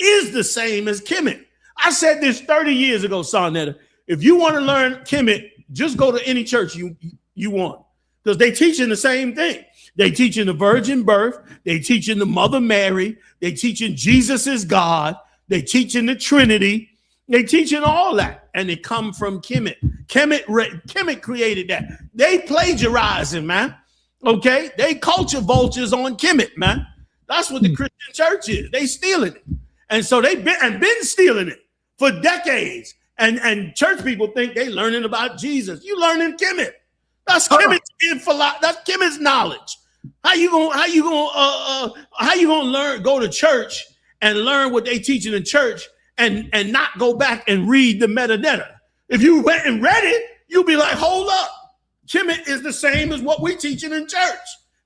is the same as Kemet. I said this 30 years ago, sa.neter. If you want to learn Kemet, just go to any church you want, because they teaching the same thing. They teaching the virgin birth. They teaching the Mother Mary. They teaching Jesus is God. They teaching the Trinity. They teaching all that, and it come from Kemet. Kemet created that. They plagiarizing, man. Okay, they culture vultures on Kemet, man. That's what the Christian church is. They stealing it, and so they've been stealing it for decades. And church people think they learning about Jesus. You learning Kemet. That's Kemet's knowledge. How you gonna learn? Go to church and learn what they teaching in church, and not go back and read the metadata. If you went and read it, you'll be like, hold up. Kemet is the same as what we teaching in church.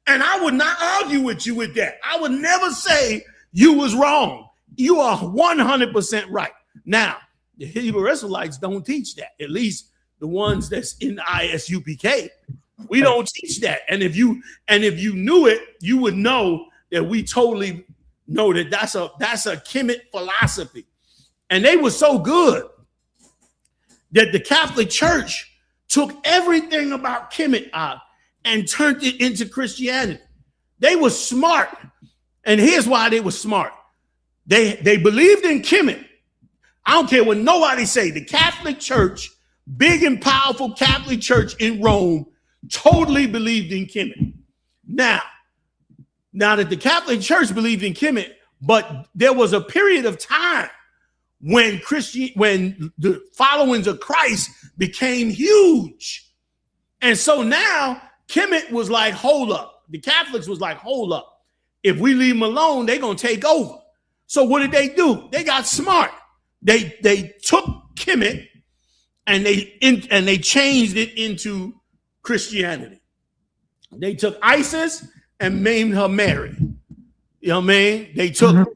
And I would not argue with you with that. I would never say you was wrong. You are 100% right. Now, the Hebrew Israelites don't teach that. At least the ones that's in I.S.U.P.K. We don't teach that. And if you knew it, you would know that we totally know that that's a Kemet philosophy. And they were so good that the Catholic Church took everything about Kemet out and turned it into Christianity. They were smart. And here's why they were smart. They believed in Kemet. I don't care what nobody say. The Catholic Church, big and powerful Catholic Church in Rome, totally believed in Kemet. Now that the Catholic Church believed in Kemet, but there was a period of time when the followings of Christ became huge. And so now Kemet was like, hold up. The Catholics was like, hold up. If we leave them alone, they're going to take over. So what did they do? They got smart. They took Kemet and they changed it into Christianity. They took Isis and named her Mary. You know what I mean? They took.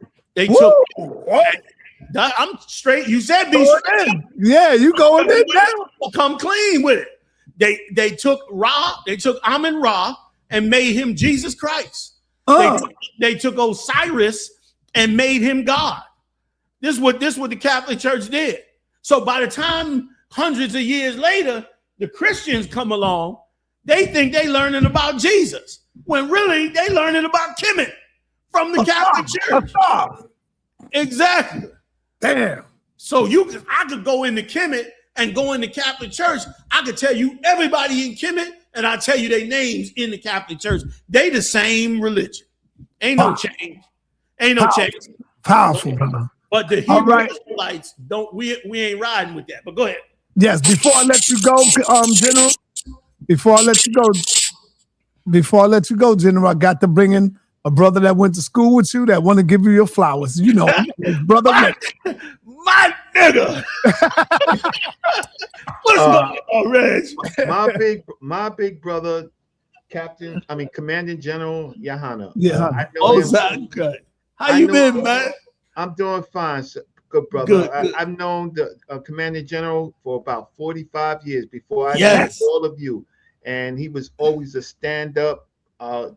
I'm straight. You said be straight. Yeah, you going in now. Come clean with it. They took Ra. They took Amun Ra and made him Jesus Christ. They took Osiris and made him God. This is what the Catholic Church did. So by the time hundreds of years later, the Christians come along, they think they learning about Jesus, when really they learning about Kemet from the Catholic Church. Exactly. Damn. So I could go into Kemet and go into Catholic Church. I could tell you everybody in Kemet, and I'll tell you their names in the Catholic Church. They the same religion. Ain't no change. Ain't no change. Powerful, brother. But the Hebrew Israelites don't. We ain't riding with that. But go ahead. Yes. Before I let you go, General. Before I let you go, General, I got to bring in a brother that went to school with you that want to give you your flowers. You know, brother. My nigga. What's going on, Reg? My big brother, Commanding General Yahanna. Yeah. Good. How you been, man? I'm doing fine, good brother. Good. I've known the Commanding General for about 45 years before I met all of you. And he was always a stand-up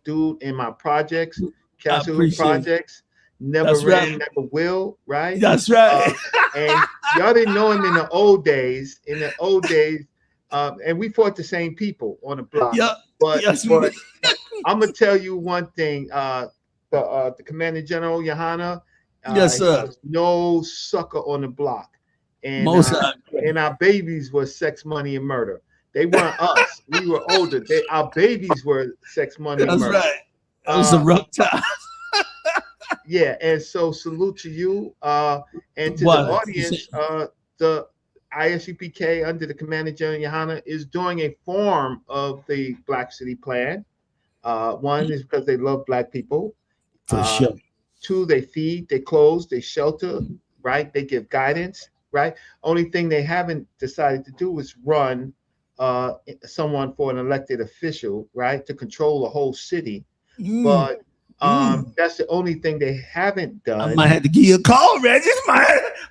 dude in my projects, Castle projects. Never ran, never will, right? That's right. And y'all didn't know him in the old days. And we fought the same people on the block. Yeah. But I'm gonna tell you one thing. The Commanding General Yahanna, yes, sir. No sucker on the block, and our babies were sex, money, and murder. They weren't us. We were older. Our babies were sex, money, and murder. That's right. That was a rough time. Yeah, and so salute to you and to the audience. The I.S.U.P.K under the Commanding General Yahanna is doing a form of the Black City Plan. One is because they love Black people. For sure. Two, they feed, they clothe, they shelter, right? They give guidance, right? Only thing they haven't decided to do is run someone for an elected official, right? To control the whole city. But that's the only thing they haven't done. I might have to give you a call, Reggie.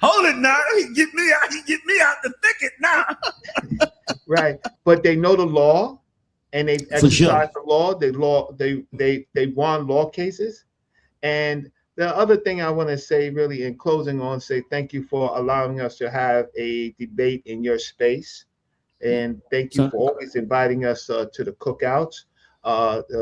Hold it now. He get me out the thicket now. Right. But they know the law and they exercise the law. They won law cases. And the other thing I want to say really in closing say thank you for allowing us to have a debate in your space. And thank you for always inviting us to the cookouts.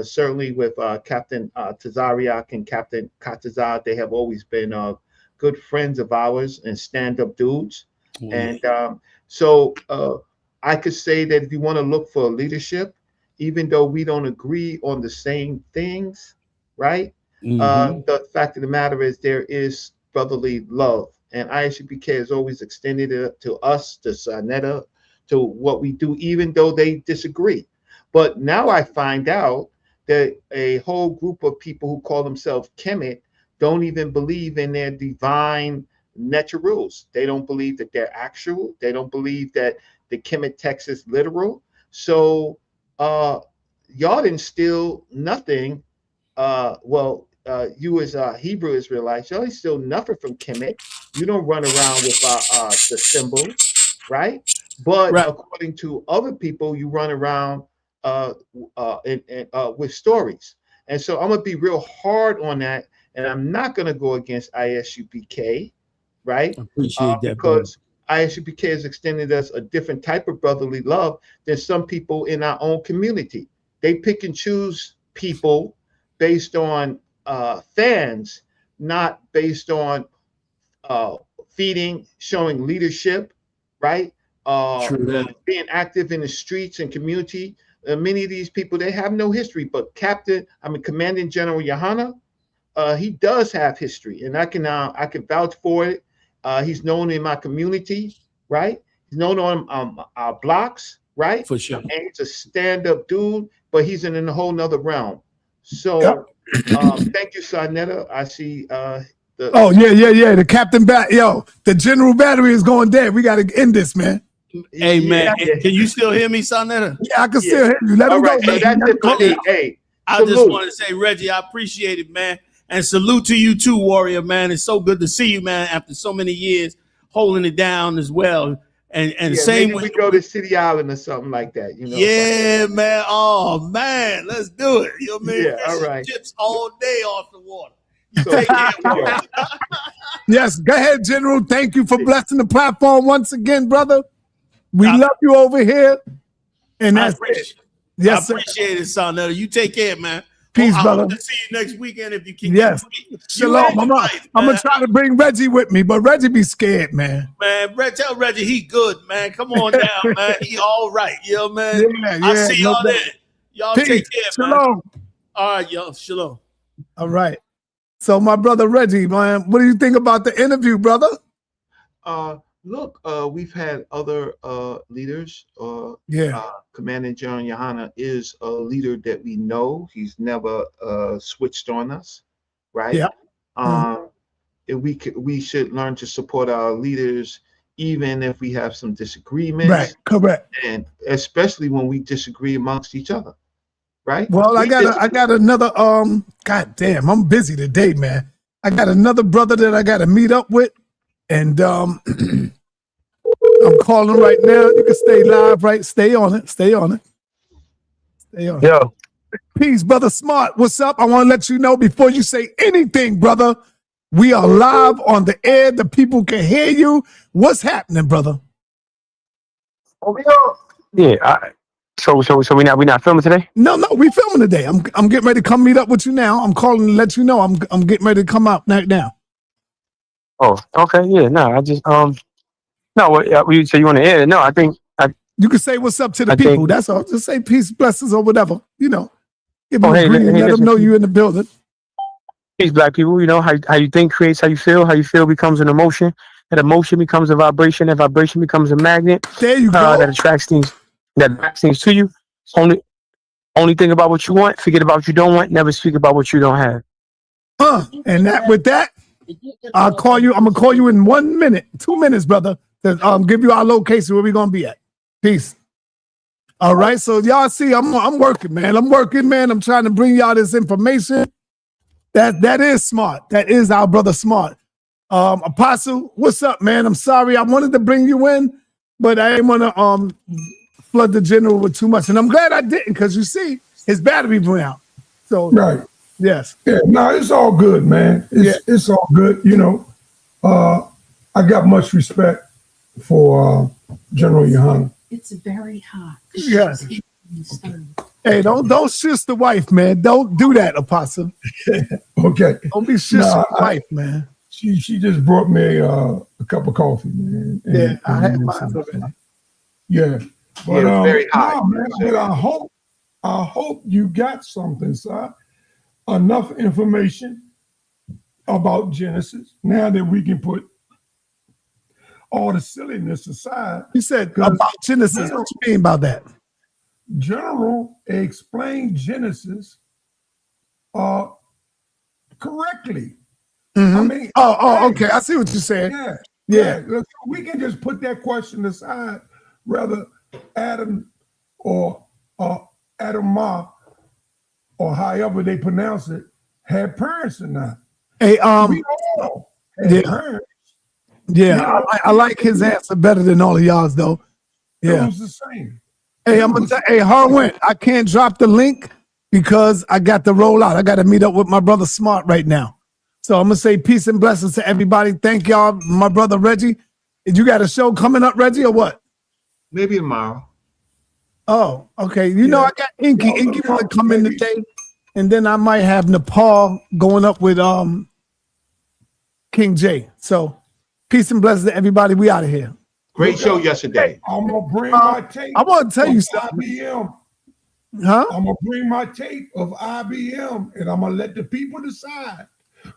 Certainly with Captain Tazariak and Captain Katazar, they have always been good friends of ours and stand-up dudes. And so I could say that if you want to look for leadership, even though we don't agree on the same things, right? The fact of the matter is there is brotherly love. And I.S.U.P.K has always extended it to us, to sa.neter, to what we do, even though they disagree. But now I find out that a whole group of people who call themselves Kemet don't even believe in their divine nature rules. They don't believe that they're actual. They don't believe that the Kemet text is literal. So y'all didn't steal nothing. You as Hebrew Israelites, y'all didn't steal nothing from Kemet. You don't run around with the symbol, right? But according to other people, you run around with stories. And so I'm gonna be real hard on that, and I'm not gonna go against I.S.U.P.K, right? Appreciate that, because I.S.U.P.K has extended us a different type of brotherly love than some people in our own community. They pick and choose people based on fans, not based on feeding, showing leadership, right? Being active in the streets and community. Many of these people, they have no history, but Commanding General Yahanna, he does have history, and I can vouch for it. He's known in my community, right? He's known on our blocks, right? For sure. And he's a stand-up dude, but he's in a whole nother realm. So thank you, sa.neter. I see the captain the general battery is going dead. We got to end this, man. Hey, man, can you still hear me, sa.neter? Yeah, I can still hear you. Let him go. So that's it for me. Hey, I just want to say, Reggie, I appreciate it, man. And salute to you too, Warrior, man. It's so good to see you, man, after so many years holding it down as well. And same we go to City Island or something like that, you know. Yeah, man. Oh man, let's do it. You know what I mean? Yeah, all right. Chips all day off the water. You take care, Yes, go ahead, General. Thank you for blessing the platform once again, brother. We love you over here. And that's it. Yes, I appreciate it, sa.neter. You take care, man. Peace, brother. I hope to see you next weekend if you can. Yes. Shalom. I'm gonna try to bring Reggie with me, but Reggie be scared, man. Man, tell Reggie he good, man. Come on down, man. He all right. You know, man. I see y'all there. Y'all take care, man. Shalom. All right, y'all. Shalom. All right. So my brother Reggie, man, what do you think about the interview, brother? Look, we've had other leaders. Commanding General Yahanna is a leader that we know. He's never switched on us, right? Yeah. We should learn to support our leaders, even if we have some disagreements. Right. Correct. And especially when we disagree amongst each other, right? Well, I got another. God damn, I'm busy today, man. I got another brother that I got to meet up with. And I'm calling right now. You can stay live, right? Stay on it. Stay on it. Stay on it. Yo. Peace, brother Smart. What's up? I want to let you know before you say anything, brother. We are live on the air. The people can hear you. What's happening, brother? Yeah. So we not filming today? No, we filming today. I'm getting ready to come meet up with you now. I'm calling to let you know I'm getting ready to come out right now. Oh, okay, yeah, no, I just so you want to air? No, I think you can say what's up to the people. That's all. Just say peace, blessings, or whatever. You know, give them hey, let them know you in the building. Peace, black people. You know how you think creates how you feel. How you feel becomes an emotion. That emotion becomes a vibration. That vibration becomes a magnet. There you go. That attracts things. That attracts things to you. Only think about what you want. Forget about what you don't want. Never speak about what you don't have. And with that. I'll call you. I'm gonna call you in 1 minute, 2 minutes, brother. To give you our location where we're gonna be at. Peace. All right. So y'all see, I'm working, man. I'm trying to bring y'all this information. That is smart. That is our brother Smart. Apostle, what's up, man? I'm sorry. I wanted to bring you in, but I didn't want to flood the general with too much. And I'm glad I didn't, because you see, his battery went out. So right. Yes. Yeah, no, it's all good, man. It's all good. You know, I got much respect for General Yahanna. It's very hot. Yes. Hey, don't shish the wife, man. Don't do that, Apostle. Okay. Don't be shish the wife, man. She just brought me a cup of coffee, man. I had mine already. Yeah. But it's very hot. No, man, but I hope you got something, sir. Enough information about Genesis now that we can put all the silliness aside. You said about Genesis. What you mean by that? General explained Genesis correctly. Mm-hmm. I mean, okay. I see what you're saying. Yeah. We can just put that question aside. Rather, Adam or Adam Ma or however they pronounce it, had parents or not. Hey, We all had parents. Yeah, I like his answer better than all of y'all's though. Yeah. It was the same. Hey, I'm gonna tell hey Harwin, I can't drop the link because I got to roll out. I got to meet up with my brother Smart right now. So I'm gonna say peace and blessings to everybody. Thank y'all, my brother Reggie. You got a show coming up, Reggie, or what? Maybe tomorrow. Oh, okay. You know, I got Inky. Inky want to come in today, and then I might have Nepal going up with King J. So peace and blessings to everybody. We out of here. Great show yesterday. I'm gonna bring my tape. I want to tell you something. IBM. Huh? I'm gonna bring my tape of IBM, and I'm gonna let the people decide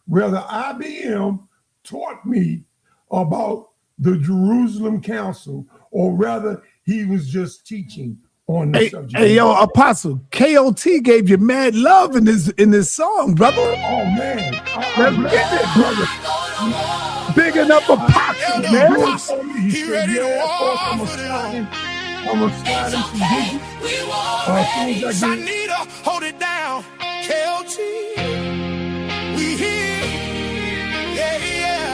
whether IBM taught me about the Jerusalem Council, or rather he was just teaching on the subject. Hey, yo, Apostle, KOT gave you mad love in this song, brother. Oh man, Let's get it, brother. Bigging up Apostle, man. He ready to walk for them. I'm gonna slide him some digits. Sa.neter, hold it down. KOT, we here. Yeah, yeah.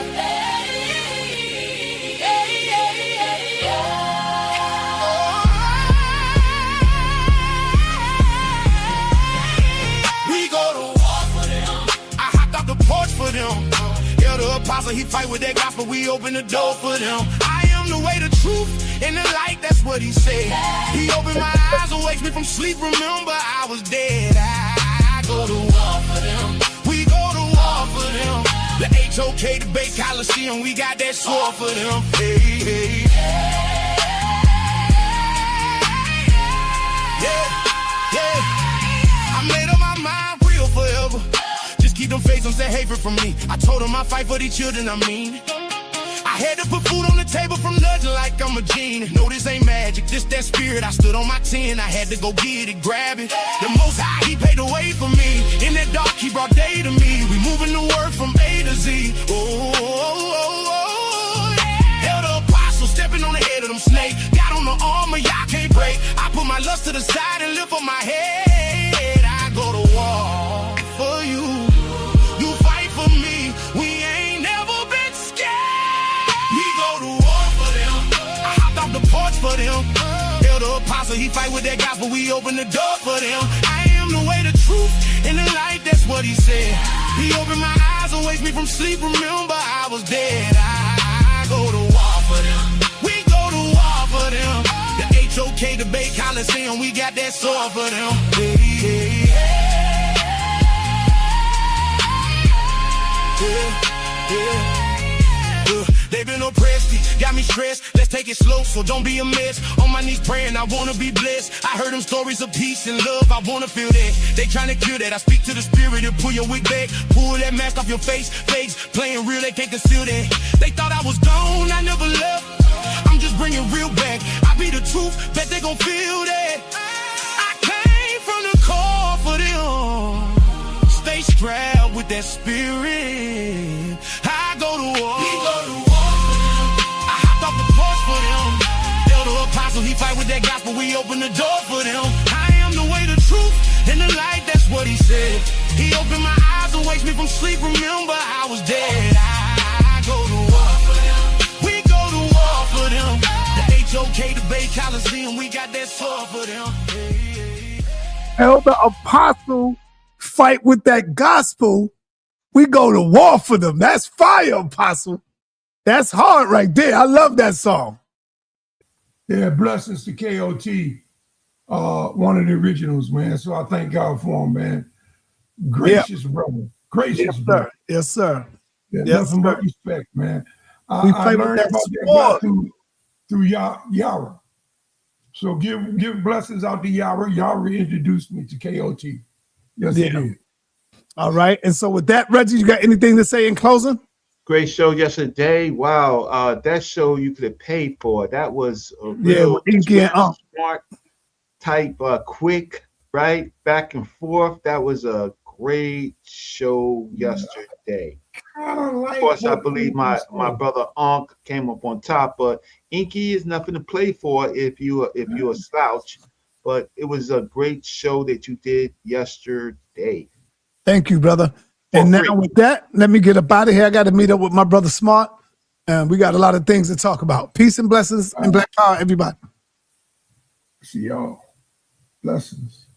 We go to war for them. I hopped off the porch for them. Yeah, the apostle, he fight with that gospel. We open the door for them. I am the way, the truth, and the light. That's what he said. He opened my eyes and wakes me from sleep. Remember, I was dead. I go to war for them. We go to war for them. The I.S.U.P.K, the Bay Coliseum, we got that sword for them. Hey, hey. Yeah, yeah. I made up my mind real forever. Just keep them face on say hatred from me. I told them I fight for these children, I mean. I had to put food on the table from nudging like I'm a genie. No, this ain't magic, this that spirit. I stood on my 10, I had to go get it, grab it. The Most High, he paid the way for me. In that dark, he brought day to me. We moving the word from A to Z. Held the apostle, stepping on the head of them snake. Got on the armor, y'all can't break. I put my lust to the side and lift up my head. I go to war for you. You fight for me. We ain't never been scared. We go to war for them. I hopped off the porch for them. Held the apostle, he fight with that gospel. We open the door for them. I am the way, the truth, and the light. That's what he said. He opened my eyes and wakes me from sleep. Remember, I was dead. I go to war for them. We go to war for them. The I.S.U.P.K, the Bay Coliseum, we got that sword for them. Hey, hey, they've been oppressed, got me stressed. Let's take it slow, so don't be a mess. On my knees praying, I wanna be blessed. I heard them stories of peace and love, I wanna feel that. They trying to kill that. I speak to the spirit and pull your wig back. Pull that mask off your face, playing real, they can't conceal that. They thought I was gone, I never left. I'm just bringing real back. I be the truth, bet they gon' feel that. I came from the core for them. Stay strapped with that spirit. I go to war. We go to war. I hopped off the porch for them. They're the apostle, he fight with that gospel. We open the door for them. I am the way, the truth, and the light. That's what he said. He opened my eyes and wakes me from sleep. Remember, I was dead. I go to war for them. We go to war for them. The I.S.U.P.K, the Bay Coliseum, we got that sword for them. Hey, hey. Elder Apostle fight with that gospel. We go to war for them. That's fire, Apostle. That's hard right there. I love that song. Yeah, blessings to KOT, one of the originals, man. So I thank God for him, man. Gracious brother. Gracious brother. Yes, sir. Yeah, yes, nothing sir. but respect, man. We I learned about that guy through Yara. So give blessings out to Yara. Yara introduced me to KOT. Yes, he did. All right. And so with that, Reggie, you got anything to say in closing? Great show yesterday. Wow. That show you could have paid for. That was a real smart type, quick, right? Back and forth. That was a great show yesterday. Of course, I believe my brother Unc came up on top, but Inky is nothing to play for if you're a slouch. but it was a great show that you did yesterday. Thank you, brother. And now with that, let me get up out of here. I got to meet up with my brother Smart, and we got a lot of things to talk about. Peace and blessings and black power, everybody. See y'all. Blessings.